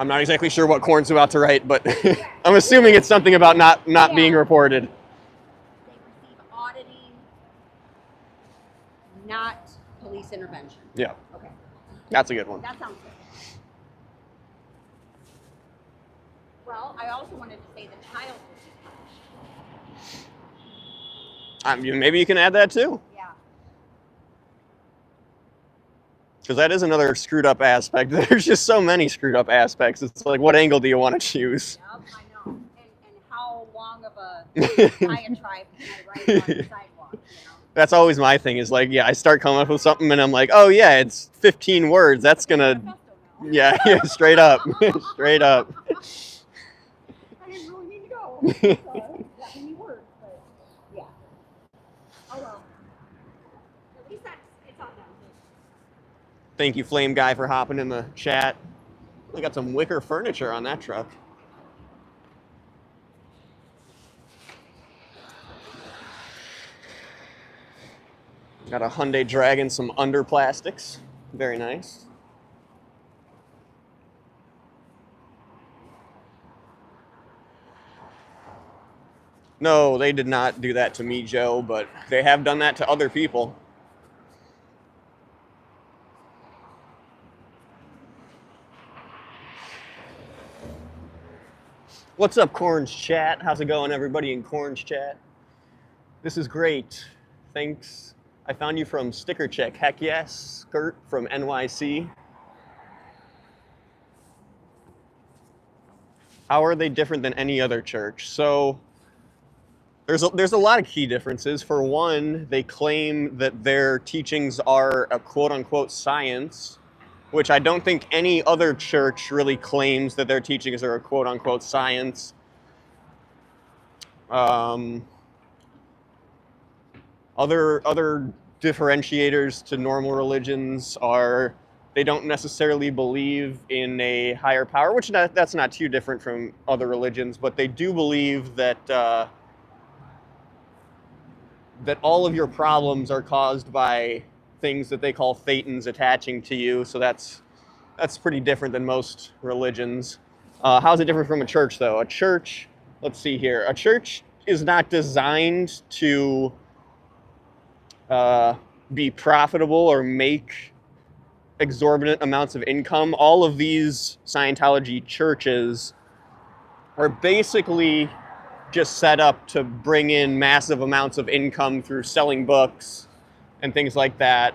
I'm not exactly sure what Korn's about to write, but I'm assuming it's something about not being reported. They receive auditing, not police intervention. Yeah, Okay. that's a good one. That sounds good. Well, I also wanted to say the child will be punished. Maybe you can add that too. Yeah. Because that is another screwed up aspect. There's just so many screwed up aspects. It's like, what angle do you want to choose? Yep, I know. And how long of a diatribe can I write on the sidewalk, you know? That's always my thing is like, yeah, I start coming up with something and I'm like, oh yeah, it's 15 words. That's gonna, yeah, straight up, straight up. I didn't really mean to go. So, that many words, but yeah. Oh well. At least it's on them. Thank you, Flame Guy, for hopping in the chat. We got some wicker furniture on that truck. Got a Hyundai Dragon, some under plastics. Very nice. No, they did not do that to me, Joe, but they have done that to other people. What's up, Corn's chat? How's it going, everybody in Corn's chat? This is great. Thanks. I found you from Sticker Check. Heck yes. Skirt from NYC. How are they different than any other church? So there's a lot of key differences. For one, they claim that their teachings are a quote-unquote science, which I don't think any other church really claims that their teachings are a quote-unquote science. Other differentiators to normal religions are they don't necessarily believe in a higher power, which that's not too different from other religions, but they do believe that that all of your problems are caused by things that they call thetans attaching to you. So that's pretty different than most religions. How's it different from a church, though? A church, let's see here. A church is not designed to be profitable or make exorbitant amounts of income. All of these Scientology churches are basically just set up to bring in massive amounts of income through selling books and things like that.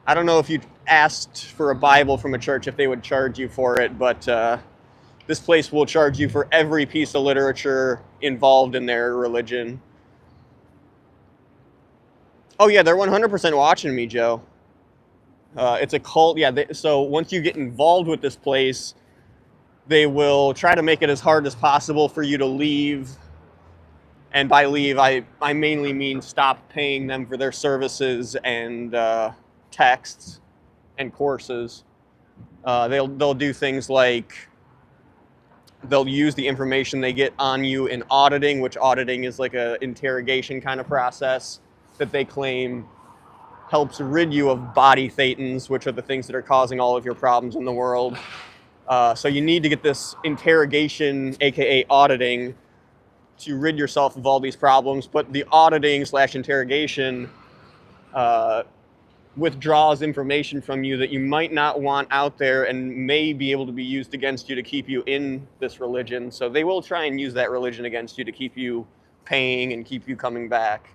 I don't know if you asked for a Bible from a church if they would charge you for it, but this place will charge you for every piece of literature involved in their religion. Oh yeah, they're 100% watching me, Joe. It's a cult. Yeah, so once you get involved with this place, they will try to make it as hard as possible for you to leave. And by leave, I mainly mean stop paying them for their services and texts and courses. They'll do things like they'll use the information they get on you in auditing, which auditing is like a interrogation kind of process that they claim helps rid you of body thetans, which are the things that are causing all of your problems in the world. So you need to get this interrogation, aka auditing, to rid yourself of all these problems. But the auditing / interrogation withdraws information from you that you might not want out there and may be able to be used against you to keep you in this religion. So they will try and use that religion against you to keep you paying and keep you coming back.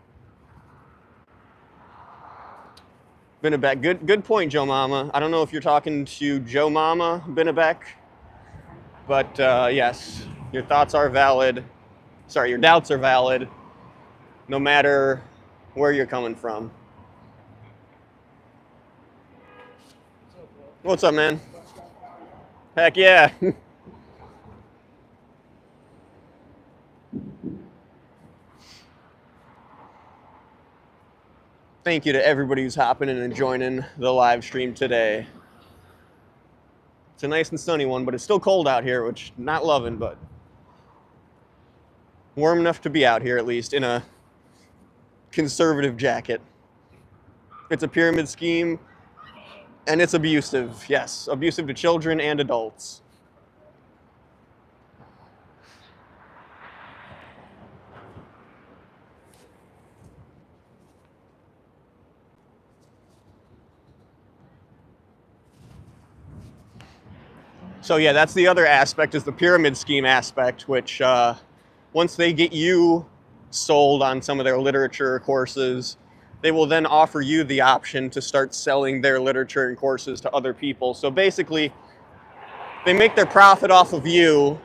Bennebeck, good point, Joe Mama. I don't know if you're talking to Joe Mama Bennebeck, but yes, your thoughts are valid. Sorry, your doubts are valid, no matter where you're coming from. What's up, man? Heck yeah. Thank you to everybody who's hopping in and joining the live stream today. It's a nice and sunny one, but it's still cold out here, which not loving, but warm enough to be out here at least in a conservative jacket. It's a pyramid scheme, and it's abusive. Yes, abusive to children and adults. So yeah, that's the other aspect, is the pyramid scheme aspect, which once they get you sold on some of their literature courses, they will then offer you the option to start selling their literature and courses to other people. So basically, they make their profit off of you,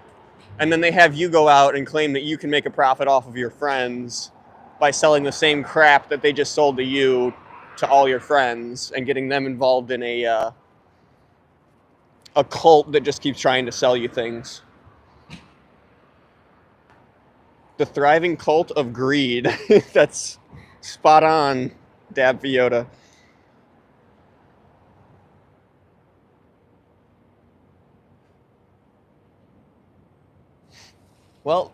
and then they have you go out and claim that you can make a profit off of your friends by selling the same crap that they just sold to you to all your friends and getting them involved in a cult that just keeps trying to sell you things. The thriving cult of greed. That's spot on, Dab Fiota. Well,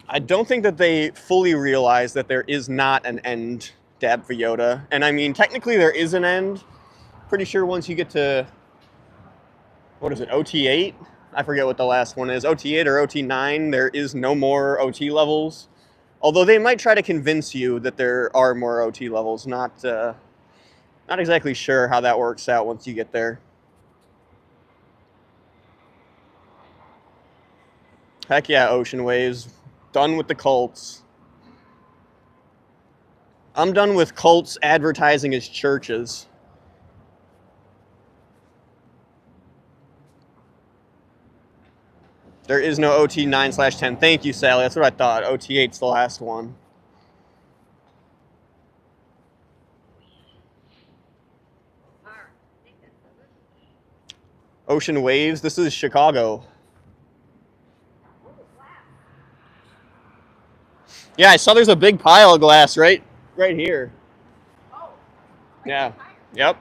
I don't think that they fully realize that there is not an end, Dab Fiota. And I mean, technically there is an end. Pretty sure once you get to, what is it, OT8? I forget what the last one is. OT8 or OT9, there is no more OT levels. Although they might try to convince you that there are more OT levels. Not exactly sure how that works out once you get there. Heck yeah, Ocean Waves. Done with the cults. I'm done with cults advertising as churches. There is no OT 9/10. Thank you, Sally. That's what I thought. OT 8's the last one. Ocean Waves. This is Chicago. Yeah, I saw there's a big pile of glass right here. Oh. Yeah. Yep.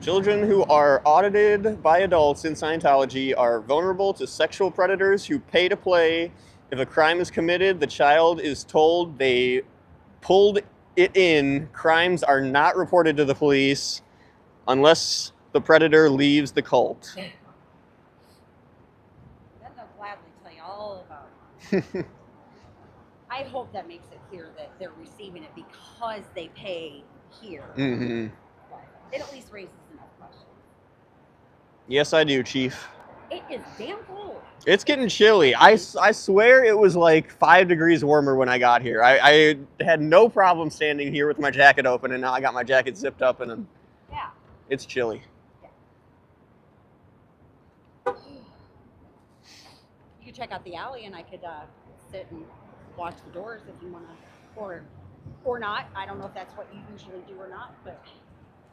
Children who are audited by adults in Scientology are vulnerable to sexual predators who pay to play. If a crime is committed, the child is told they pulled it in. Crimes are not reported to the police unless the predator leaves the cult. Then they'll gladly tell you all about it. I hope that makes it clear that they're receiving it because they pay here. Mm-hmm. It at least raises enough questions. Yes, I do, Chief. It is damn cold. It's getting chilly. I swear it was like 5 degrees warmer when I got here. I had no problem standing here with my jacket open, and now I got my jacket zipped up, and Yeah. it's chilly. You could check out the alley, and I could sit and watch the doors if you want to, or not. I don't know if that's what you usually do or not, but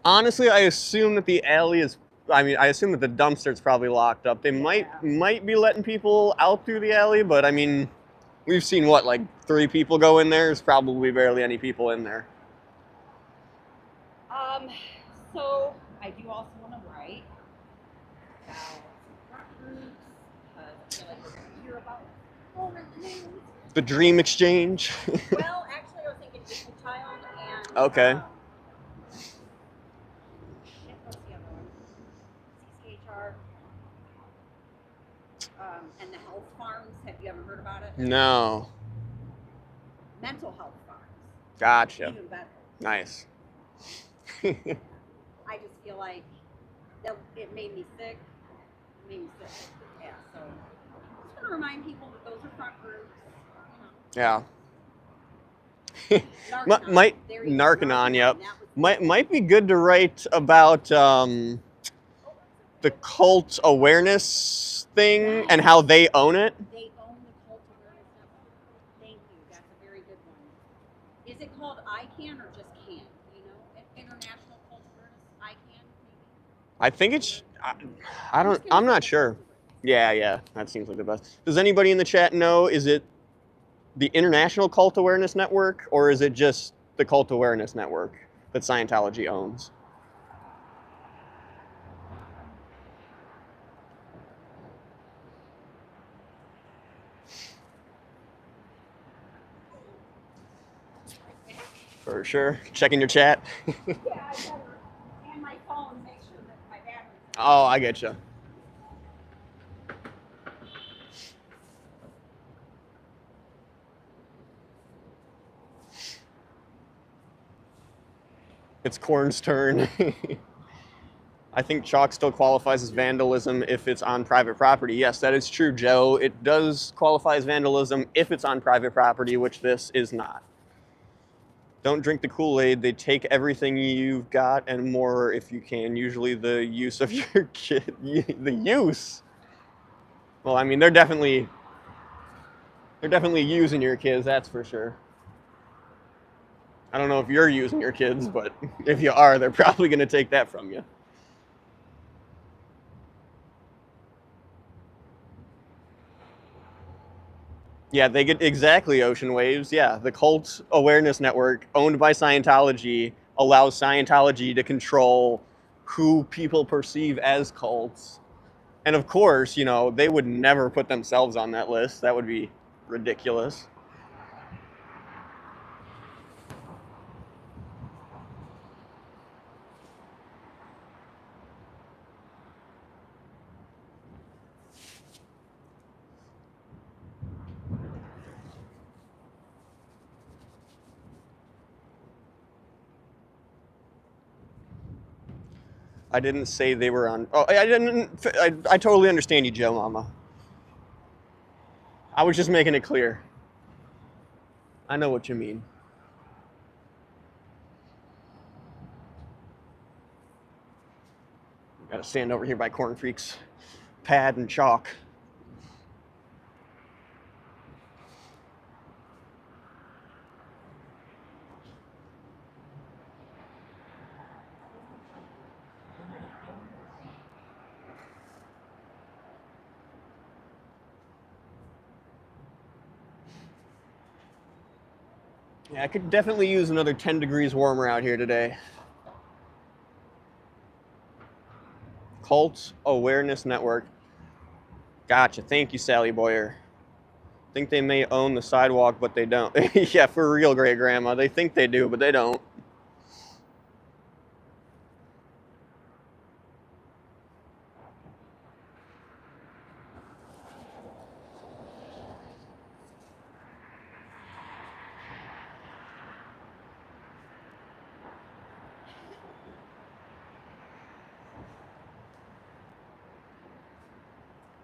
Honestly, I assume that the alley is, I assume that the dumpster's probably locked up. They might be letting people out through the alley, but I mean, we've seen what, like 3 people go in there? There's probably barely any people in there. So I do also want to write about front groups, because I feel like we're going to hear about more in the news. The Dream Exchange. Well, actually, I was thinking Equal Child and Okay. what's the other one? and the health farms. Have you ever heard about it? No. Mental health farms. Gotcha. Even better. Nice. I just feel like it made me sick. It made me sick. Yeah, so just want to remind people that those are front groups. Yeah. Narcanon. There you go. Narcanon, yep. That was- Might be good to write about the cult awareness thing and how they own it. They own the cult awareness network. Thank you. That's a very good one. Is it called ICANN or just CAN? Do you know? International Cult Awareness ICANN, maybe? I think it's I'm not sure. Yeah, that seems like the best. Does anybody in the chat know, is it the International Cult Awareness Network or is it just the Cult Awareness Network that Scientology owns? For sure. Checking your chat. Yeah, I better. And my phone, make sure that my battery's Oh, I get you. It's Corn's turn. I think chalk still qualifies as vandalism if it's on private property. Yes, that is true, Joe. It does qualify as vandalism if it's on private property, which this is not. Don't drink the Kool-Aid. They take everything you've got and more if you can. Usually the use of your kid. The use? Well, I mean, they're definitely using your kids, that's for sure. I don't know if you're using your kids, but if you are, they're probably going to take that from you. Yeah, they get exactly ocean waves. Yeah, the Cult Awareness Network, owned by Scientology, allows Scientology to control who people perceive as cults. And of course, you know, they would never put themselves on that list. That would be ridiculous. I didn't say they were on. Oh, I didn't. I totally understand you, Joe Mama. I was just making it clear. I know what you mean. Got to stand over here by Corn Freak's pad and chalk. Yeah, I could definitely use another 10 degrees warmer out here today. Cult Awareness Network. Gotcha. Thank you, Sally Boyer. Think they may own the sidewalk, but they don't. Yeah, for real, great grandma. They think they do, but they don't.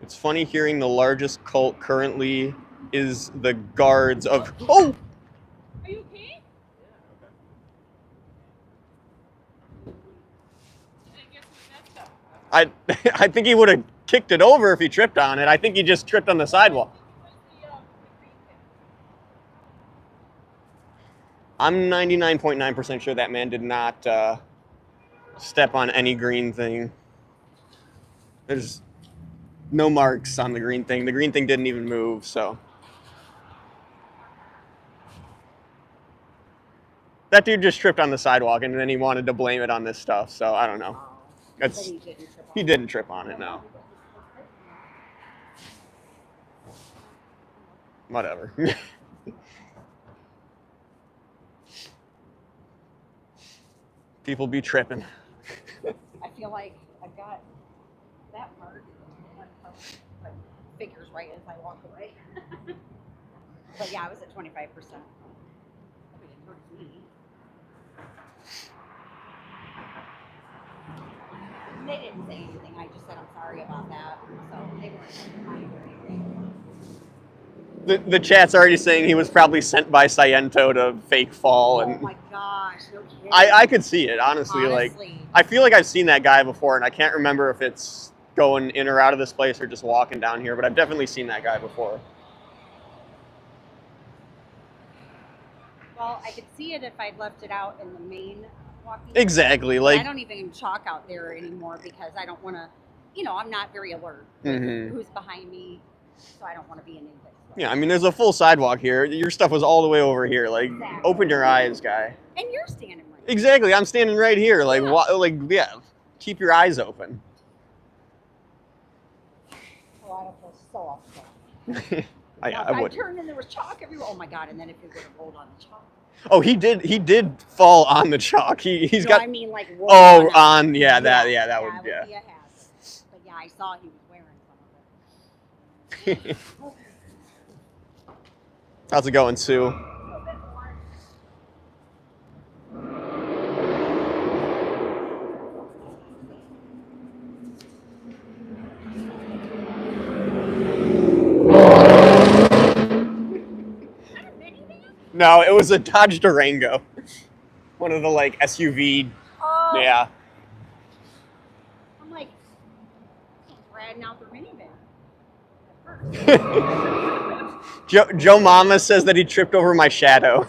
It's funny hearing the largest cult currently is the guards of. Oh! Are you okay? I I think he would have kicked it over if he tripped on it. I think he just tripped on the sidewalk. I'm 99.9% sure that man did not step on any green thing. There's no marks on the green thing. The green thing didn't even move, so. That dude just tripped on the sidewalk and then he wanted to blame it on this stuff, so I don't know. That's, he didn't trip on it, no. Whatever. People be tripping. I feel like I got that part, but figures right as I walk away. But yeah, I was at 25%. It didn't hurt me. They didn't say anything. I just said I'm sorry about that. So they weren't crying or anything. The chat's already saying he was probably sent by Sciento to fake fall, Oh and my gosh, no kidding. I could see it honestly. Like I feel like I've seen that guy before, and I can't remember if it's going in or out of this place or just walking down here, but I've definitely seen that guy before. Well, I could see it if I'd left it out in the main walking. Exactly. But Like I don't even chalk out there anymore because I don't want to. I'm not very alert. Mhm. Who's behind me? So I don't want to be in anybody's way. Yeah, I mean, there's a full sidewalk here. Your stuff was all the way over here. Like, Exactly. open your eyes, guy. And you're standing right. Exactly. I'm standing right here. Like, Yeah. yeah. Keep your eyes open. Oh, I feel so upset. I would. I turned and there was chalk everywhere. Oh my god! And then if you would have rolled on the chalk. Oh, he did fall on the chalk. He's got. I mean, like. Oh, on yeah, that would be a hazard. But yeah, I saw he was wearing some of it. How's it going, Sue? No, it was a Dodge Durango. One of the like SUV. Oh. Yeah. I'm like, riding out the minivan. Joe Mama says that he tripped over my shadow.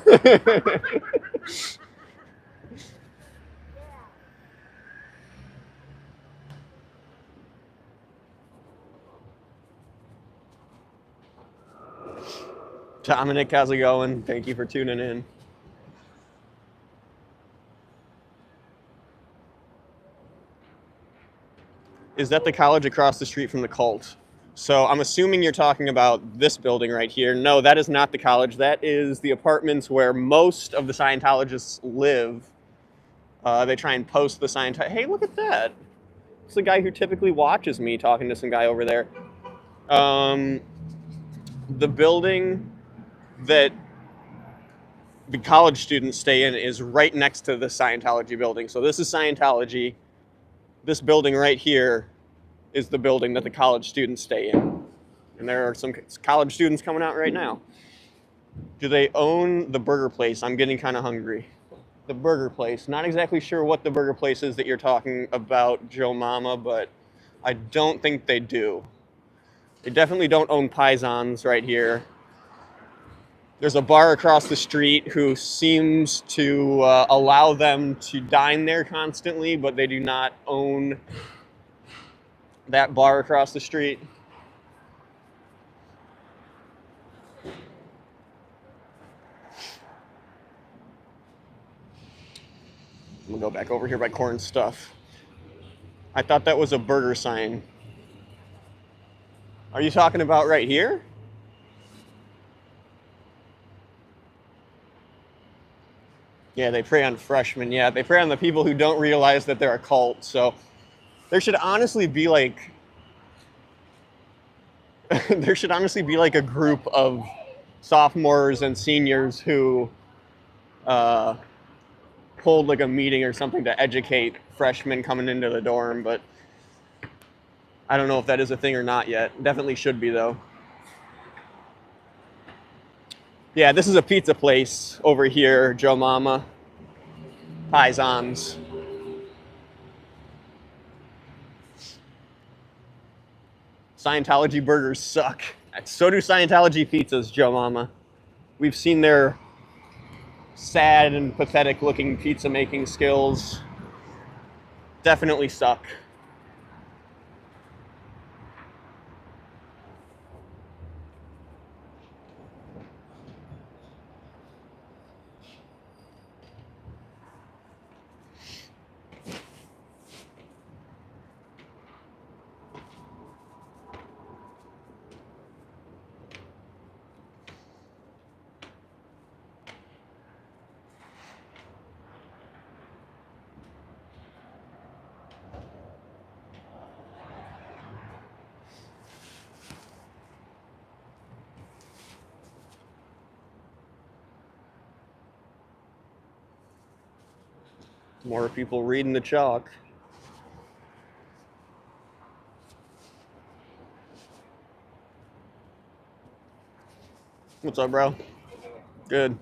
Dominic, how's it going? Thank you for tuning in. Is that the college across the street from the cult? So I'm assuming you're talking about this building right here. No, that is not the college. That is the apartments where most of the Scientologists live. They try and post the Scientology. Hey, look at that. It's the guy who typically watches me talking to some guy over there. The building that the college students stay in is right next to the Scientology building. So this is Scientology. This building right here is the building that the college students stay in. And there are some college students coming out right now. Do they own the burger place? I'm getting kind of hungry. The burger place. Not exactly sure what the burger place is that you're talking about, Joe Mama, but I don't think they do. They definitely don't own Paisans right here. There's a bar across the street who seems to allow them to dine there constantly, but they do not own that bar across the street. I'm gonna go back over here by Corn Stuff. I thought that was a burger sign. Are you talking about right here? Yeah, they prey on freshmen. Yeah, they prey on the people who don't realize that they're a cult. So there should honestly be like a group of sophomores and seniors who hold like a meeting or something to educate freshmen coming into the dorm, but I don't know if that is a thing or not yet. Definitely should be though. Yeah, this is a pizza place over here, Joe Mama. Paisans. Scientology burgers suck. So do Scientology pizzas, Joe Mama. We've seen their sad and pathetic looking pizza making skills. Definitely suck. More people reading the chalk. What's up, bro? Good.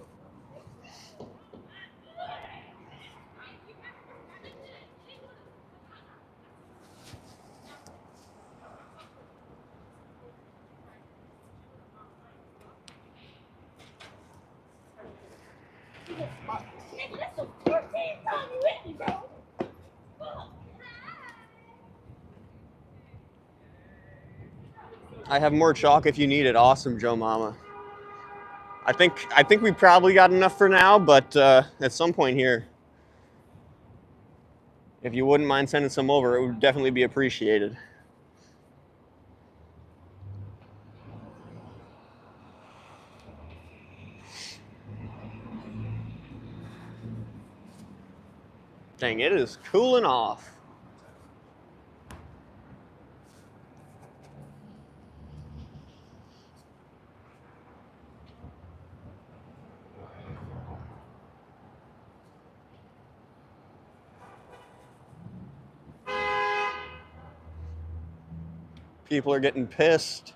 I have more chalk if you need it. Awesome, Joe Mama. I think we probably got enough for now, but at some point here, if you wouldn't mind sending some over, it would definitely be appreciated. Dang, it is cooling off. People are getting pissed.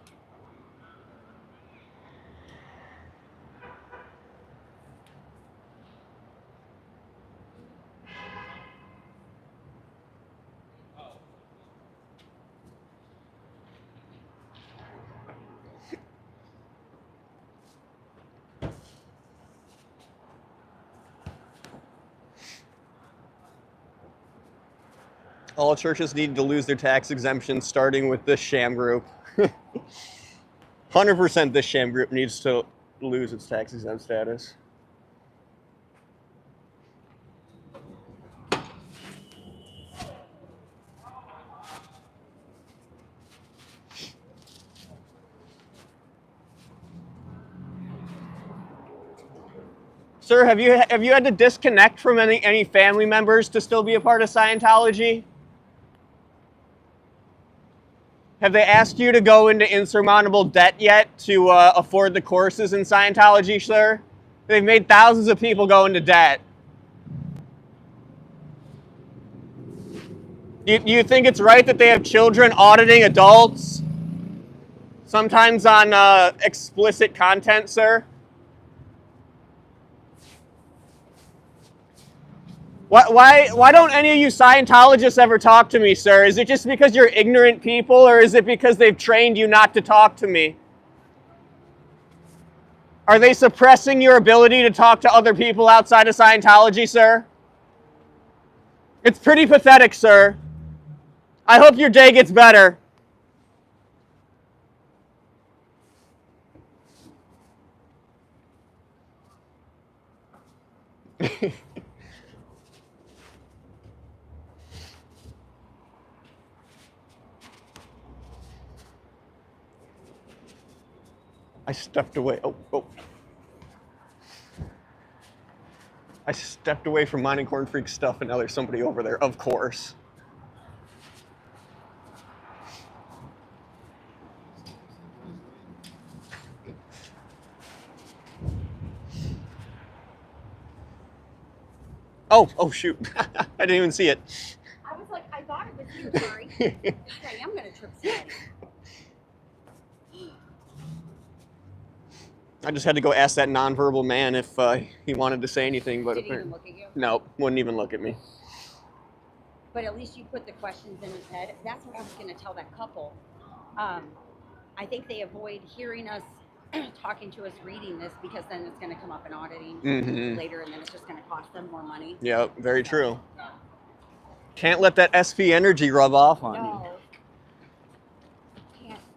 All churches need to lose their tax exemption, starting with this sham group. 100% this sham group needs to lose its tax exempt status. Sir, have you had to disconnect from any family members to still be a part of Scientology? Have they asked you to go into insurmountable debt yet to afford the courses in Scientology, sir? They've made thousands of people go into debt. Do you think it's right that they have children auditing adults? Sometimes on explicit content, sir? Why don't any of you Scientologists ever talk to me, sir? Is it just because you're ignorant people, or is it because they've trained you not to talk to me? Are they suppressing your ability to talk to other people outside of Scientology, sir? It's pretty pathetic, sir. I hope your day gets better. I stepped away. Oh. I stepped away from mine and Corn Freak stuff, and now there's somebody over there, of course. Oh shoot. I didn't even see it. I was like, I thought it was you, sorry. God, I am going to trip somebody. I just had to go ask that nonverbal man if he wanted to say anything, but Did he even look at you? no, wouldn't even look at me. But at least you put the questions in his head. That's what I was going to tell that couple. I think they avoid hearing us talking to us reading this, because then it's going to come up in auditing later, and then it's just going to cost them more money. Yeah, very true. Yeah. Can't let that SP energy rub off on you.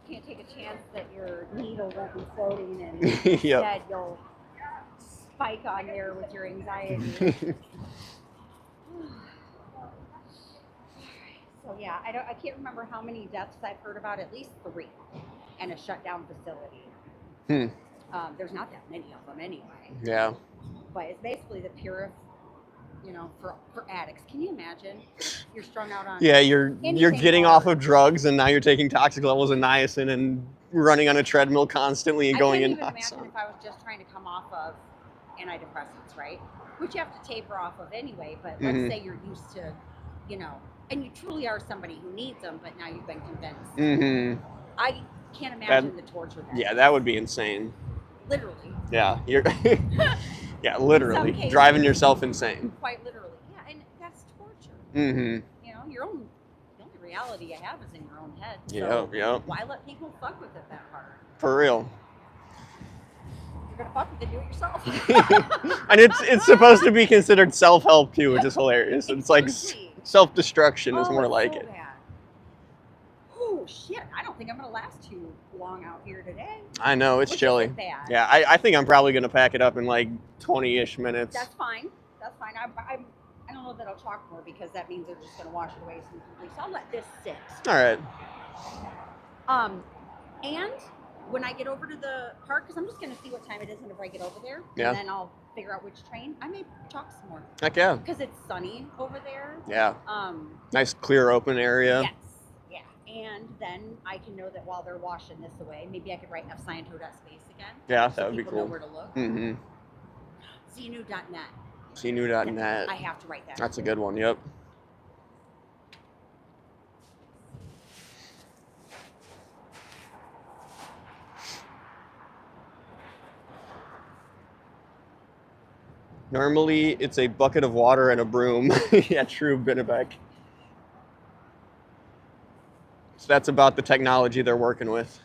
Can't take a chance that your needle won't be floating and instead you'll spike on there with your anxiety. So yeah, I can't remember how many deaths I've heard about. At least 3, and a shut down facility. There's not that many of them anyway. Yeah. But it's basically the purest, for addicts. Can you imagine? You're strung out on. Yeah, you're getting off of drugs, and now you're taking toxic levels of niacin and running on a treadmill constantly and going in. I can't even imagine if I was just trying to come off of antidepressants, right? Which you have to taper off of anyway. But let's say you're used to, you know, and you truly are somebody who needs them, but now you've been convinced. I can't imagine the torture. That would be insane. Literally. Yeah, you're. Yeah, literally cases, driving yourself insane. Quite literally, yeah, and that's torture. You know, the only reality you have is in your own head. So why let people fuck with it that hard? For real. You're gonna fuck with it, do it yourself. And it's supposed to be considered self-help too, which is hilarious. It's like self-destruction is more like it. Bad. Oh shit! I don't think I'm gonna last too long out here today. I know it's chilly. Yeah, I think I'm probably gonna pack it up in like 20-ish minutes. That's fine. That's fine. I don't know that I'll talk more because that means they're just gonna wash it away smoothly. So I'll let this sit. All right. And when I get over to the park, because I'm just gonna see what time it is whenever I get over there, yeah. And then I'll figure out which train. I may talk some more. Heck yeah. Because it's sunny over there. Yeah. Nice clear open area. Yes. And then I can know that while they're washing this away, maybe I could write F Scientology space again. Yeah, so that would be cool. Know where to look. CNU.net. CNU.net. I have to write that. That's a good one. Yep. Normally, it's a bucket of water and a broom. Yeah, true, Binnebeck. So that's about the technology they're working with.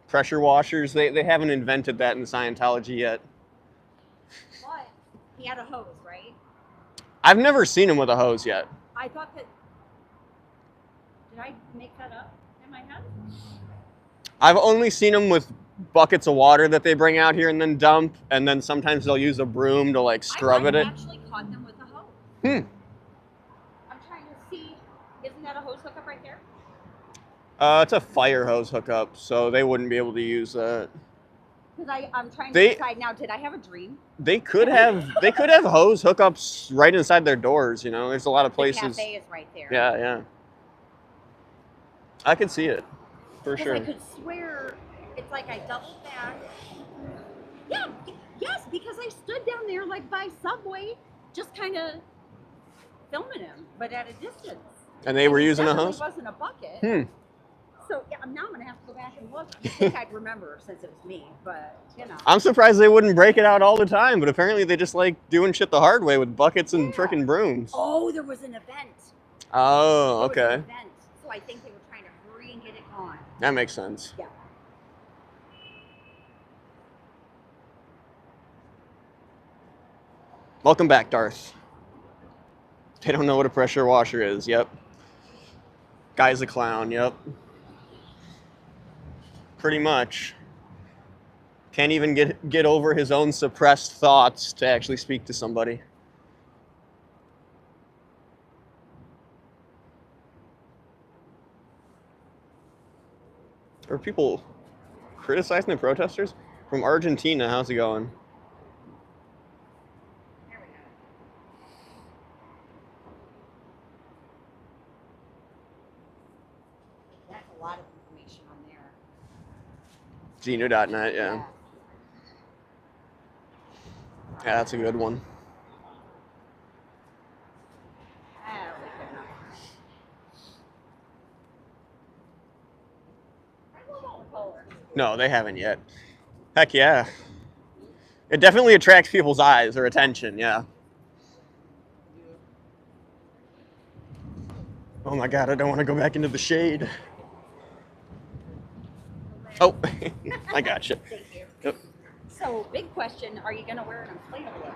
Pressure washers, they haven't invented that in Scientology yet. But he had a hose, right? I've never seen him with a hose yet. I thought that... Did I make that up in my head? I've only seen him with buckets of water that they bring out here and then dump, and then sometimes they'll use a broom to like scrub it. I actually caught them with a hose. I'm trying to see. Isn't that a hose hookup right there? It's a fire hose hookup, so they wouldn't be able to use that. Because I'm trying to decide now. Did I have a dream? They could have hose hookups right inside their doors. You know, there's a lot of places. The cafe is right there. Yeah. I could see it for sure. I could swear it's like I doubled back. Yeah. Yes, because I stood down there like by Subway, just kind of filming him, but at a distance. And they were using a hose? It wasn't a bucket. So yeah, now I'm gonna have to go back and look. I think I'd remember since it was me, but you know. I'm surprised they wouldn't break it out all the time, but apparently they just like doing shit the hard way with buckets and frickin' brooms. Oh, there was an event. Oh, okay. There was an event. So I think they were trying to hurry and get it gone. That makes sense. Yeah. Welcome back, Darth. They don't know what a pressure washer is. Yep. Guy's a clown. Yep. Pretty much. Can't even get over his own suppressed thoughts to actually speak to somebody. Are people criticizing the protesters? From Argentina, how's it going? There we go. That's a lot of information on there. Xenu.net, yeah. Yeah, that's a good one. No, they haven't yet. Heck yeah. It definitely attracts people's eyes or attention, yeah. Oh my god, I don't want to go back into the shade. Oh, I gotcha. Thank you. Yep. So, big question, are you going to wear an inflatable?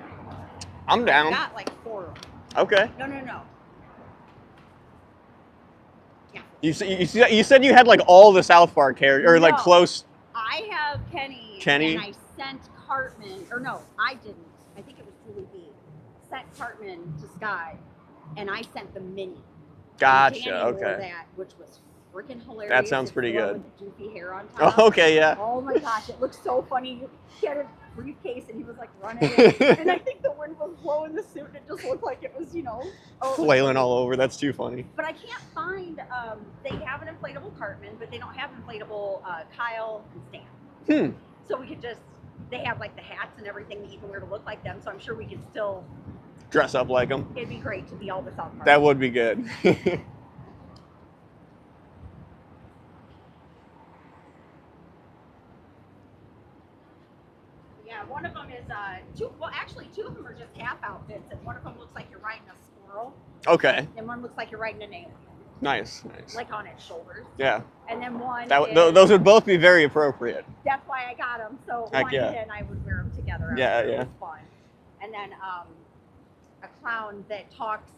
I'm down. I got like 4 of them. Okay. No. Yeah. You said you had like all the South Park characters, or like No. close. I have Kenny. And I sent Cartman, or no, I didn't. I think it was Julie B. Sent Cartman to Sky, and I sent the mini. Gotcha, Danny wore okay. that, which was freaking hilarious. That sounds pretty The one good. with the goofy hair on top. Oh, okay, yeah. Oh my gosh, it looked so funny. He had a briefcase and he was like running it. And I think the wind was blowing the suit and it just looked like it was, Flailing all over. That's too funny. But I can't find, they have an inflatable Cartman, but they don't have inflatable Kyle and Stan. So we could just they have like the hats and everything that you can wear to look like them. So I'm sure we could still. Dress up like them. It'd be great to be all the South Park. That would be good. Yeah, one of them is actually two of them are just half outfits, and one of them looks like you're riding a squirrel, Okay. and one looks like you're riding an alien, Nice. Nice. like on its shoulders. Yeah. And then one Those would both be very appropriate. that's why I got them. So Heck one yeah. and I would wear them together. Yeah, It yeah. was fun. And then a clown that talks.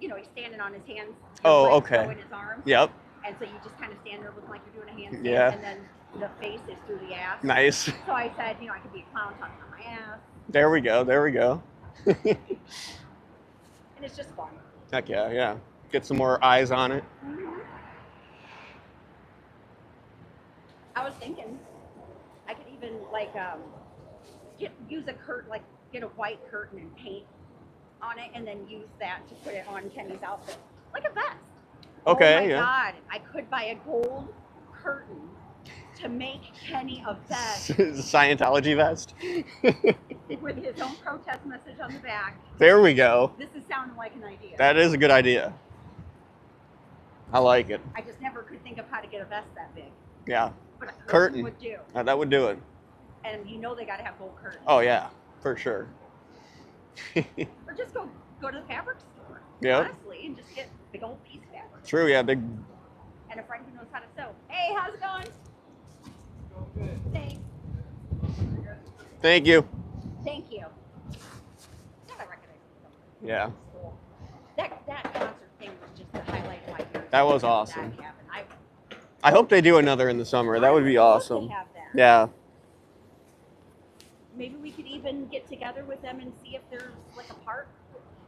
You know, he's standing on his hands. His Oh, legs okay. go in his arms. Yep. And so you just kind of stand there looking like you're doing a handstand. Yeah. And then the face is through the ass. Nice. So I said, you know, I could be a clown talking on my ass. There we go. There we go. And it's just fun. Heck yeah, yeah. Get some more eyes on it. Mm-hmm. I was thinking I could even like use a curtain, like get a white curtain and paint on it, and then use that to put it on Kenny's outfit, like a vest. Okay, Oh my yeah. God, I could buy a gold curtain to make Kenny a vest Scientology vest. with his own protest message on the back. There we go. This is sounding like an idea. That is a good idea. I like it. I just never could think of how to get a vest that big. Yeah. But a curtain, Curtain. would do. That would do it. And you know they got to have gold curtains. Oh yeah, for sure. Or just go to the fabric store. Yep. Honestly, and just get big old piece of fabric. True, yeah, big. And a friend who knows how to sew. Hey, how's it going? Thanks. Thank you. Thank you. Thought I recognized something. Yeah, Cool. That concert thing was just the highlight of my year. that was awesome. That happened. I hope they do another in the summer. That would be I would love awesome. to have that. Yeah. Maybe we could even get together with them and see if there's like a park.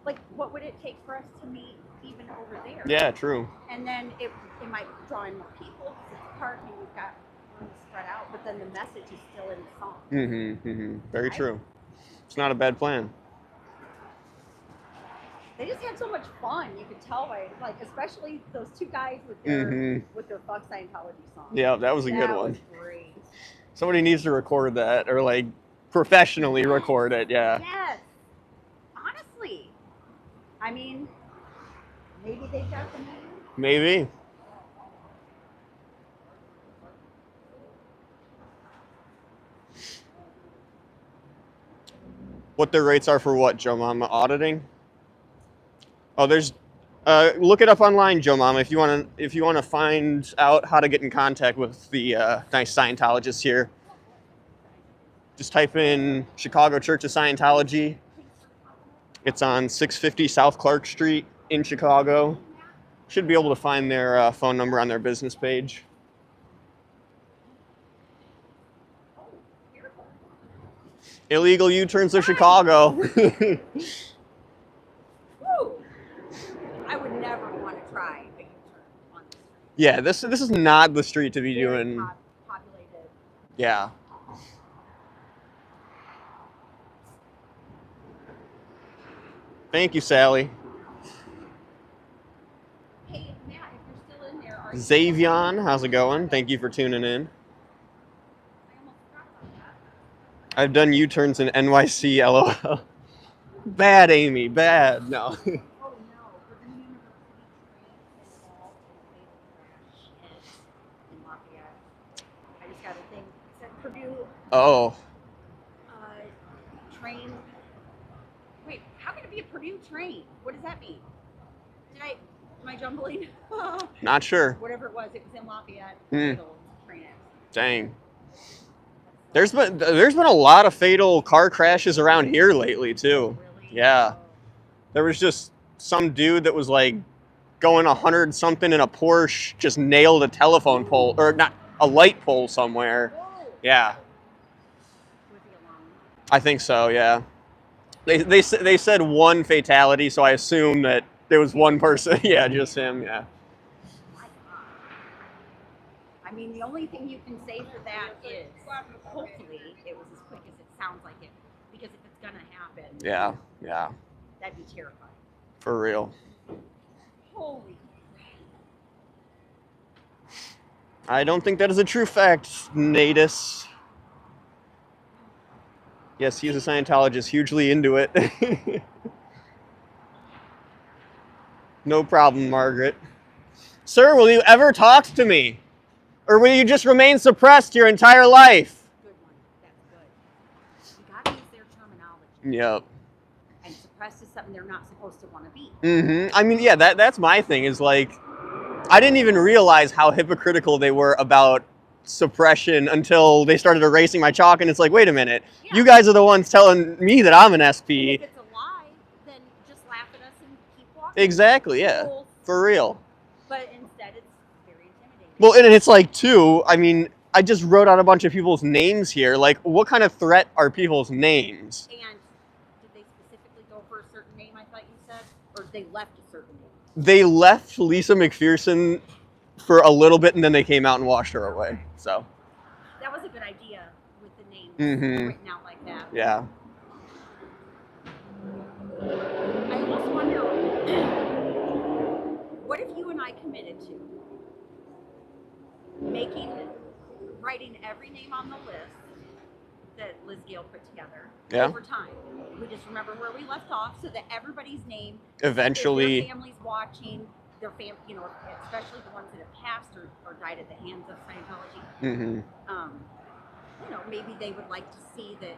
Like, what would it take for us to meet even over there? Yeah, true. And then it might draw in more people because it's a park and we've got room to spread out, but then the message is still in the song. Very true. It's not a bad plan. They just had so much fun. You could tell by like, especially those two guys with their fuck Scientology song. Yeah, that was a good That one. was great. Somebody needs to record that or like professionally record it. Yeah. Yes. Honestly, I mean, maybe they've got the name. Maybe. What their rates are for what, Joe Mama? Auditing? Oh, there's. Look it up online, Joe Mama, if you want to find out how to get in contact with the nice Scientologists here. Just type in Chicago Church of Scientology. It's on 650 South Clark Street in Chicago. Should be able to find their phone number on their business page. Illegal U-turns of Chicago. Woo! I would never want to try a U-turn on this street. Yeah, this is not the street to be Very doing. populated. Yeah. Thank you, Sally. Hey, Matt, if you're still in there, are you? Xavion, how's it going? Thank you for tuning in. I almost forgot about that. I've done U-turns in NYC, LOL. Bad, Amy, bad. No. Oh no, but then the university train involved in fatal crash in Lafayette. I just got a thing. It said Purdue Oh, train. Wait, how can it be a Purdue train? What does that mean? Am I jumbling? not sure. Whatever it was in Lafayette. Hmm. Fatal train accident. Dang. There's been a lot of fatal car crashes around here lately too. Really? Yeah. There was just some dude that was like going 100 something in a Porsche, just nailed a telephone pole or not a light pole somewhere. Whoa. Yeah, Was he alone? I think so. Yeah. They said one fatality, so I assume that there was one person. Yeah, just him. Yeah. My God. I mean, the only thing you can say for that is hopefully it was as quick as it sounds like it. Because if it's gonna happen, Yeah. Yeah. that'd be terrifying. For real. Holy. I don't think that is a true fact, Natus. Yes, he's a Scientologist, hugely into it. No problem, Margaret. Sir, will you ever talk to me? Or will you just remain suppressed your entire life? Good one. That's good. You gotta use their terminology. Yep. And suppressed is something they're not supposed to want to be. I mean, yeah, that's my thing, is like, I didn't even realize how hypocritical they were about suppression until they started erasing my chalk, and it's like, wait a minute, Yeah. you guys are the ones telling me that I'm an And SP. if it's a lie, then just laugh at us and keep walking. Exactly, yeah, Rules. for real. But instead, it's very intimidating. Well, and it's like, too, I mean, I just wrote out a bunch of people's names here. Like, what kind of threat are people's names? And did they specifically go for a certain name, I thought you said? Or they left a certain name? They left Lisa McPherson for a little bit, and then they came out and washed her away. So, That was a good idea with the names Mhm. written out like that. yeah. I almost wonder, what if you and I committed to writing every name on the list that Liz Gale put together Yeah. over time? We just remember where we left off, so that everybody's name, Eventually. if their family's watching, their especially the ones that have passed or died at the hands of Scientology. Mm-hmm. Maybe they would like to see that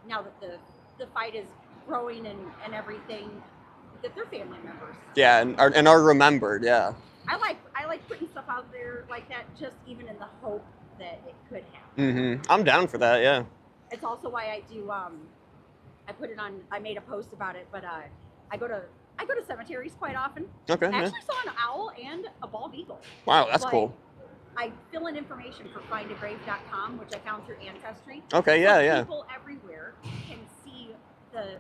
now that the fight is growing and everything, that they're family members. Yeah, and are remembered. Yeah. I like putting stuff out there like that, just even in the hope that it could happen. Mm-hmm. I'm down for that. Yeah. It's also why I do. I put it on. I made a post about it, but I go to cemeteries quite often. Okay. I Yeah. actually saw an owl and a bald eagle. Wow, that's Like, cool. I fill in information for findagrave.com, which I found through Ancestry. Okay. So Yeah. people everywhere can see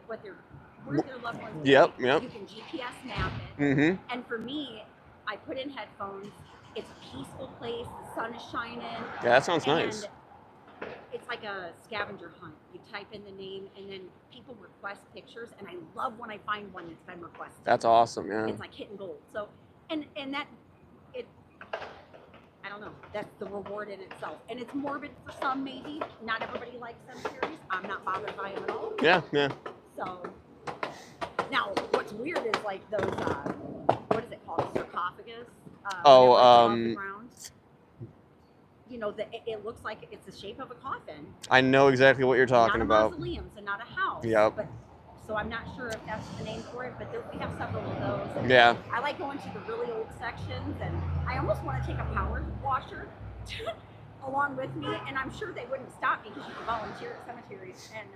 where their loved ones are. Yep. You Yep. can GPS map it. Mm-hmm. And for me, I put in headphones. It's a peaceful place. The sun is shining. Yeah, that sounds nice. And it's like a scavenger hunt. You type in the name, and then people request pictures. And I love when I find one that's been requested. That's awesome. Yeah. It's like hitting gold. So, and that it. I don't know. That's the reward in itself, and it's morbid for some. Maybe not everybody likes cemeteries. I'm not bothered by them at all. Yeah. Yeah. So now, what's weird is like those. What is it called? Sarcophagus. Oh, whenever it's off the ground. It looks like it's the shape of a coffin. I know exactly what you're talking not about. a mausoleum, so not a house. Yep. But so I'm not sure if that's the name for it, but we have several of those. And Yeah. I like going to the really old sections, and I almost want to take a power washer along with me, and I'm sure they wouldn't stop me because you can volunteer at cemeteries, and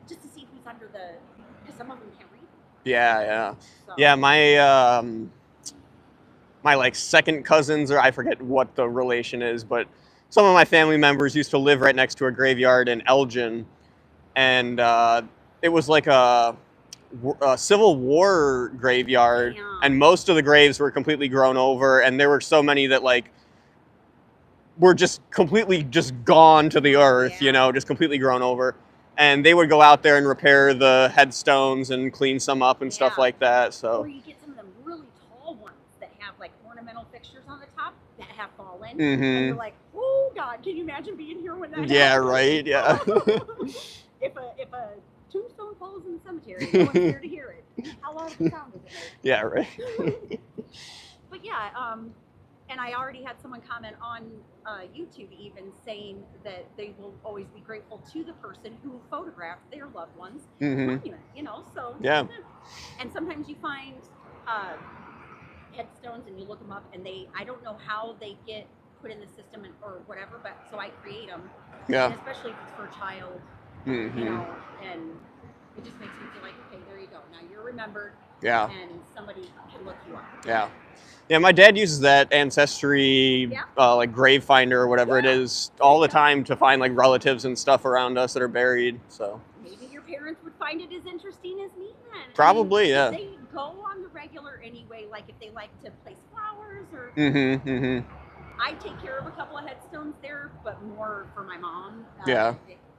just to see who's under because some of them can't read. Yeah. Yeah. So. Yeah. My like second cousins, or I forget what the relation is, but some of my family members used to live right next to a graveyard in Elgin, and it was like a Civil War graveyard, Damn. and most of the graves were completely grown over, and there were so many that like were just completely just gone to the earth, Yeah. just completely grown over. And they would go out there and repair the headstones and clean some up and stuff Yeah. like that. So Or you get some of them really tall ones that have like ornamental fixtures on the top that have fallen, Mhm. and you're like, oh God, can you imagine being here when that yeah, happens? right, yeah. if a tombstone falls in the cemetery, no one's here to hear it. How loud of a sound does it make? Yeah, right. But yeah, and I already had someone comment on YouTube even saying that they will always be grateful to the person who photographed their loved ones Mhm. monument, so Yeah. And sometimes you find headstones and you look them up, and I don't know how they get put in the system or whatever, but so I create them. Yeah. And especially if it's for a child, Mhm. and it just makes me feel like, okay, there you go. Now you're remembered. Yeah. And somebody can look you up. Yeah. Yeah, my dad uses that Ancestry, Yeah. like grave finder or whatever it Yeah. is, all the time to find like relatives and stuff around us that are buried. So Maybe your parents would find it as interesting as me then. Probably, yeah. They go on the regular anyway, like if they like to place flowers or I take care of a couple of headstones there, but more for my mom. Yeah.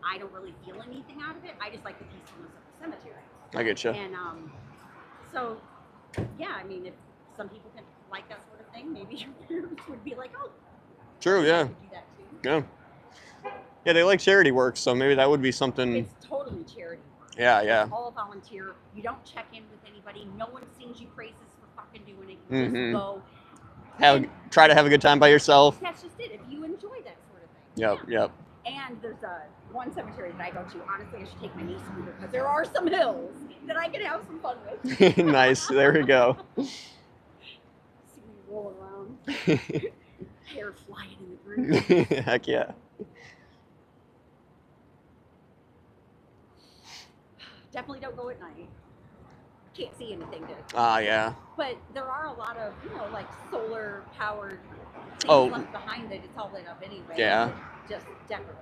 I don't really feel anything out of it. I just like the peacefulness of the cemetery. I get you. And so, yeah, I mean, if some people can like that sort of thing, maybe your parents would be like, oh, True, I yeah. could do that too. Yeah. Yeah, they like charity work, so maybe that would be something. It's totally totally charity work. Yeah, yeah. It's all volunteer. You don't check in with anybody. No one sings you praises for fucking doing it. You just go. Try to have a good time by yourself. That's just it. If you enjoy that sort of thing. Yep, yep. And there's one cemetery that I go to. Honestly, I should take my niece with her because there are some hills that I can have some fun with. Nice. There we go. See me rolling around, hair flying in the breeze. Heck yeah. Definitely don't go at night. Can't see anything to. Yeah. But there are a lot of, like solar powered things Oh. left behind it. It's all lit up anyway. Yeah. Just decorative.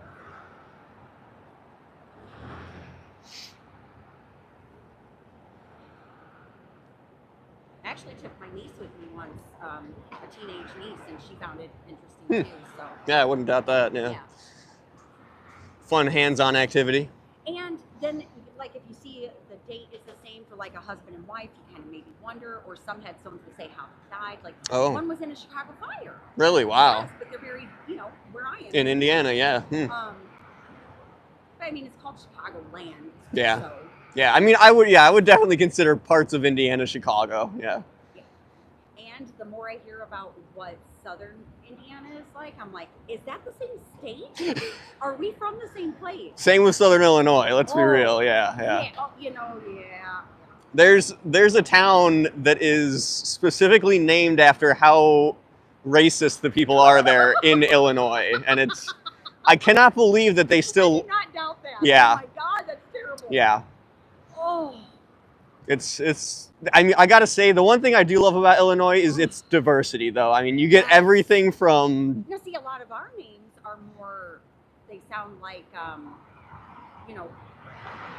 I actually took my niece with me once, a teenage niece, and she found it interesting too. So. Yeah, I wouldn't doubt that. Yeah. Fun hands-on activity. And then, like, if you see the date is the same for like a husband and wife, you kind of maybe wonder, or some had someone to say how he died. Like, one was in a Chicago fire. Really? Wow. Yes, but they're very, where I am. In Indiana, yeah. But I mean, it's called Chicago land. Yeah. So, Yeah, I mean, I would definitely consider parts of Indiana Chicago. Yeah. and the more I hear about what southern Indiana is like, I'm like, is that the same state? Are we from the same place? Same with Southern Illinois. Let's be real. Yeah, yeah. Yeah. There's a town that is specifically named after how racist the people are there in Illinois, and I cannot believe that they I still. did not doubt that. Yeah. Oh my God, that's terrible. Yeah. Oh. I mean, I gotta say, the one thing I do love about Illinois is its diversity, though. I mean, you get everything from. See, a lot of our names are more, they sound like,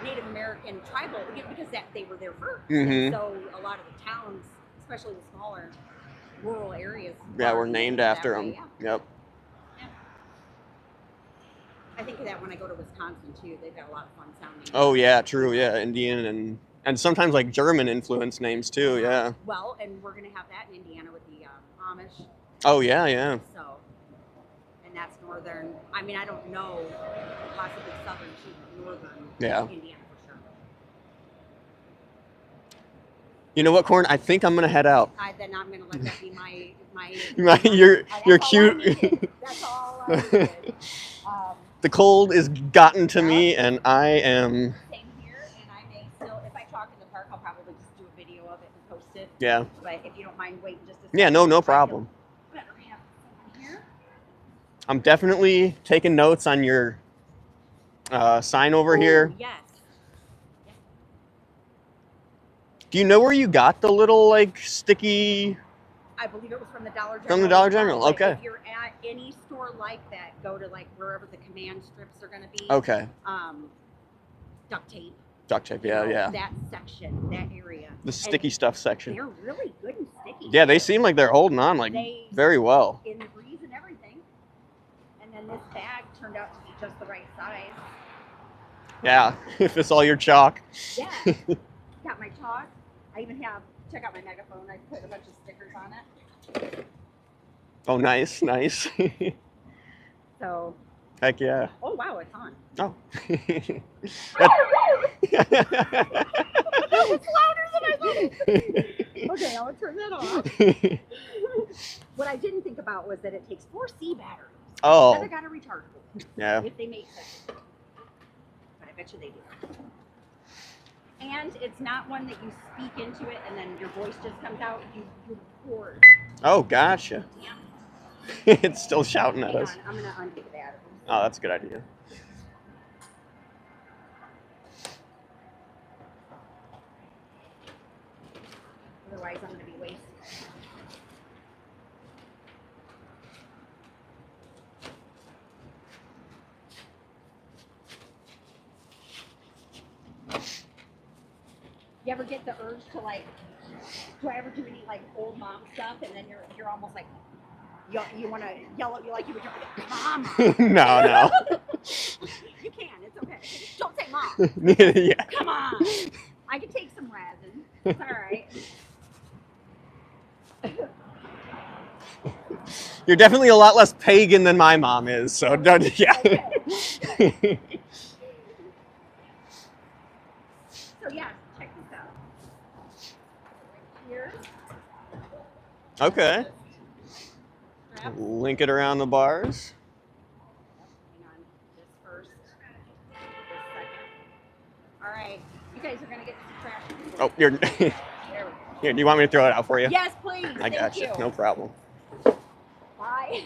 Native American tribal, because they were there first. Mhm. So a lot of the towns, especially the smaller rural areas. Yeah, are were named after that them. way, yeah. Yep. Yeah. I think of that when I go to Wisconsin too. They've got a lot of fun sounding. Oh yeah, true. Yeah, Indian and sometimes like German influence names too. Yeah. Well, and we're gonna have that in Indiana with the Amish. Oh yeah, yeah. So, and that's northern. I mean, I don't know, possibly southern to northern. Yeah. Indiana for sure. You know what, Corn? I think I'm gonna head out. Then I'm gonna let that be my. You're that's all I cute. needed. That's all I needed. The cold is gotten to me, and I am. Same here, and I may still, if I talk in the park, I'll probably just do a video of it and post it. Yeah. But if you don't mind waiting just a second. Yeah, no problem. Better have someone here. I'm definitely taking notes on your sign over here. Yes. Do you know where you got the little like sticky? I believe it was from the Dollar General. From the Dollar as well, General, but okay. If you're at any store like that, go to like wherever the command strips are going to be. Okay. Duct tape. Duct tape. Yeah, yeah. That section, that area. The sticky stuff section. They're really good and sticky. Yeah, they seem like they're holding on like very well. In the breeze and everything. And then this bag turned out to be just the right size. Yeah, if it's all your chalk. Yeah. Got my chalk. I even have, check out my megaphone. I put a bunch of stickers on it. Oh, nice, nice. So. Heck yeah. Oh, wow, it's on. Oh. That was louder than I thought. Okay, I'll turn that off. What I didn't think about was that it takes 4 C batteries. Oh. Then I got a rechargeable. Yeah. If they make sense. But I bet you they do. And it's not one that you speak into it and then your voice just comes out. You record. Oh, gotcha. Yeah. It's still shouting at Hang us. on, I'm gonna undo the batteries. Oh, that's a good idea. Otherwise, I'm gonna be wasted. You ever get the urge to like? Do I ever do any like old mom stuff, and then you're almost like you want to yell at you like you would like, Mom. No. You can. It's okay. Don't say Mom. Yeah. Come on. I can take some resin. It's all right. You're definitely a lot less pagan than my mom is, so don't, yeah. Okay. Okay. Strap. Link it around the bars. Hang on. This first. This second. All right. You guys are gonna get some trash. Oh, you're. There we go. Here, do you want me to throw it out for you? Yes, please. I got Thank you. you. No problem. Bye.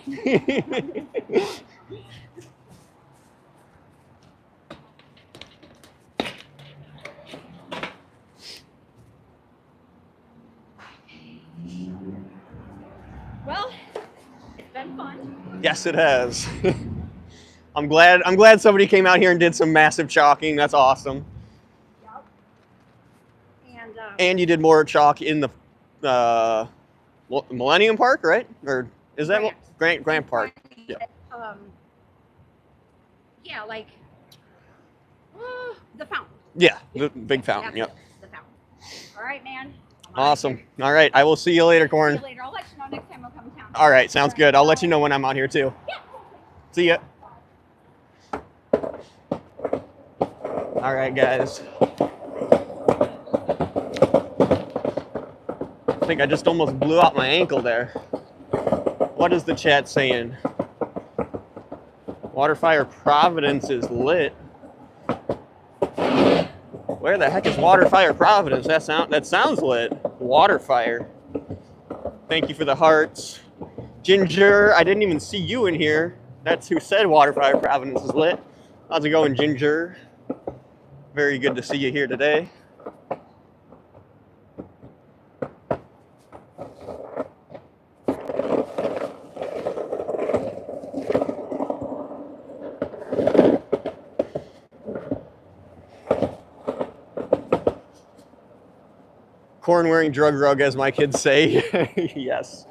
Well, it's been fun. Yes, it has. I'm glad somebody came out here and did some massive chalking. That's awesome. Yep. And And you did more chalk in the Millennium Park, right? Or is that Grant Park? Yeah. Yeah, like the fountain. Yeah, the big fountain. That's Yep. it, the fountain. All right, man. Awesome. All right, I will see you later, See Corn. you later. I'll let you know next time I'll come to town. All right, sounds good. I'll let you know when I'm out here too. Yeah. See ya. All right, guys. I think I just almost blew out my ankle there. What is the chat saying? Waterfire Providence is lit. Where the heck is Waterfire Providence? That sounds lit. Waterfire. Thank you for the hearts. Ginger, I didn't even see you in here. That's who said Waterfire Providence is lit. How's it going, Ginger? Very good to see you here today. Corn wearing drug rug, as my kids say. Yes.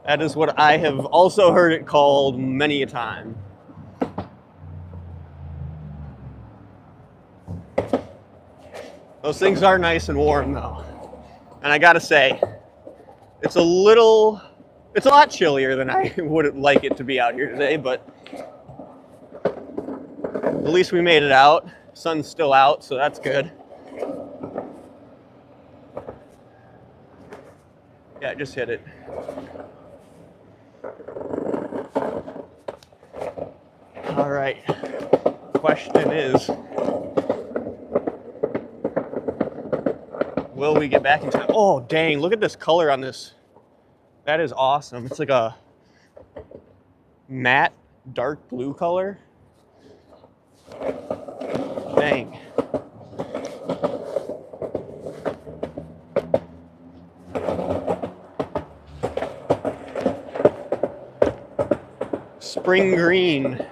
That is what I have also heard it called many a time. Those things are nice and warm though. And I gotta say, it's a lot chillier than I would like it to be out here today, but at least we made it out. Sun's still out, so that's good. Yeah, I just hit it. All right. Question is, will we get back in time? Oh, dang, look at this color on this. That is awesome. It's like a matte dark blue color. Dang. Spring green.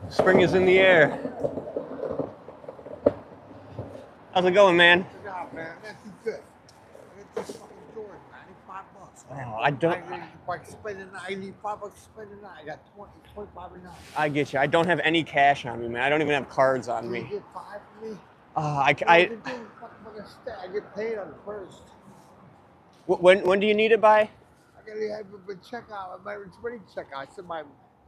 Spring is in the air. How's it going, man? Good job, man. That's too good. I got this fucking Jordan, $95, man. Oh, I don't. I can spend it. I need $5 to spend it. I got 25 and 9. I get you. I don't have any cash on me, man. I don't even have cards on Can you me. get 5 for me? I get paid on the first. when do you need it by? I gotta have a checkout. My ready checkout.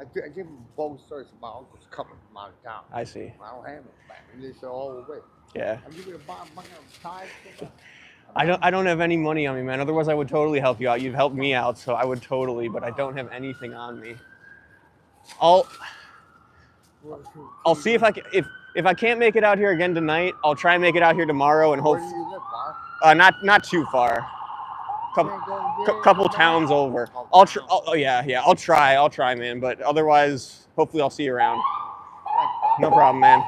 I gave them both stories. My uncle's coming from out of town. I see. I don't have it back. And they said, oh, wait. Yeah. I'm giving a bucket of time. I don't have any money on me, man. Otherwise, I would totally help you out. You've helped me out, so I would totally. But I don't have anything on me. I'll see if I can. If I can't make it out here again tonight, I'll try and make it out here tomorrow and Where hope. do you live, Bar? Not too far. Couple Couple towns over. I'll try. Oh yeah. I'll try, man. But otherwise, hopefully, I'll see you around. No problem, man.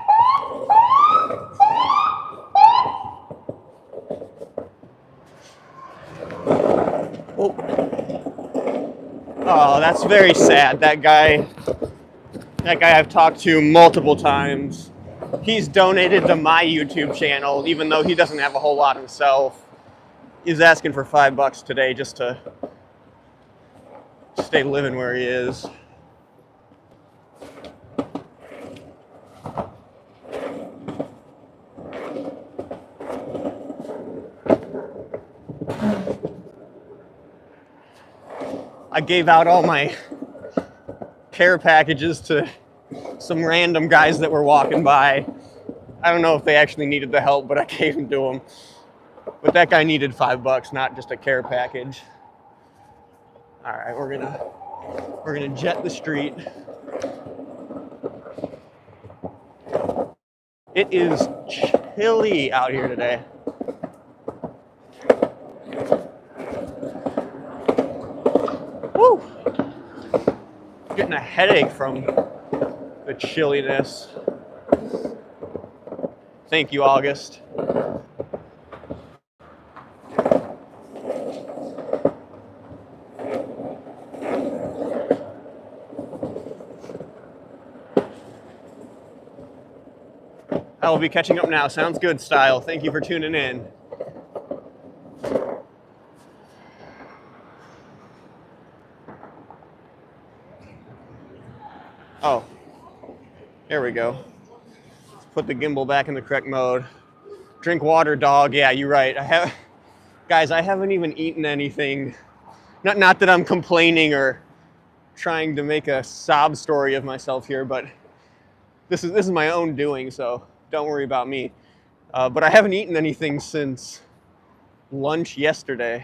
Oh, that's very sad. That guy I've talked to multiple times. He's donated to my YouTube channel, even though he doesn't have a whole lot himself. He's asking for $5 today just to stay living where he is. I gave out all my care packages to some random guys that were walking by. I don't know if they actually needed the help, but I gave them to them. But that guy needed $5, not just a care package. All right, we're gonna jet the street. It is chilly out here today. Woo! Getting a headache from the chilliness. Thank you, August. I will be catching up now. Sounds good, Style. Thank you for tuning in. Oh, there we go. Let's put the gimbal back in the correct mode. Drink water, dog. Yeah, you're right. Guys, I haven't even eaten anything. Not that I'm complaining or trying to make a sob story of myself here, but this is my own doing, so don't worry about me. But I haven't eaten anything since lunch yesterday.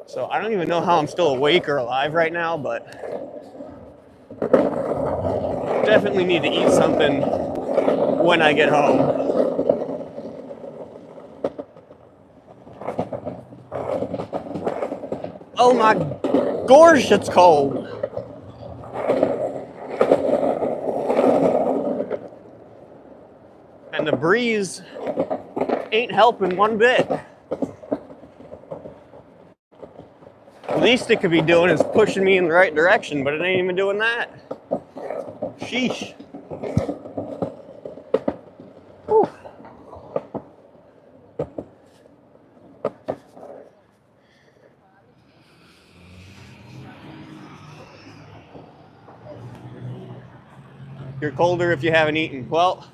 So I don't even know how I'm still awake or alive right now, but definitely need to eat something when I get home. Oh my gosh, it's cold. And the breeze ain't helping one bit. The least it could be doing is pushing me in the right direction, but it ain't even doing that. Sheesh. Whew. You're colder if you haven't eaten. Well,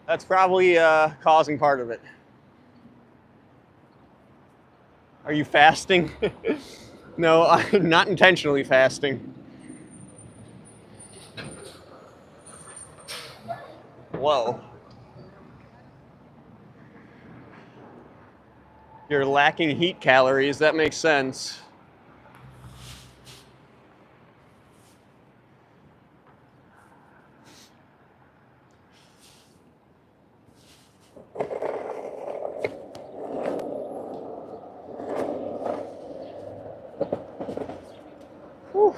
that's probably causing part of it. Are you fasting? No, I'm not intentionally fasting. Whoa. You're lacking heat calories. That makes sense. Whew.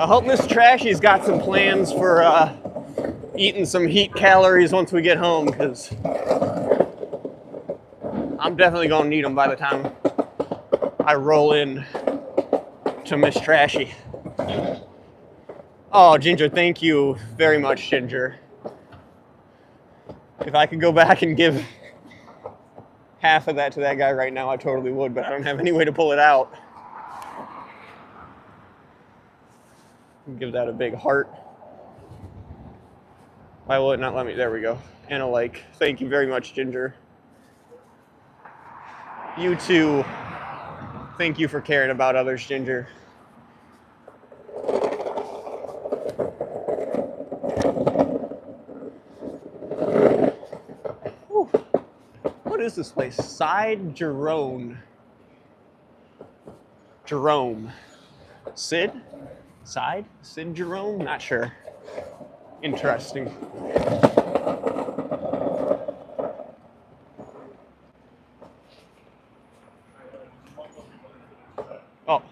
I hope Miss Trashy's got some plans for eating some heat calories once we get home, because I'm definitely going to need them by the time I roll in to Miss Trashy. Oh, Ginger, thank you very much, Ginger. If I could go back and give half of that to that guy right now, I totally would, but I don't have any way to pull it out. Give that a big heart. Why will it not let me? There we go. And a like. Thank you very much, Ginger. You too. Thank you for caring about others, Ginger. Whew. What is this place? Jerome. Sid? Sid Jerome? Not sure. Interesting. Oh.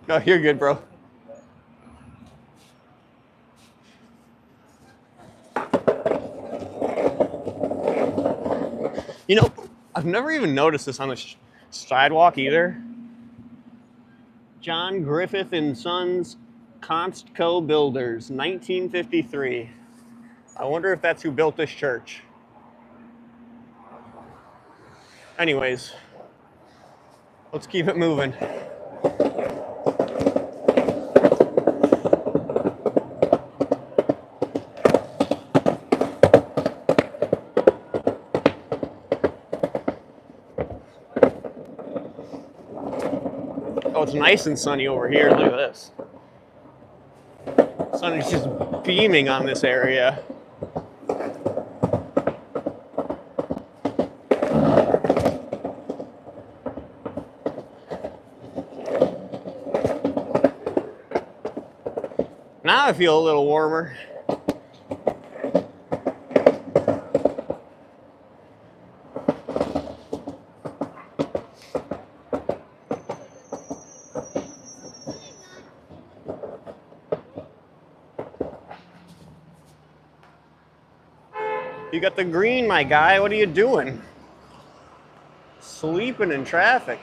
No, you're good, bro. You know, I've never even noticed this on the sidewalk either. John Griffith and Sons Constco Builders, 1953. I wonder if that's who built this church. Anyways, let's keep it moving. Oh, it's nice and sunny over here. Look at this. Sun is just beaming on this area. Now I feel a little warmer. You got the green, my guy. What are you doing? Sleeping in traffic.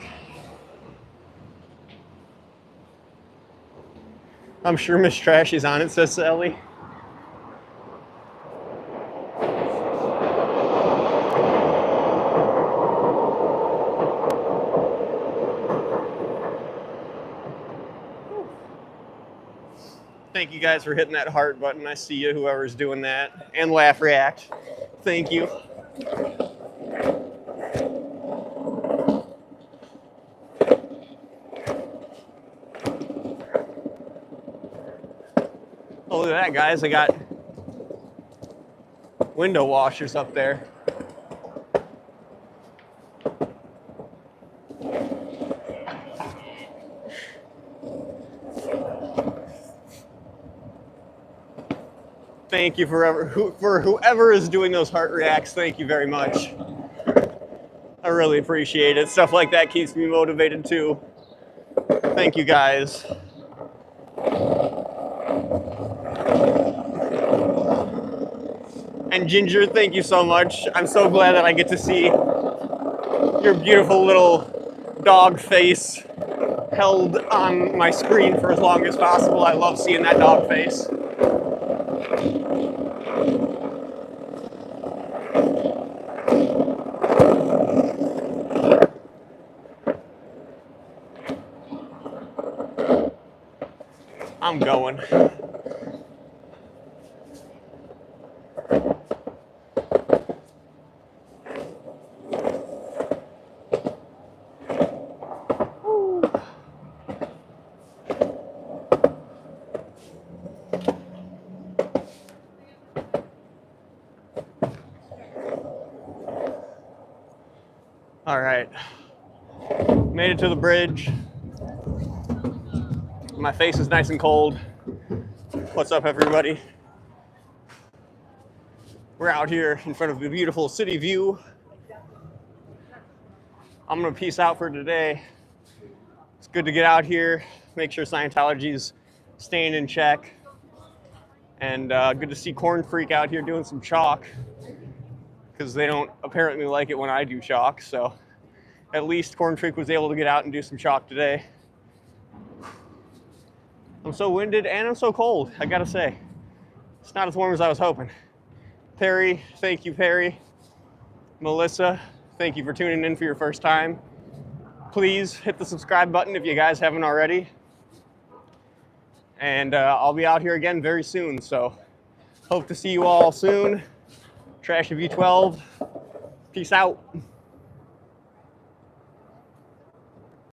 I'm sure Miss Trashy's on it, says Sally. Thank you guys for hitting that heart button. I see you, whoever's doing that. And laugh react. Thank you. Oh, look at that, guys. I got window washers up there. Thank you for whoever is doing those heart reacts. Thank you very much. I really appreciate it. Stuff like that keeps me motivated too. Thank you guys. And Ginger, thank you so much. I'm so glad that I get to see your beautiful little dog face held on my screen for as long as possible. I love seeing that dog face. I'm going. All right, made it to the bridge. My face is nice and cold. What's up, everybody? We're out here in front of the beautiful city view. I'm gonna peace out for today. It's good to get out here, make sure Scientology's staying in check. And good to see Corn Freak out here doing some chalk, because they don't apparently like it when I do chalk. So at least Corn Freak was able to get out and do some chalk today. I'm so winded and I'm so cold, I gotta say. It's not as warm as I was hoping. Perry, thank you, Perry. Melissa, thank you for tuning in for your first time. Please hit the subscribe button if you guys haven't already. And I'll be out here again very soon, so hope to see you all soon. Trash of V12, peace out.